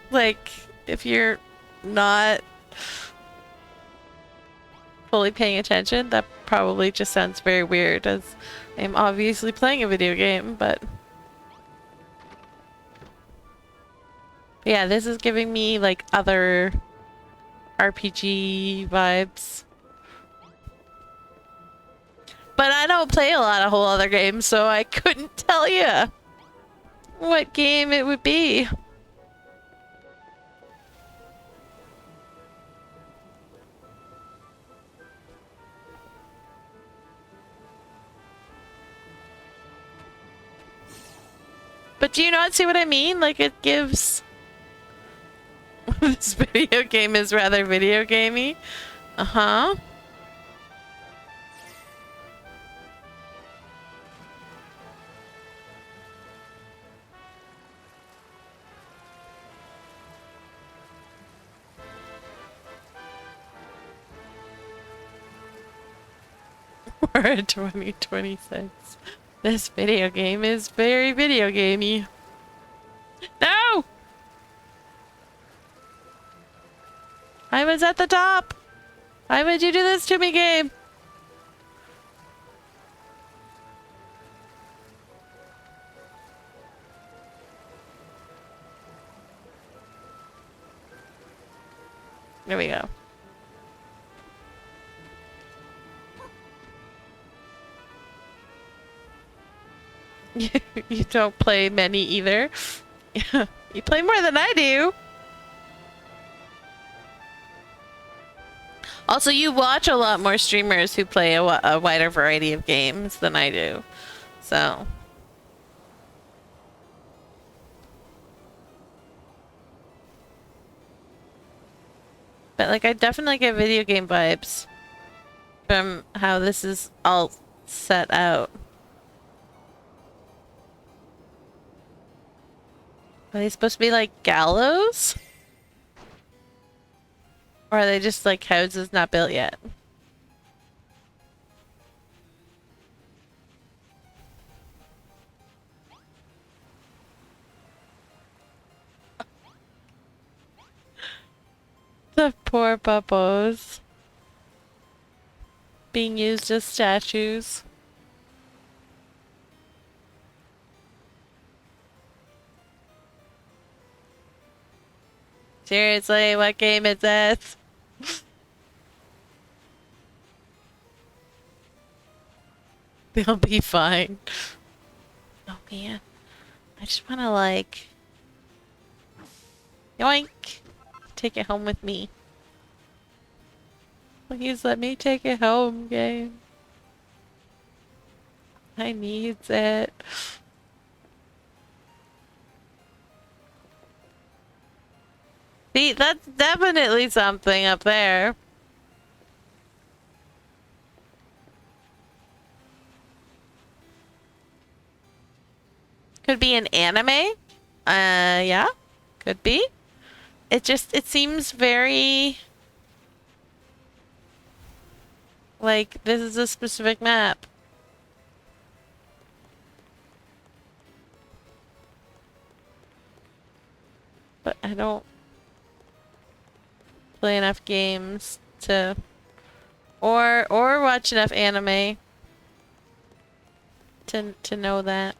Like, if you're not fully paying attention, that probably just sounds very weird, as I'm obviously playing a video game, but... Yeah, this is giving me, like, other RPG vibes. But I don't play a lot of whole other games, so I couldn't tell you what game it would be. But do you not see what I mean? Like, it gives... This video game is rather video gamey. Uh-huh. We're in 2026. This video game is very video gamey. No! I was at the top! Why would you do this to me, game? There we go. You don't play many either. You play more than I do. Also, you watch a lot more streamers who play a wider variety of games than I do. So... But, like, I definitely get video game vibes from how this is all set out. Are they supposed to be, like, gallows? Or are they just, like, houses not built yet? The poor bubbos. Being used as statues. Seriously, what game is this? They'll be fine. Oh man. I just wanna like... Yoink! Take it home with me. Please let me take it home, game. I needs it. See, that's definitely something up there. Could be an anime. Yeah. Could be. It seems very... like, this is a specific map. But I don't play enough games to... or watch enough anime to know that.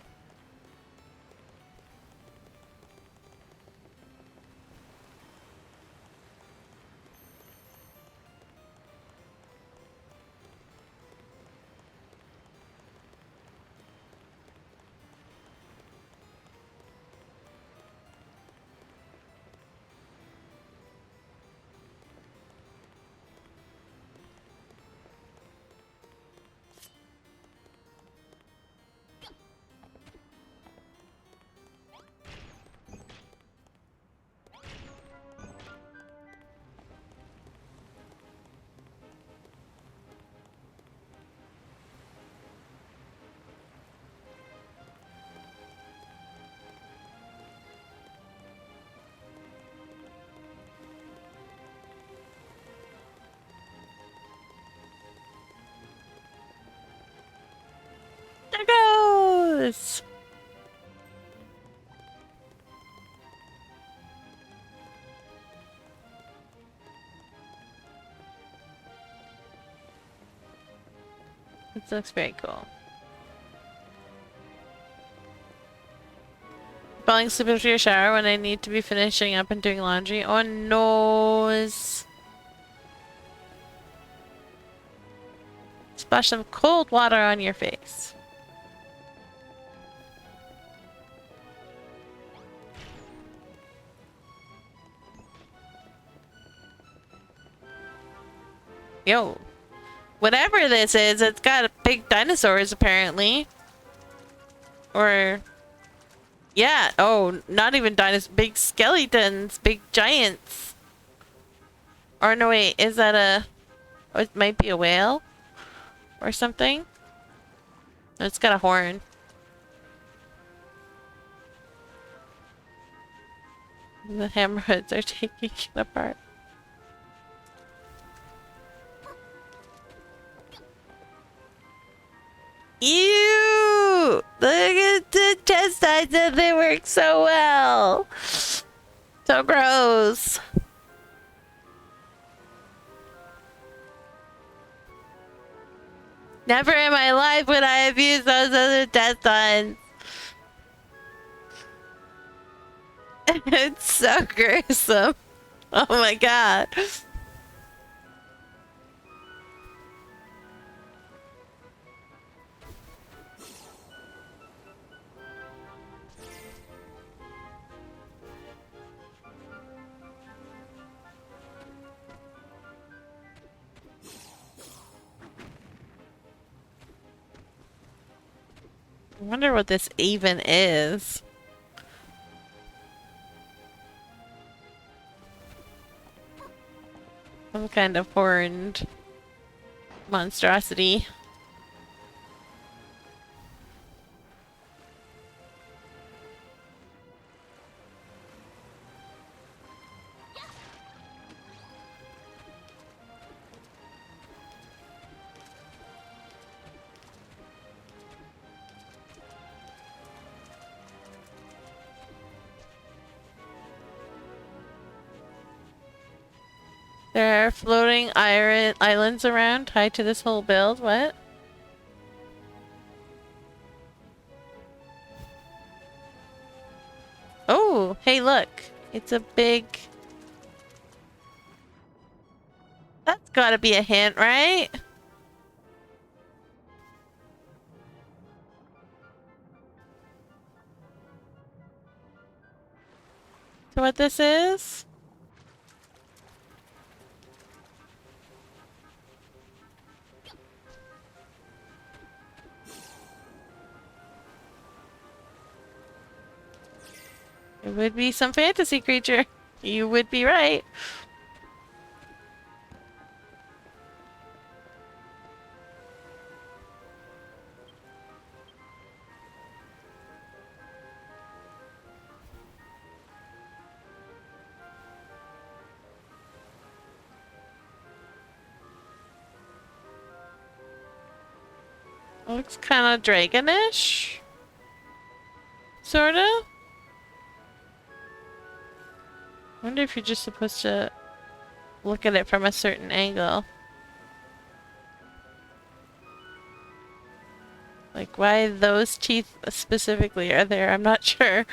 There goes! This looks very cool. Falling asleep after your shower when I need to be finishing up and doing laundry. Oh no! Splash some cold water on your face. Yo. Whatever this is, it's got big dinosaurs apparently. Or... yeah, oh, not even dinosaurs, big skeletons, big giants. Or no wait, is that a... oh, it might be a whale? Or something? It's got a horn. The hammerheads are taking it apart. Ew! Look at the intestines and they work so well! So gross! Never in my life would I have used those other intestines! It's so gruesome! Oh my god! I wonder what this even is. Some kind of horned monstrosity. There are floating islands around tied to this whole build. What? Oh, hey look. It's a big... that's gotta be a hint, right? To what this is? It would be some fantasy creature. You would be right. Looks kind of dragonish. Sorta. I wonder if you're just supposed to look at it from a certain angle. Like why those teeth specifically are there, I'm not sure.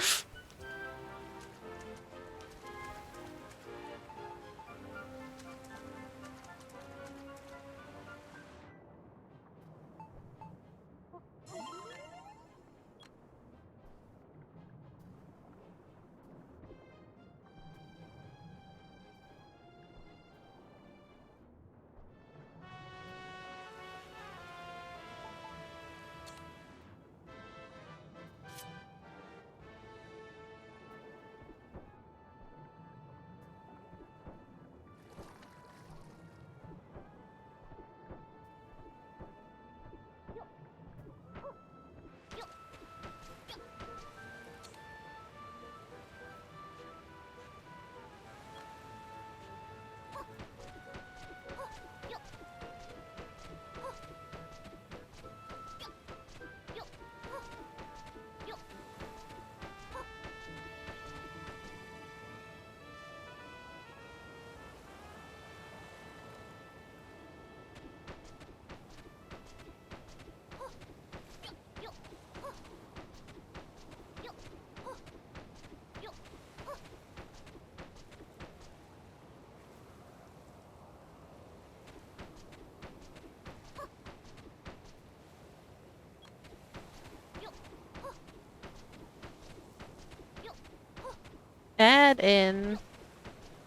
Add in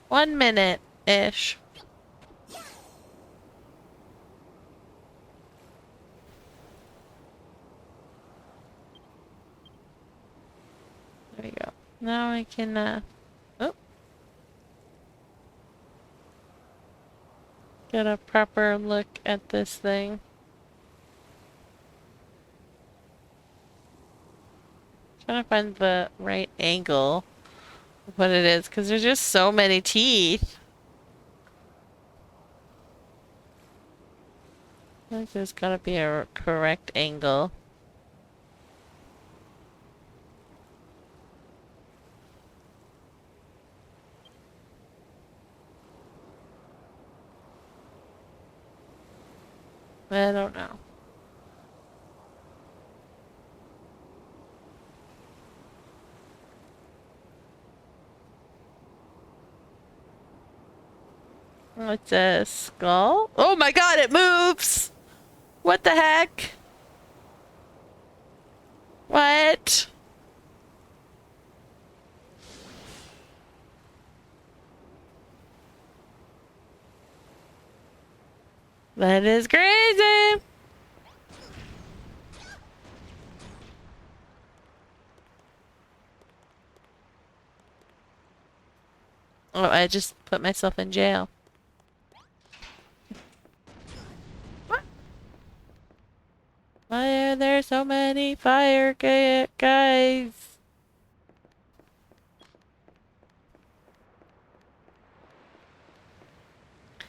1 minute-ish. There we go. Now I can, oh. Get a proper look at this thing. Trying to find the right angle of what it is, because there's just so many teeth. I think there's gotta be a correct angle. I don't know. What's a skull? Oh my god, it moves! What the heck? What? That is crazy! Oh, I just put myself in jail. What? Why are there so many fire guys?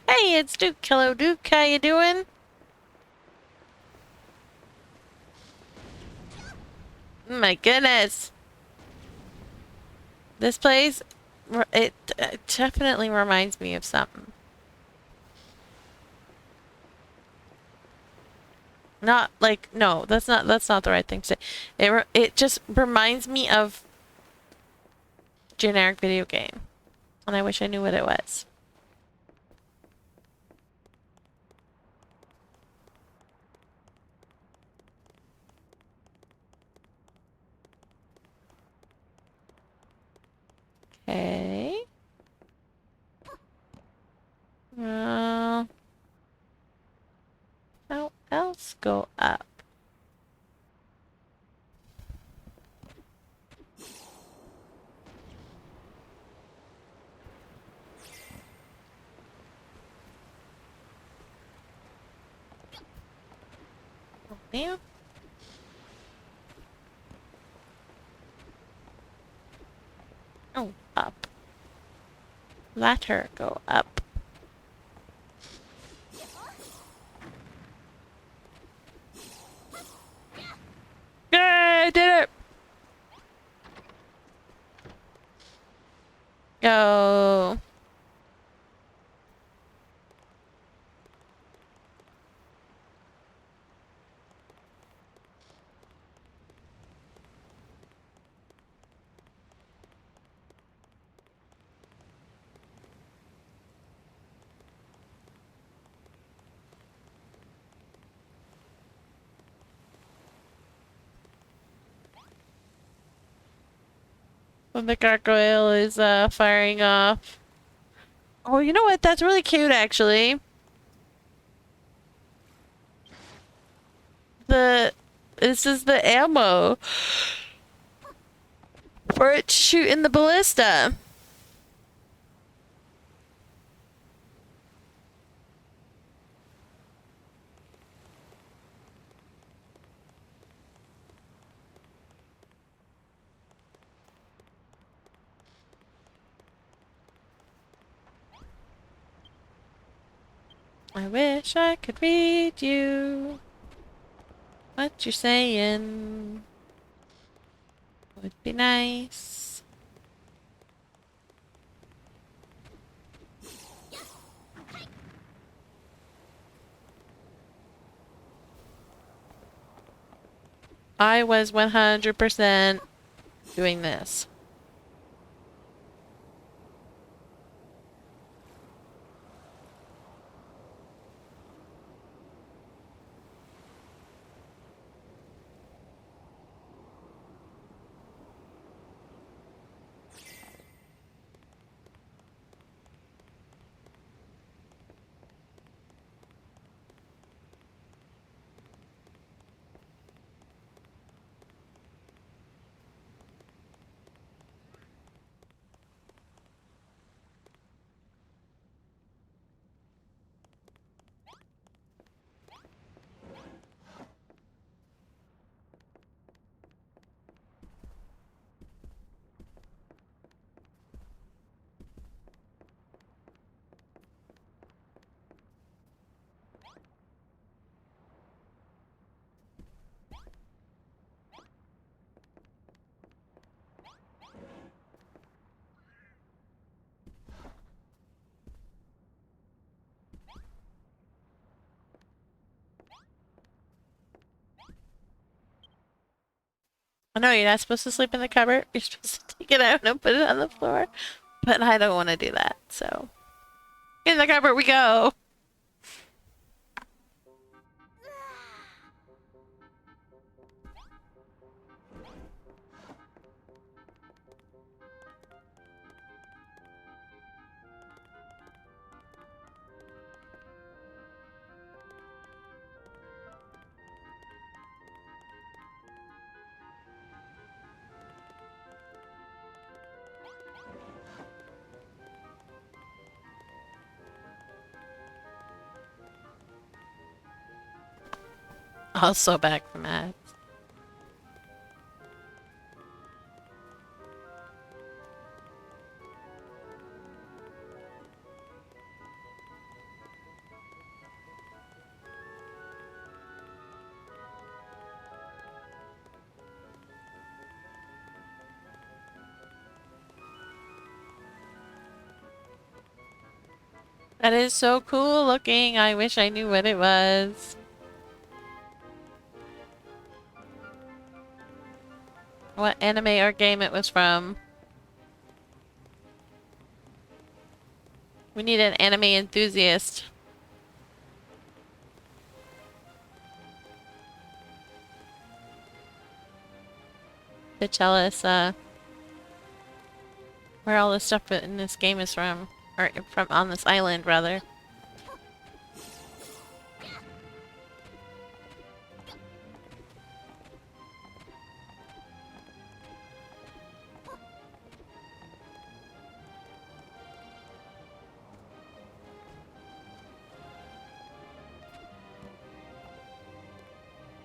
Hey, it's Duke. Hello, Duke. How you doing? My goodness. This place, it definitely reminds me of something. Not like, no, that's not the right thing to say. It just reminds me of generic video game. And I wish I knew what it was. Okay. How else go up? Oh, man. Oh, up. Let her go up. did it! Go. When the gargoyle is firing off. Oh, you know what? That's really cute, actually. This is the ammo for it to shoot in the ballista. I wish I could read you. What you're saying would be nice. I was 100% doing this. I know you're not supposed to sleep in the cupboard. You're supposed to take it out and put it on the floor. But I don't want to do that, so. In the cupboard we go! Also back from that. That is so cool looking. I wish I knew what it was. What anime or game it was from. We need an anime enthusiast to tell us where all the stuff in this game is from. Or from on this island, rather.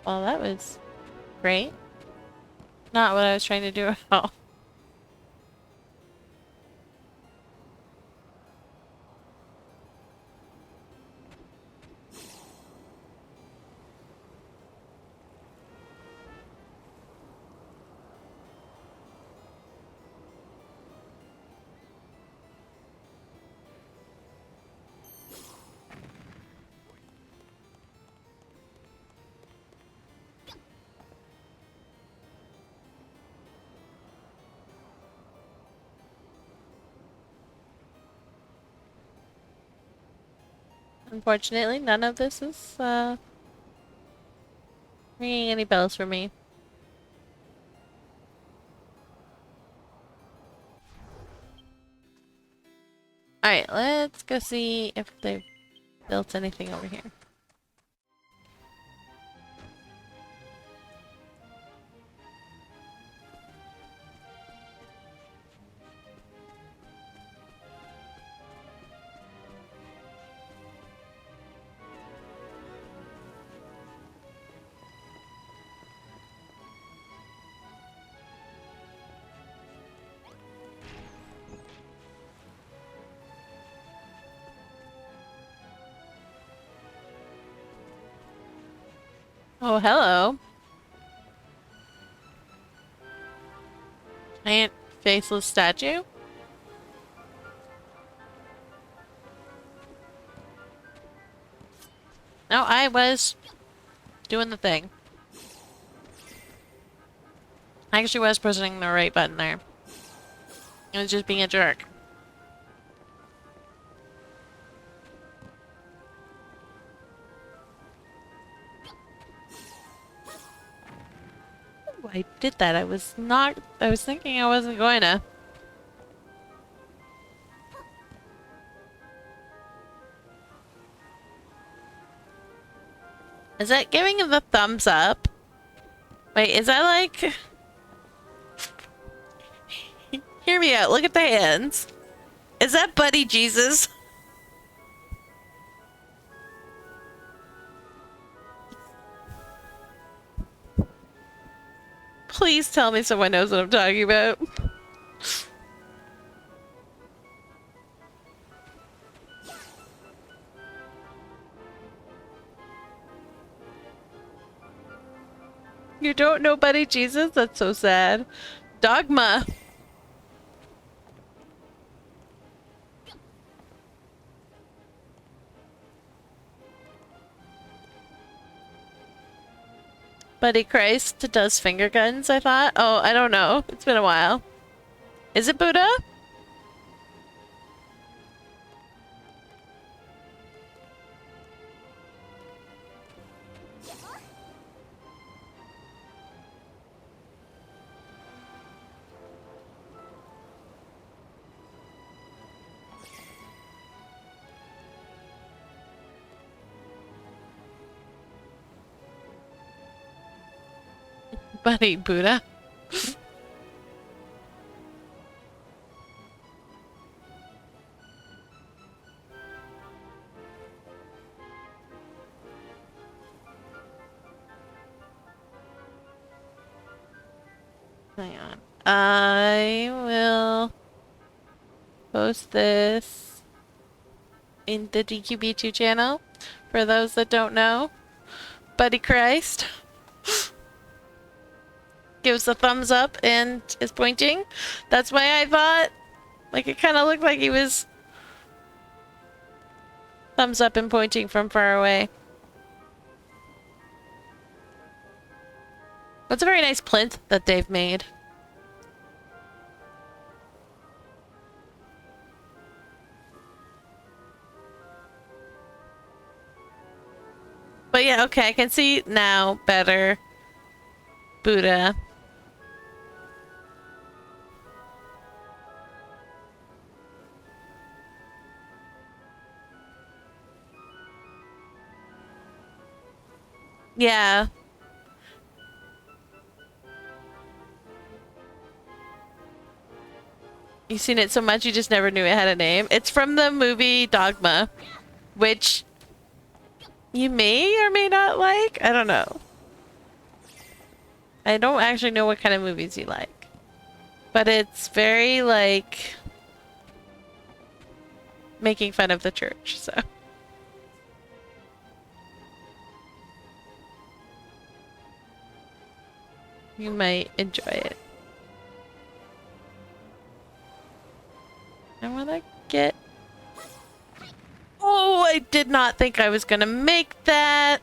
Well, that was great. Not what I was trying to do at all. Unfortunately, none of this is ringing any bells for me. Alright, let's go see if they've built anything over here. Oh, hello. Giant faceless statue? No, I was doing the thing. I actually was pressing the right button there. I was just being a jerk. Ooh, I did that. I was thinking I wasn't going to. Is that giving him the thumbs up? Wait, is that like... Hear me out, look at the hands. Is that Buddy Jesus? Please tell me someone knows what I'm talking about. You don't know Buddy Jesus? That's so sad. Dogma. Buddy Christ does finger guns, I thought. Oh, I don't know. It's been a while. Is it Buddha? Buddy Buddha. Hang on. I will post this in the DQB2 channel for those that don't know. Buddy Christ gives a thumbs up and is pointing. That's why I thought, like, it kind of looked like he was thumbs up and pointing from far away. That's a very nice plinth that they've made. But yeah, okay, I can see now better. Buddha. Yeah. You've seen it so much you just never knew it had a name. It's from the movie Dogma, which you may or may not like. I don't know. I don't actually know what kind of movies you like. But it's very, like, making fun of the church, so. You might enjoy it. I wanna get... Oh, I did not think I was gonna make that!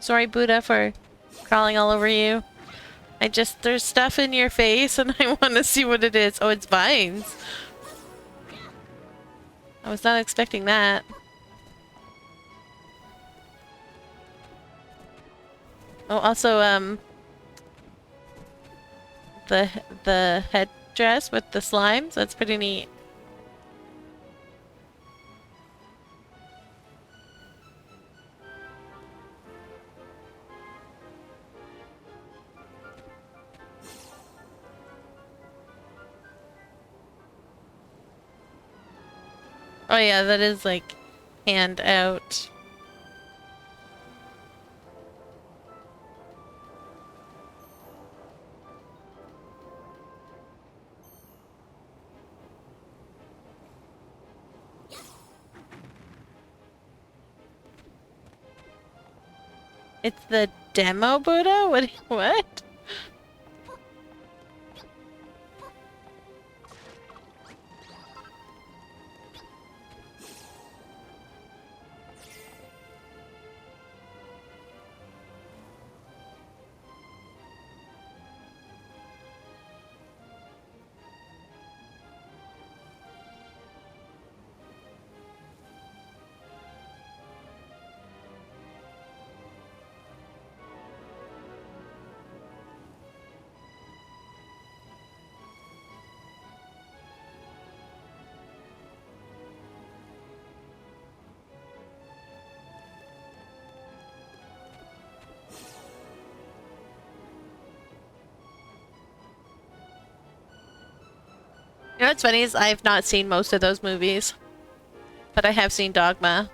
Sorry, Buddha, for crawling all over you. There's stuff in your face and I want to see what it is. Oh, it's vines. I was not expecting that. Oh, also, the headdress with the slimes, that's pretty neat. Oh yeah, that is like hand out. It's the demo Buddha? What? You know what's funny is I've not seen most of those movies, but I have seen Dogma.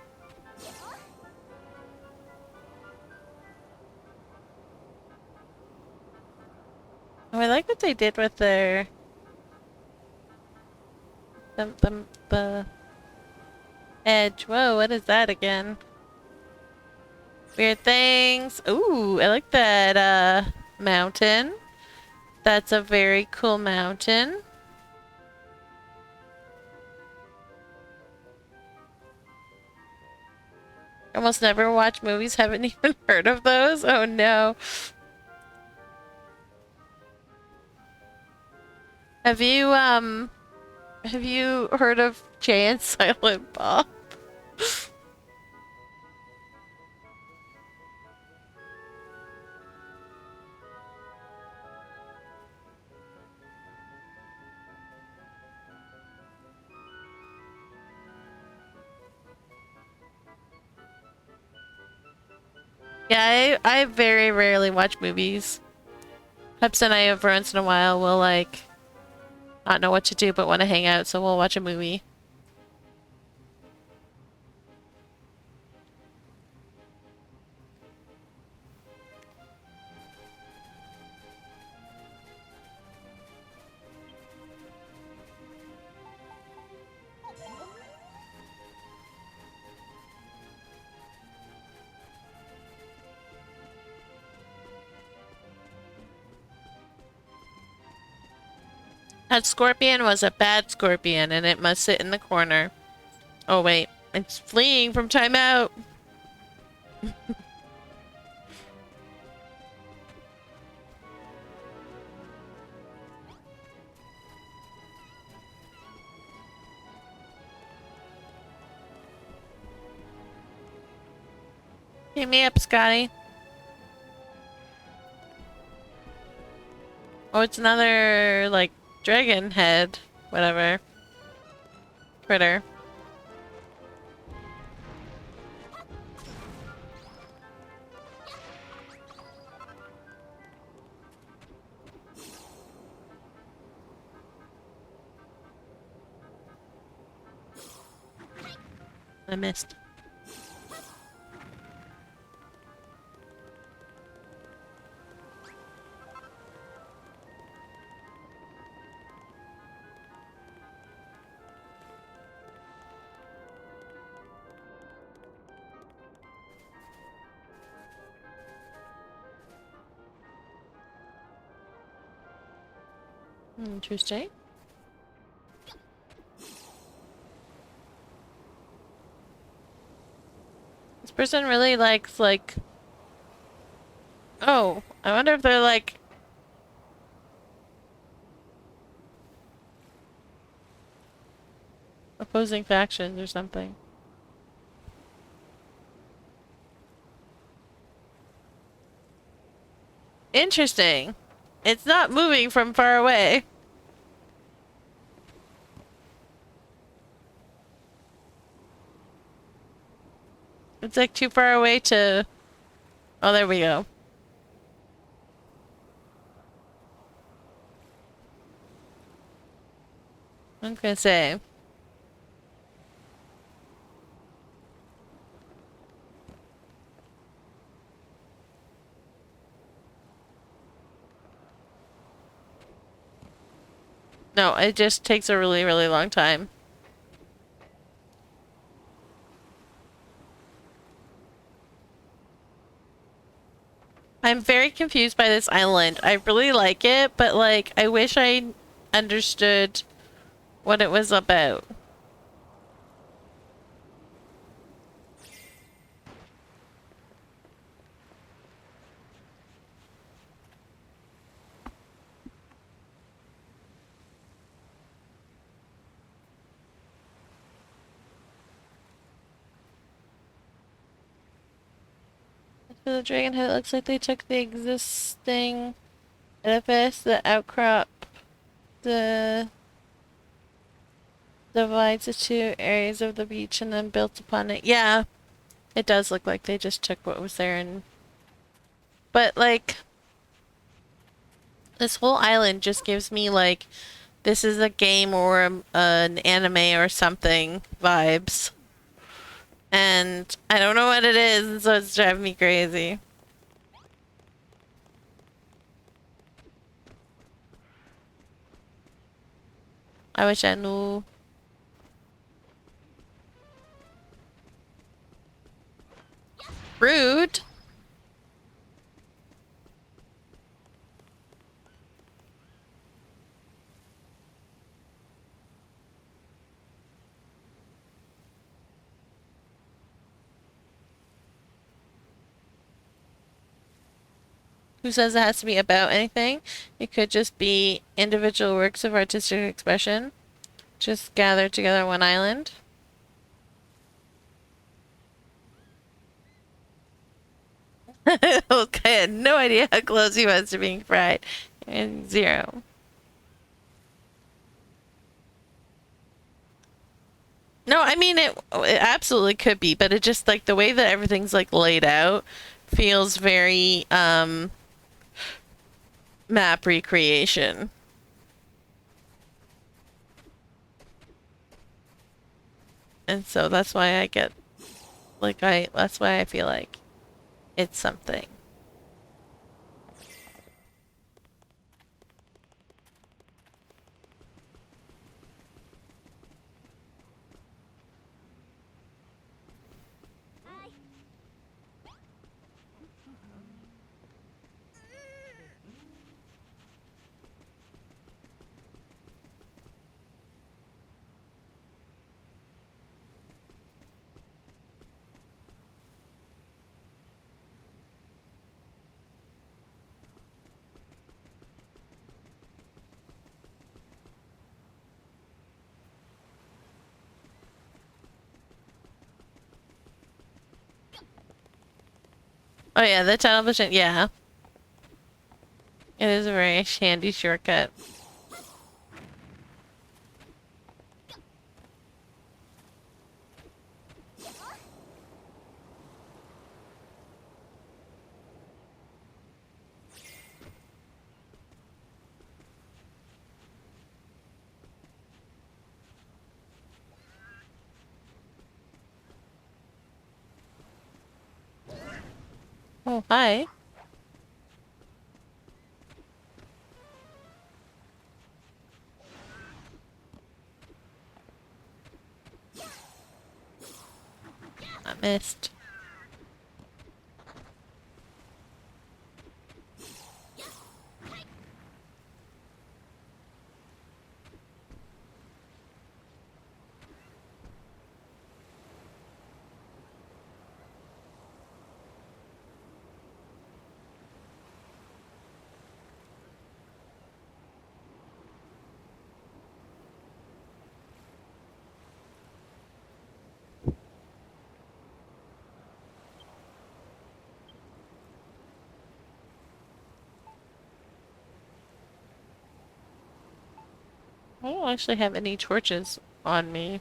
Oh, I like what they did with their the edge. Whoa, what is that again? Weird things. Ooh, I like that mountain. That's a very cool mountain. Almost never watch movies, haven't even heard of those. Oh no. Have you heard of Jay and Silent Bob? Yeah, I very rarely watch movies. Peps and I every once in a while will like not know what to do but want to hang out, so we'll watch a movie. That scorpion was a bad scorpion and it must sit in the corner. Oh wait, it's fleeing from timeout. Pick me up, Scotty. Oh, it's another, like, dragon head. Whatever. Critter. I missed. Interesting. This person really likes, like... Oh, I wonder if they're, like, opposing factions or something. Interesting. It's not moving from far away. It's like too far away to... Oh, there we go. I'm gonna say. No, it just takes a really, really long time. I'm very confused by this island. I really like it, but like, I wish I understood what it was about. For the dragon head, it looks like they took the existing edifice, the outcrop, the divides the two areas of the beach and then built upon it. Yeah, it does look like they just took what was there and... But like, this whole island just gives me like, this is a game or an anime or something vibes. And I don't know what it is, so it's driving me crazy. I wish I knew. Rude. Who says it has to be about anything? It could just be individual works of artistic expression, just gathered together on one island. Okay, I had no idea how close he was to being fried. And 0. No, I mean it absolutely could be, but it just like the way that everything's like laid out feels very map recreation. And so that's why I get like that's why I feel like it's something. Oh yeah, the tunnel vision, yeah. It is a very handy shortcut. Oh, hi. I missed. I don't actually have any torches on me.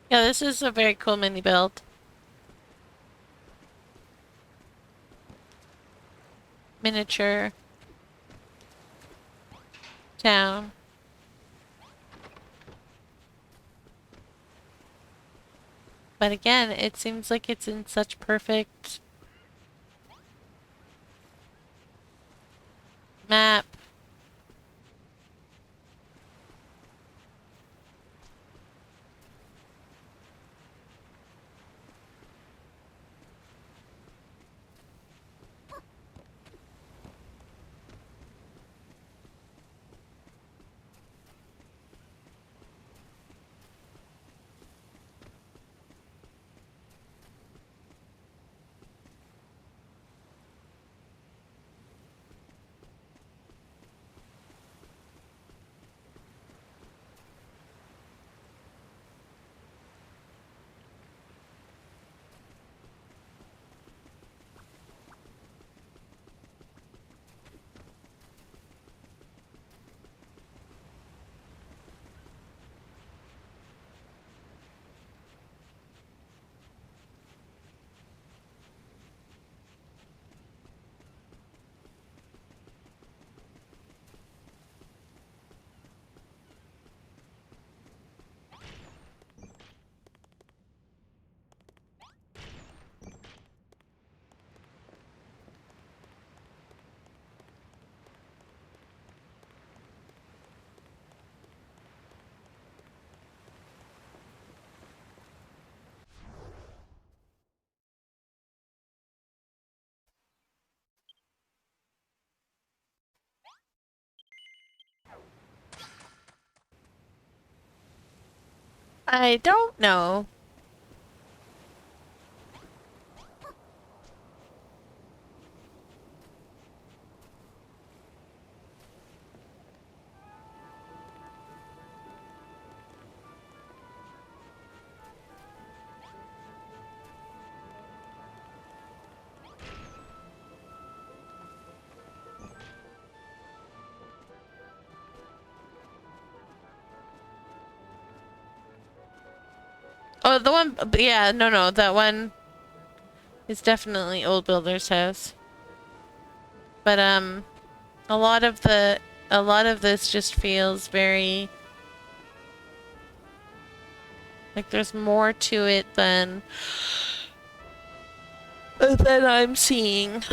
Yeah, this is a very cool mini build. Miniature town. But again, it seems like it's in such perfect map. I don't know. Oh, the one, yeah, no, that one is definitely Old Builder's house. But, a lot of this just feels very, like there's more to it than I'm seeing.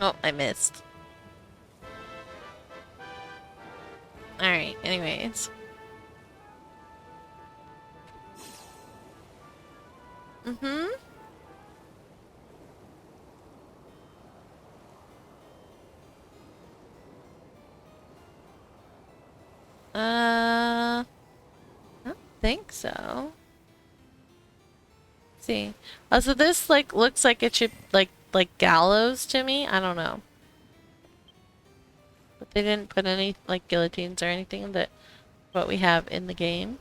Oh, I missed. Alright, anyways. Mm-hmm. I don't think so. Let's see. So this like looks like it should like gallows to me. I don't know. But they didn't put any like guillotines or anything that what we have in the game.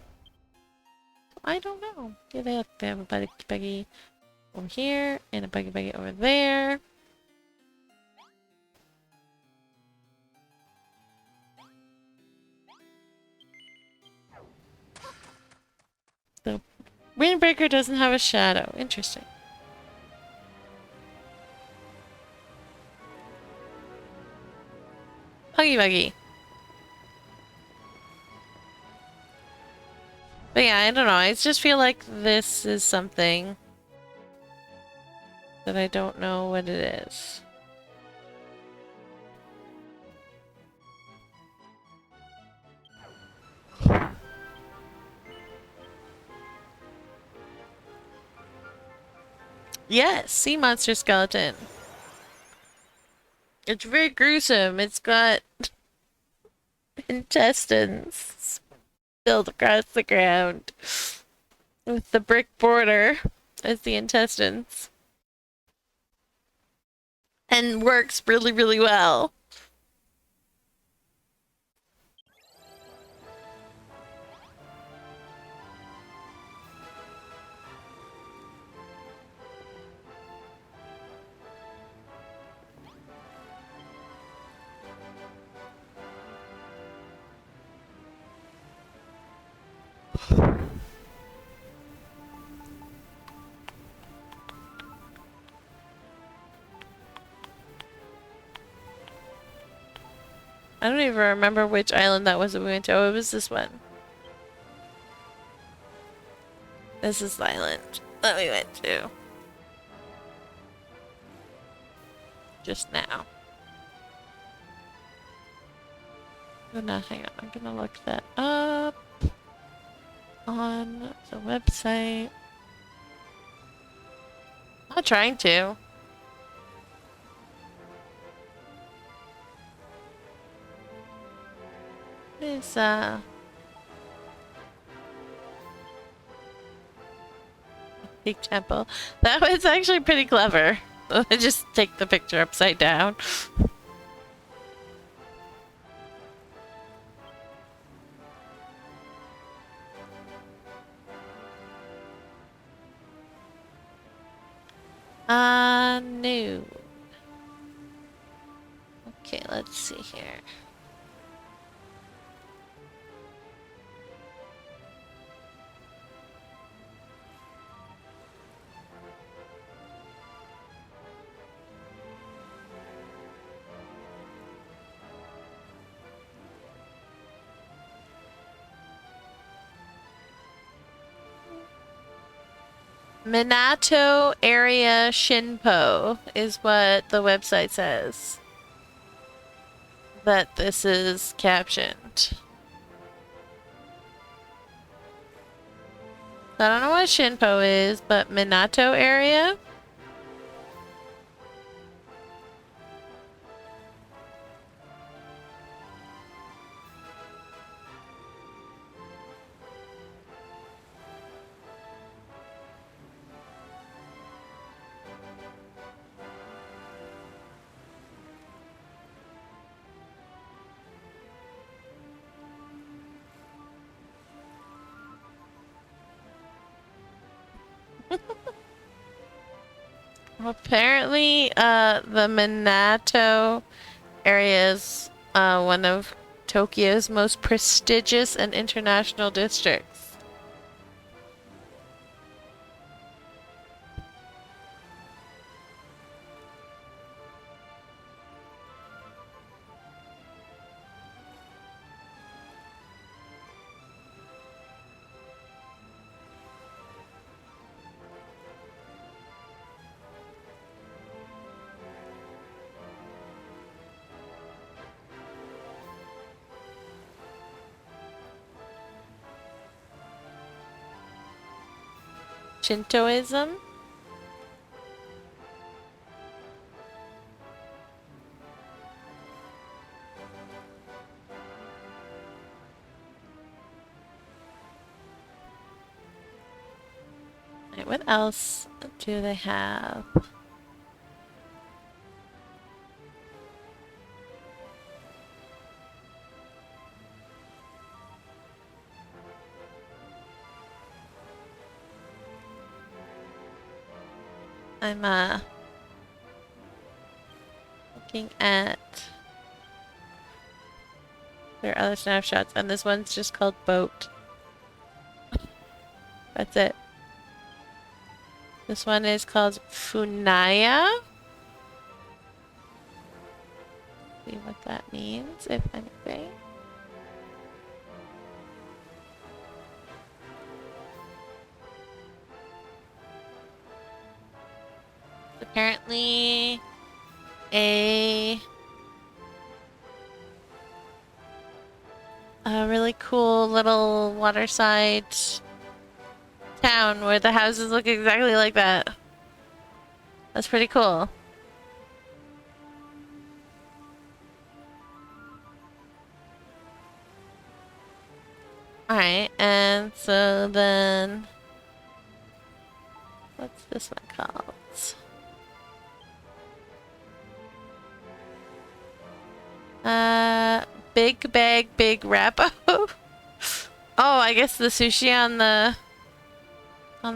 I don't know. Yeah, they have a buggy over here and a buggy over there. The Windbreaker doesn't have a shadow. Interesting. Buggy. But yeah, I don't know. I just feel like this is something that I don't know what it is. Yes, sea monster skeleton. It's very gruesome. It's got intestines spilled across the ground with the brick border as the intestines. And works really, really well. I don't even remember which island that was that we went to. Oh, it was this one. This is the island that we went to. Just now. Oh, no, hang on. I'm gonna look that up on the website. I'm not trying to. It's Peak Temple. That was actually pretty clever. Just take the picture upside down. No. Okay, let's see here. Minato area Shinpo is what the website says. That this is captioned. I don't know what Shinpo is, but Minato area? Apparently, the Minato area is one of Tokyo's most prestigious and international districts. Shintoism? Right, what else do they have? I'm looking at their other snapshots, and this one's just called Boat. That's it. This one is called Funaya. See what that means, if anything. Apparently a really cool little waterside town where the houses look exactly like that. That's pretty cool. Alright, and so then... what's this one called? Big Bag Big Rappo. Oh, I guess the sushi on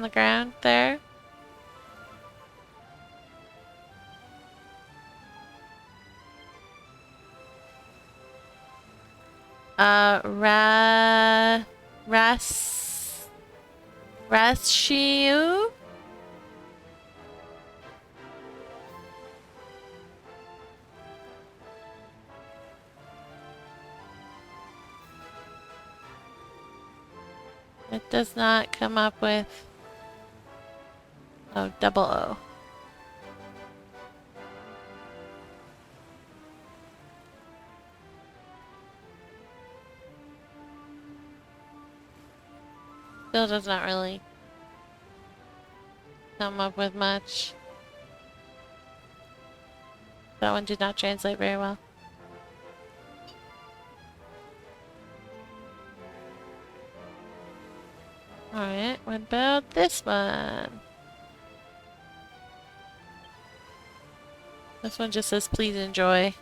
the ground there. Rashiu? It does not come up with... oh, double O. Still does not really come up with much. That one did not translate very well. Alright, what about this one? This one just says please enjoy.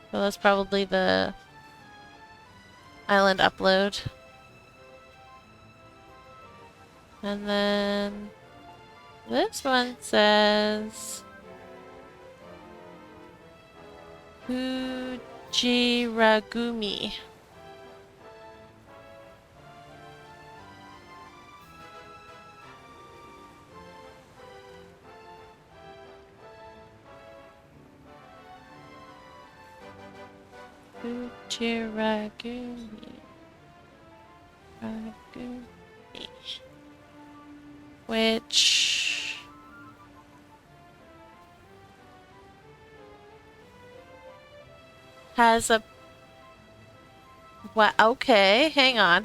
So that's probably the island upload. And then this one says Fujiragumi. Fujiragumi. Which has a... what? Okay, hang on.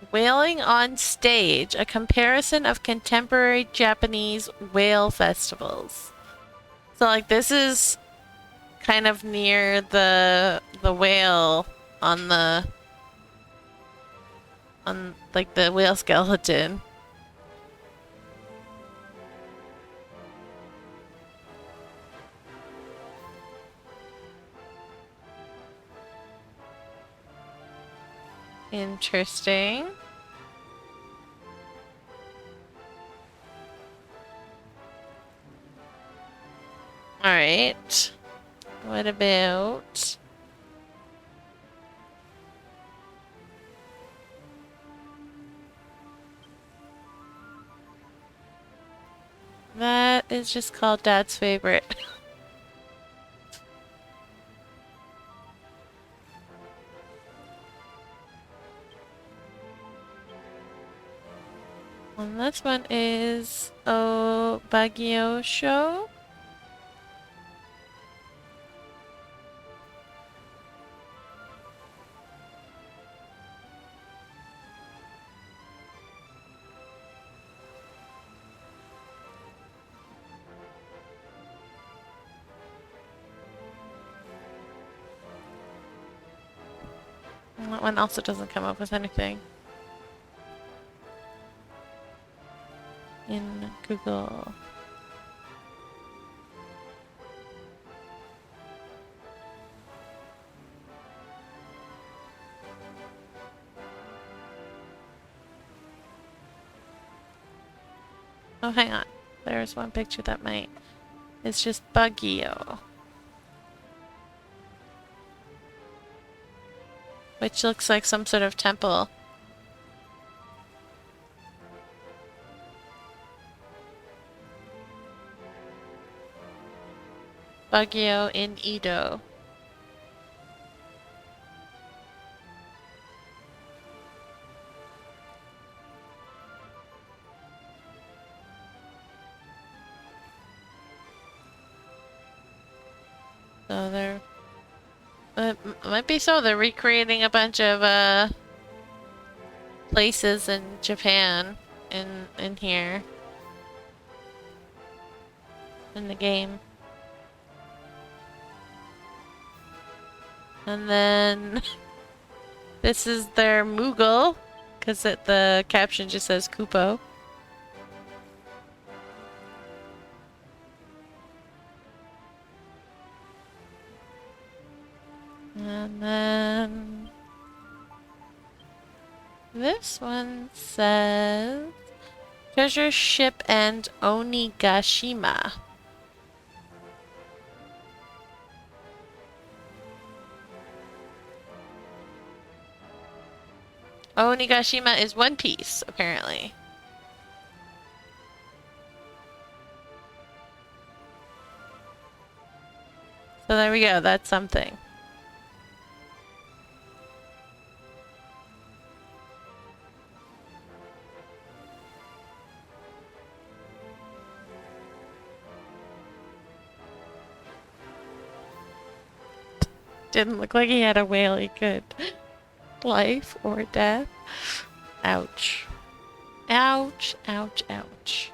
Whaling on Stage, a comparison of contemporary Japanese whale festivals. So like this is kind of near the whale on like the whale skeleton. Interesting. Alright. What about... that is just called Dad's favorite. And this one is Baguio Show. And that one also doesn't come up with anything in Google. Oh, hang on. There's one picture that might... it's just Baguio. Which looks like some sort of temple. Baguio in Edo. So they're... It might be so. They're recreating a bunch of places in Japan in here. In the game. And then this is their Moogle, because the caption just says Kupo. And then this one says Treasure Ship and Onigashima. Onigashima is One Piece, apparently. So there we go, that's something. Didn't look like he had a really good life or death. Ouch. Ouch, ouch, ouch.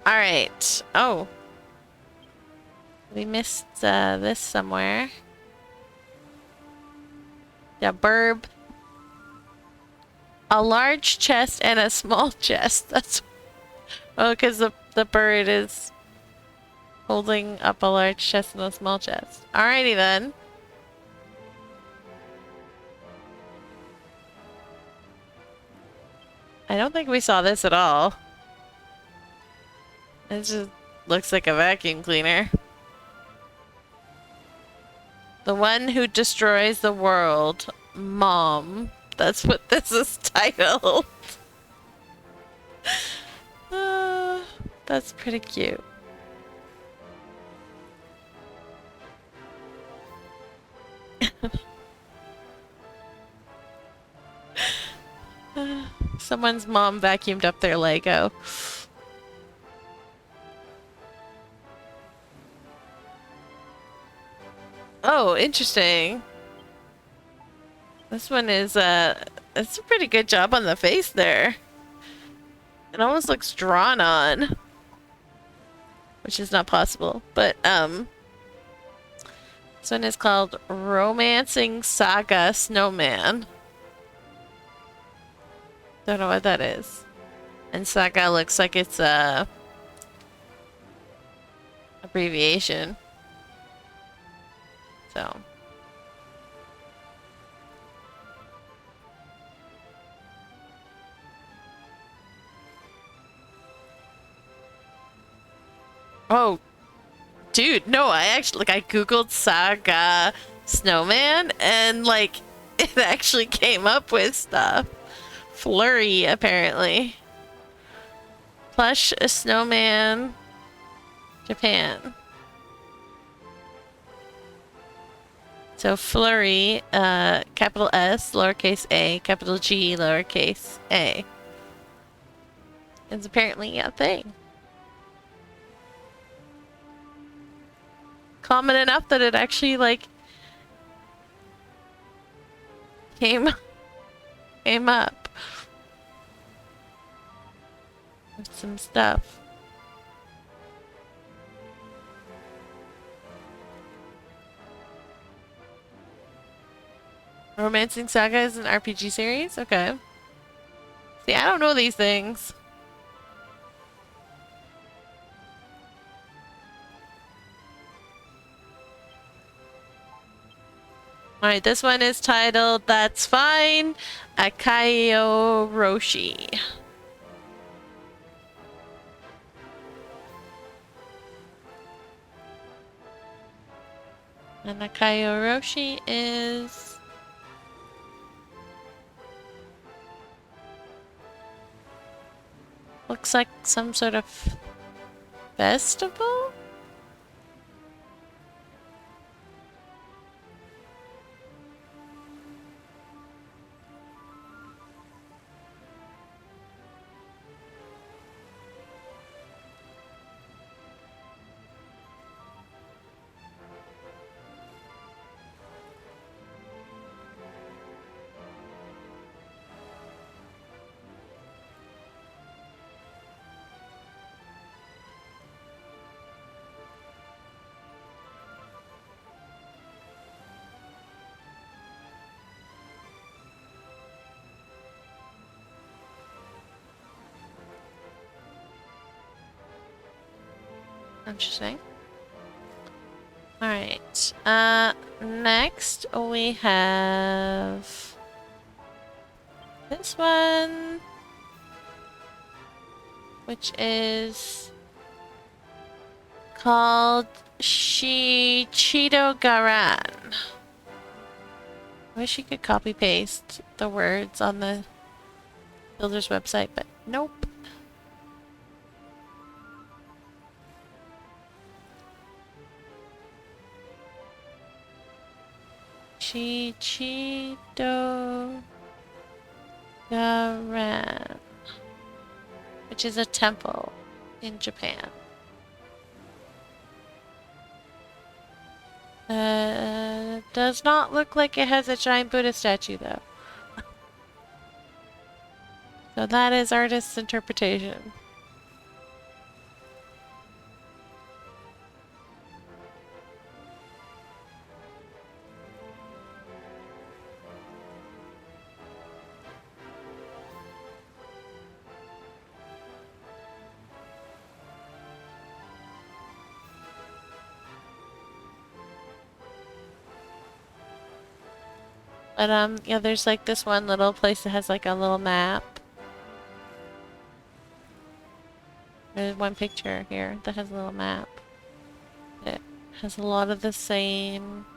Alright. Oh. We missed this somewhere. Yeah, burb. A large chest and a small chest. That's... Oh, because the bird is holding up a large chest and a small chest. Alrighty then. I don't think we saw this at all. It just looks like a vacuum cleaner. The one who destroys the world. Mom. That's what this is titled. That's pretty cute. Someone's mom vacuumed up their Lego. Oh, interesting. This one is, it's a pretty good job on the face there. It almost looks drawn on. Which is not possible, but, this one is called Romancing Saga Snowman. Don't know what that is. And Saga looks like it's a abbreviation. So. Oh, dude, no, I actually, like, I googled Saga Snowman and, like, it actually came up with stuff. Flurry, apparently. Plush Snowman, Japan. So Flurry, capital S, lowercase a, capital G, lowercase a. It's apparently a thing. Common enough that it actually, like, came up with some stuff. Romancing Saga is an RPG series? Okay. See, I don't know these things. Alright, this one is titled That's Fine, Akaio Roshi. And Akaio Roshi is... looks like some sort of festival? Interesting. Alright. Next we have this one, which is called Shichido Garan. I wish you could copy paste the words on the builder's website, but nope. Shichido Garan, which is a temple in Japan. Does not look like it has a giant Buddha statue though. So that is artist's interpretation. But yeah, there's like this one little place that has like a little map. There's one picture here that has a little map. It has a lot of the same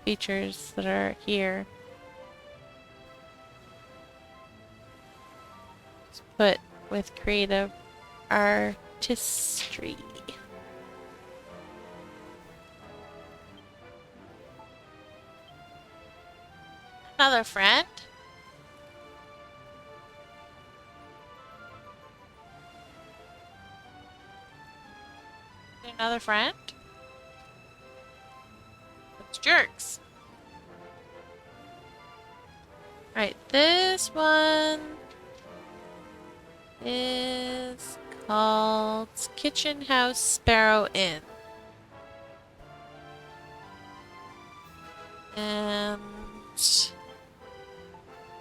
features that are here. It's put with creative artistry. Another friend? Another friend? It's jerks. Alright, this one is called Kitchen House Sparrow Inn. And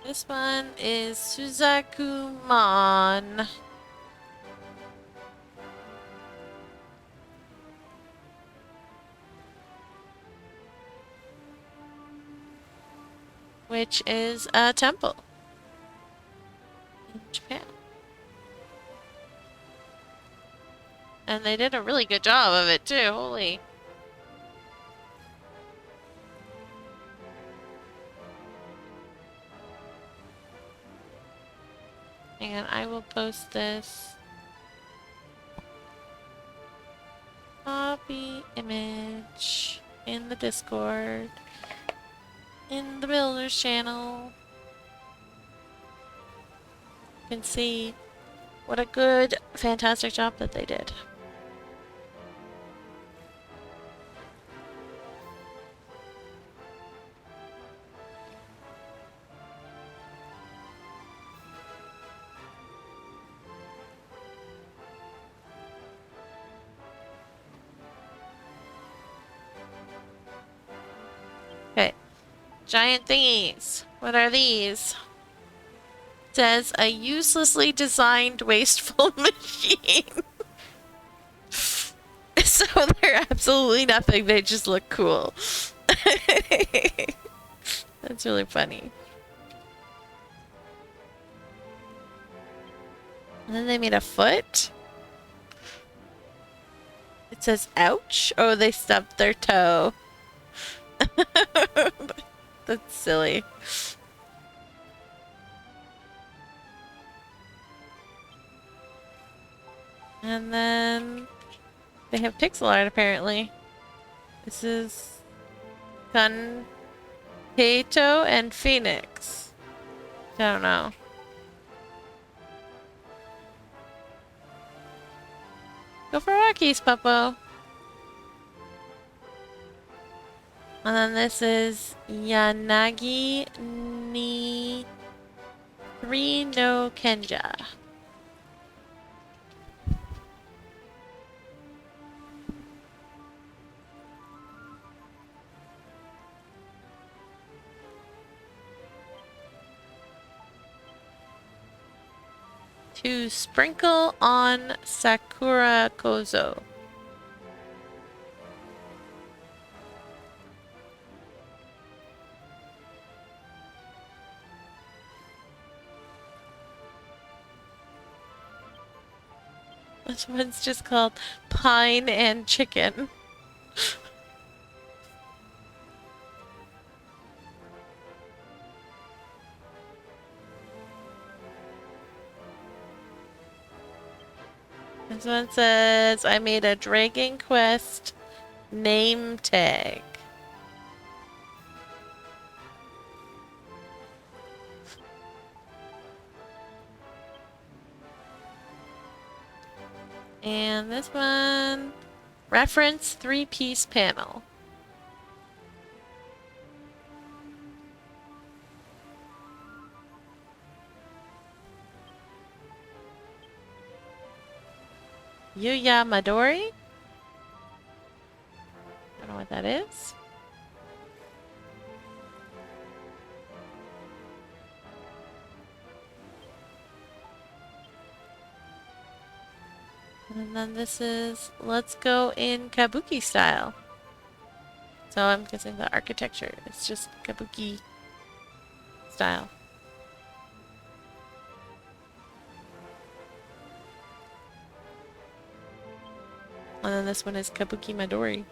this one is Suzakumon. Which is a temple in Japan. And they did a really good job of it too, holy. And I will post this copy image in the Discord, in the Builders channel. You can see what a good, fantastic job that they did. Okay. Giant thingies. What are these? It says a uselessly designed wasteful machine. So they're absolutely nothing. They just look cool. That's really funny. And then they made a foot. It says ouch. Oh, they stubbed their toe. That's silly. And then they have pixel art apparently. This is Gunpeito and Phoenix. I don't know. Go for Rockies, Puppo. And then this is Yanagi ni 3 no Kenja. To sprinkle on Sakura Kozo. This one's just called Pine and Chicken. This one says, I made a Dragon Quest name tag. And this one, reference 3-piece panel. Yuya Midori? Don't know what that is. And then this is Let's Go in Kabuki style. So I'm guessing the architecture is just Kabuki style. And then this one is Kabuki Midori.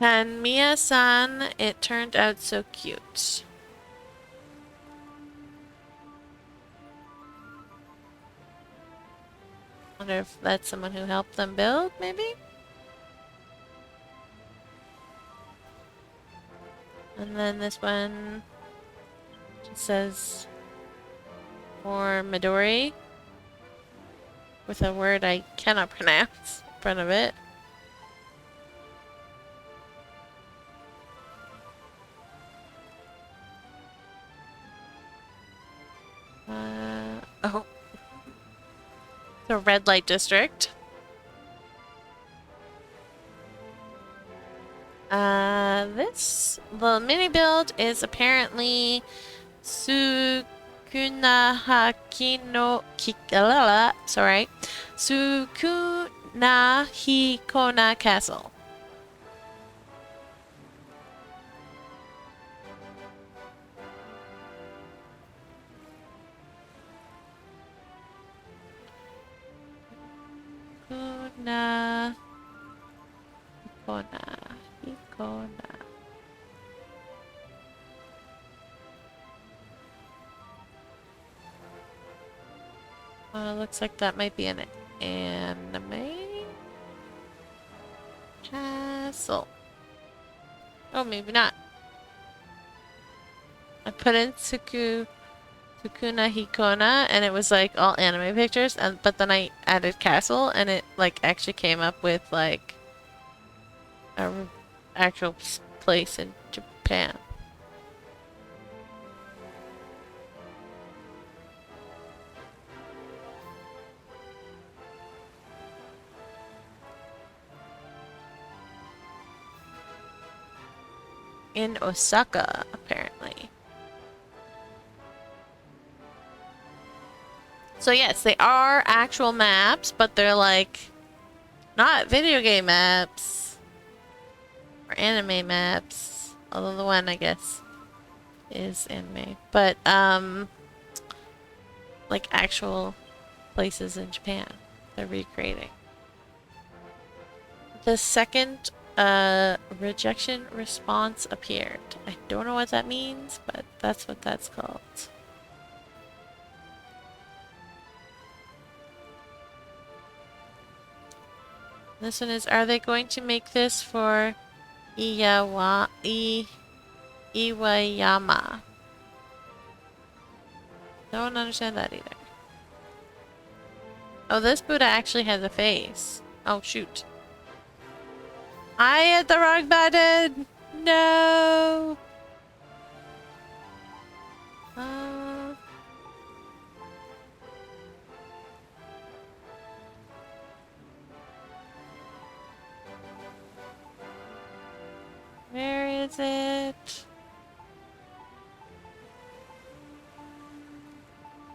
And Mia-san, it turned out so cute. Wonder if that's someone who helped them build, maybe? And then this one just says more Midori with a word I cannot pronounce in front of it. Oh. The red light district. The mini build is apparently Sukunahaki no sorry. Sukunahikona Castle. Hikona. Looks like that might be an anime castle. Oh, maybe not. I put in Sukuna Hikona and it was like all anime pictures, but then I added castle and it like actually came up with like a actual place in Japan. In Osaka, apparently. So yes, they are actual maps, but they're like not video game maps or anime maps. Although the one I guess is anime, but like actual places in Japan they're recreating. The second rejection response appeared. I don't know what that means, but that's what that's called. This one is, are they going to make this for Iwayama? Don't understand that either. Oh, this Buddha actually has a face. Oh, shoot. I hit the wrong button! No! is it?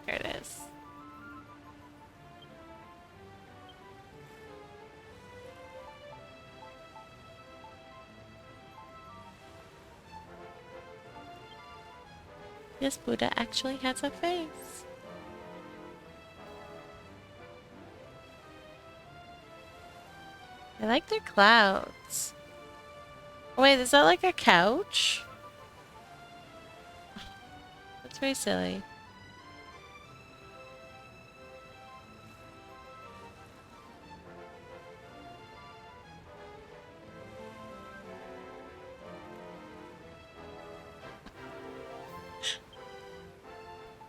There it is. This Buddha actually has a face. I like their clouds. Wait, is that like a couch? That's very silly.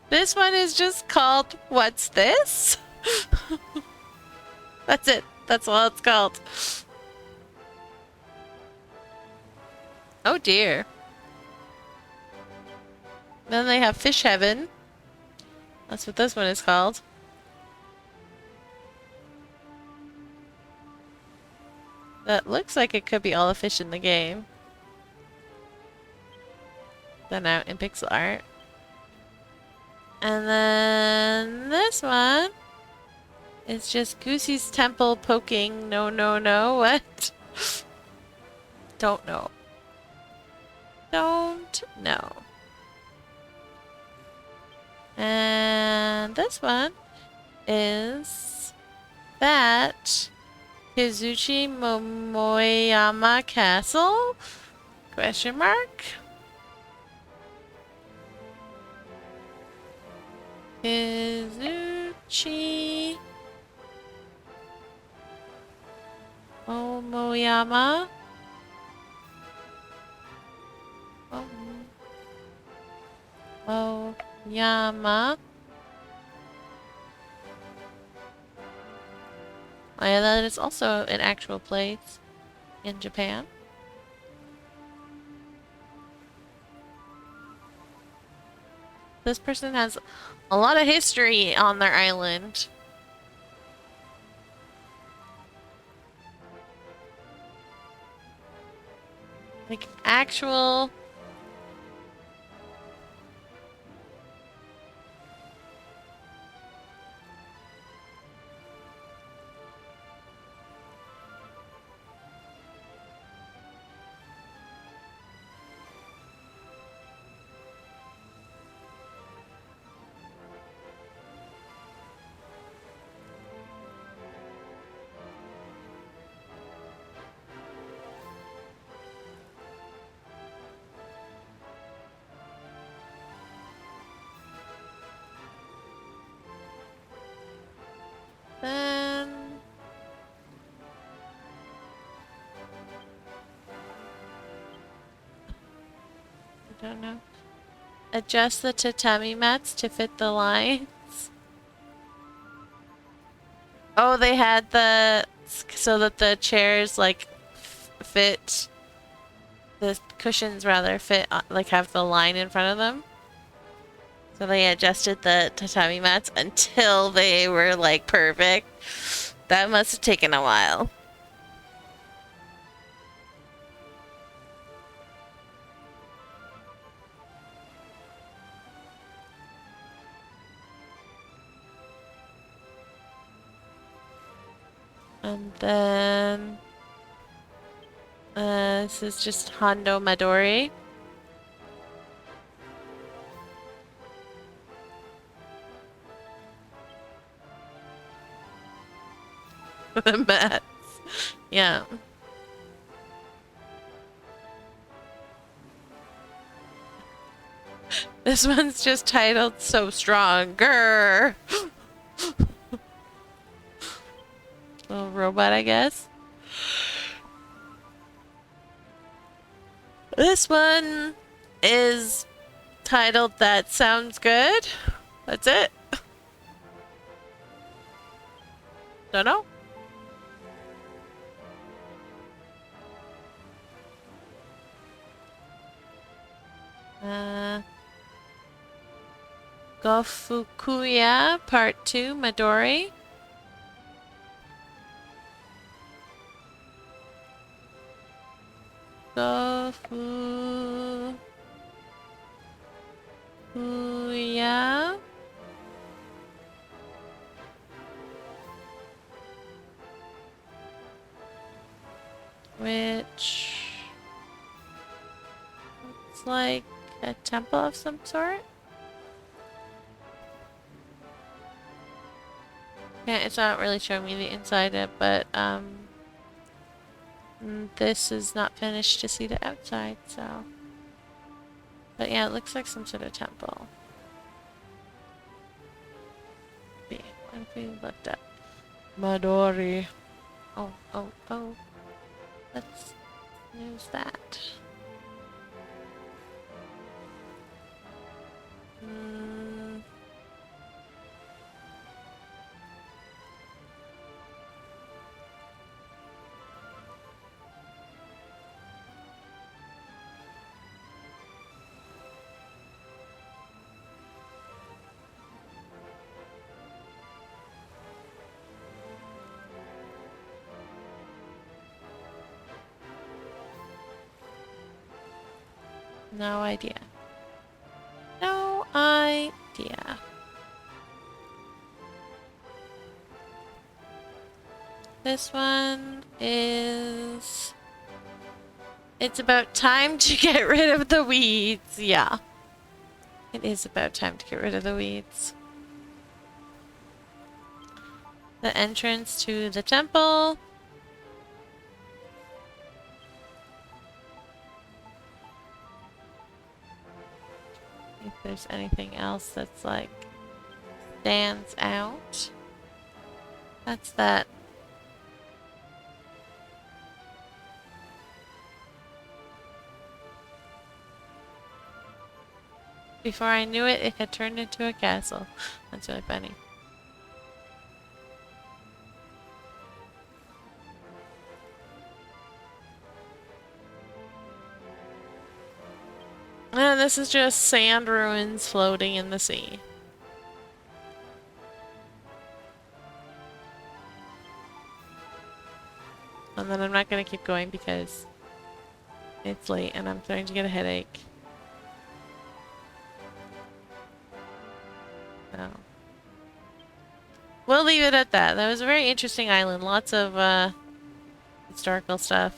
This one is just called What's This? That's it. That's all it's called. Oh dear. Then they have Fish Heaven. That's what this one is called. That looks like it could be all the fish in the game. Done out in pixel art. And then this one is just Goosey's temple poking. No, no, no. What? Don't know. Don't know. And this one is that Kizuchi Momoyama Castle? Question mark? Kizuchi Momoyama. Momoyama. Oh yeah, that is also an actual place in Japan. This person has a lot of history on their island. Like actual... Then... I don't know. Adjust the tatami mats to fit the lines. Oh, they had the... so that the chairs, like, fit... the cushions, rather, fit, like, have the line in front of them. So they adjusted the tatami mats until they were, like, perfect. That must have taken a while. And then... this is just Hondo Midori. The mats. Yeah. This one's just titled So Strong. Grr. Little robot, I guess. This one is titled That Sounds Good. That's it. Don't know. Gofukuya Part 2 Midori. Gofu. Yeah. Which looks like a temple of some sort. Yeah, it's not really showing me the inside of it, but this is not finished to see the outside, so. But yeah, it looks like some sort of temple. What if we looked up Midori? Oh. Let's use that. No idea. No idea. This one is... It's about time to get rid of the weeds. Yeah. It is about time to get rid of the weeds. The entrance to the temple. If there's anything else that's like stands out. That's that. Before I knew it, it had turned into a castle. That's really funny. And this is just sand ruins floating in the sea. And then I'm not going to keep going because it's late and I'm starting to get a headache. So we'll leave it at that. That was a very interesting island. Lots of historical stuff.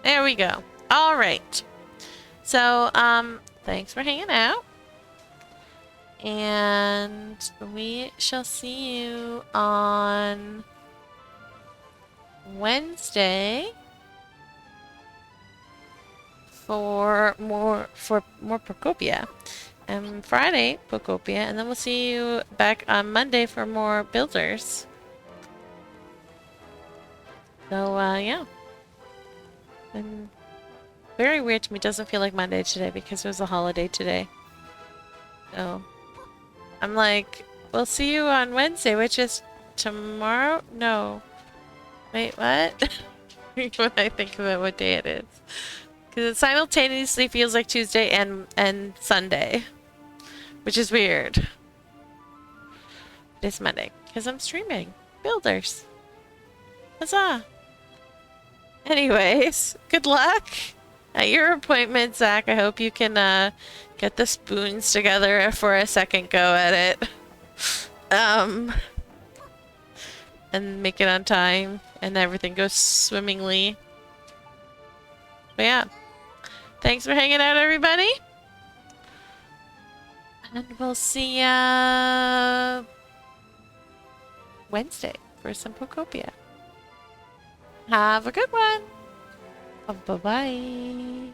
There we go. All right. So, thanks for hanging out. And we shall see you on Wednesday for more Procopia. And Friday, Procopia. And then we'll see you back on Monday for more builders. So, yeah. And very weird to me. It doesn't feel like Monday today because it was a holiday today. So I'm like, we'll see you on Wednesday, which is tomorrow? No. Wait, what? When I think about what day it is. Because it simultaneously feels like Tuesday and Sunday. Which is weird. It's Monday. Because I'm streaming. Builders. Huzzah! Anyways, good luck at your appointment, Zach. I hope you can get the spoons together for a second go at it. And make it on time and everything goes swimmingly. But yeah. Thanks for hanging out, everybody. And we'll see ya Wednesday for some Procopia. Have a good one. Bye-bye.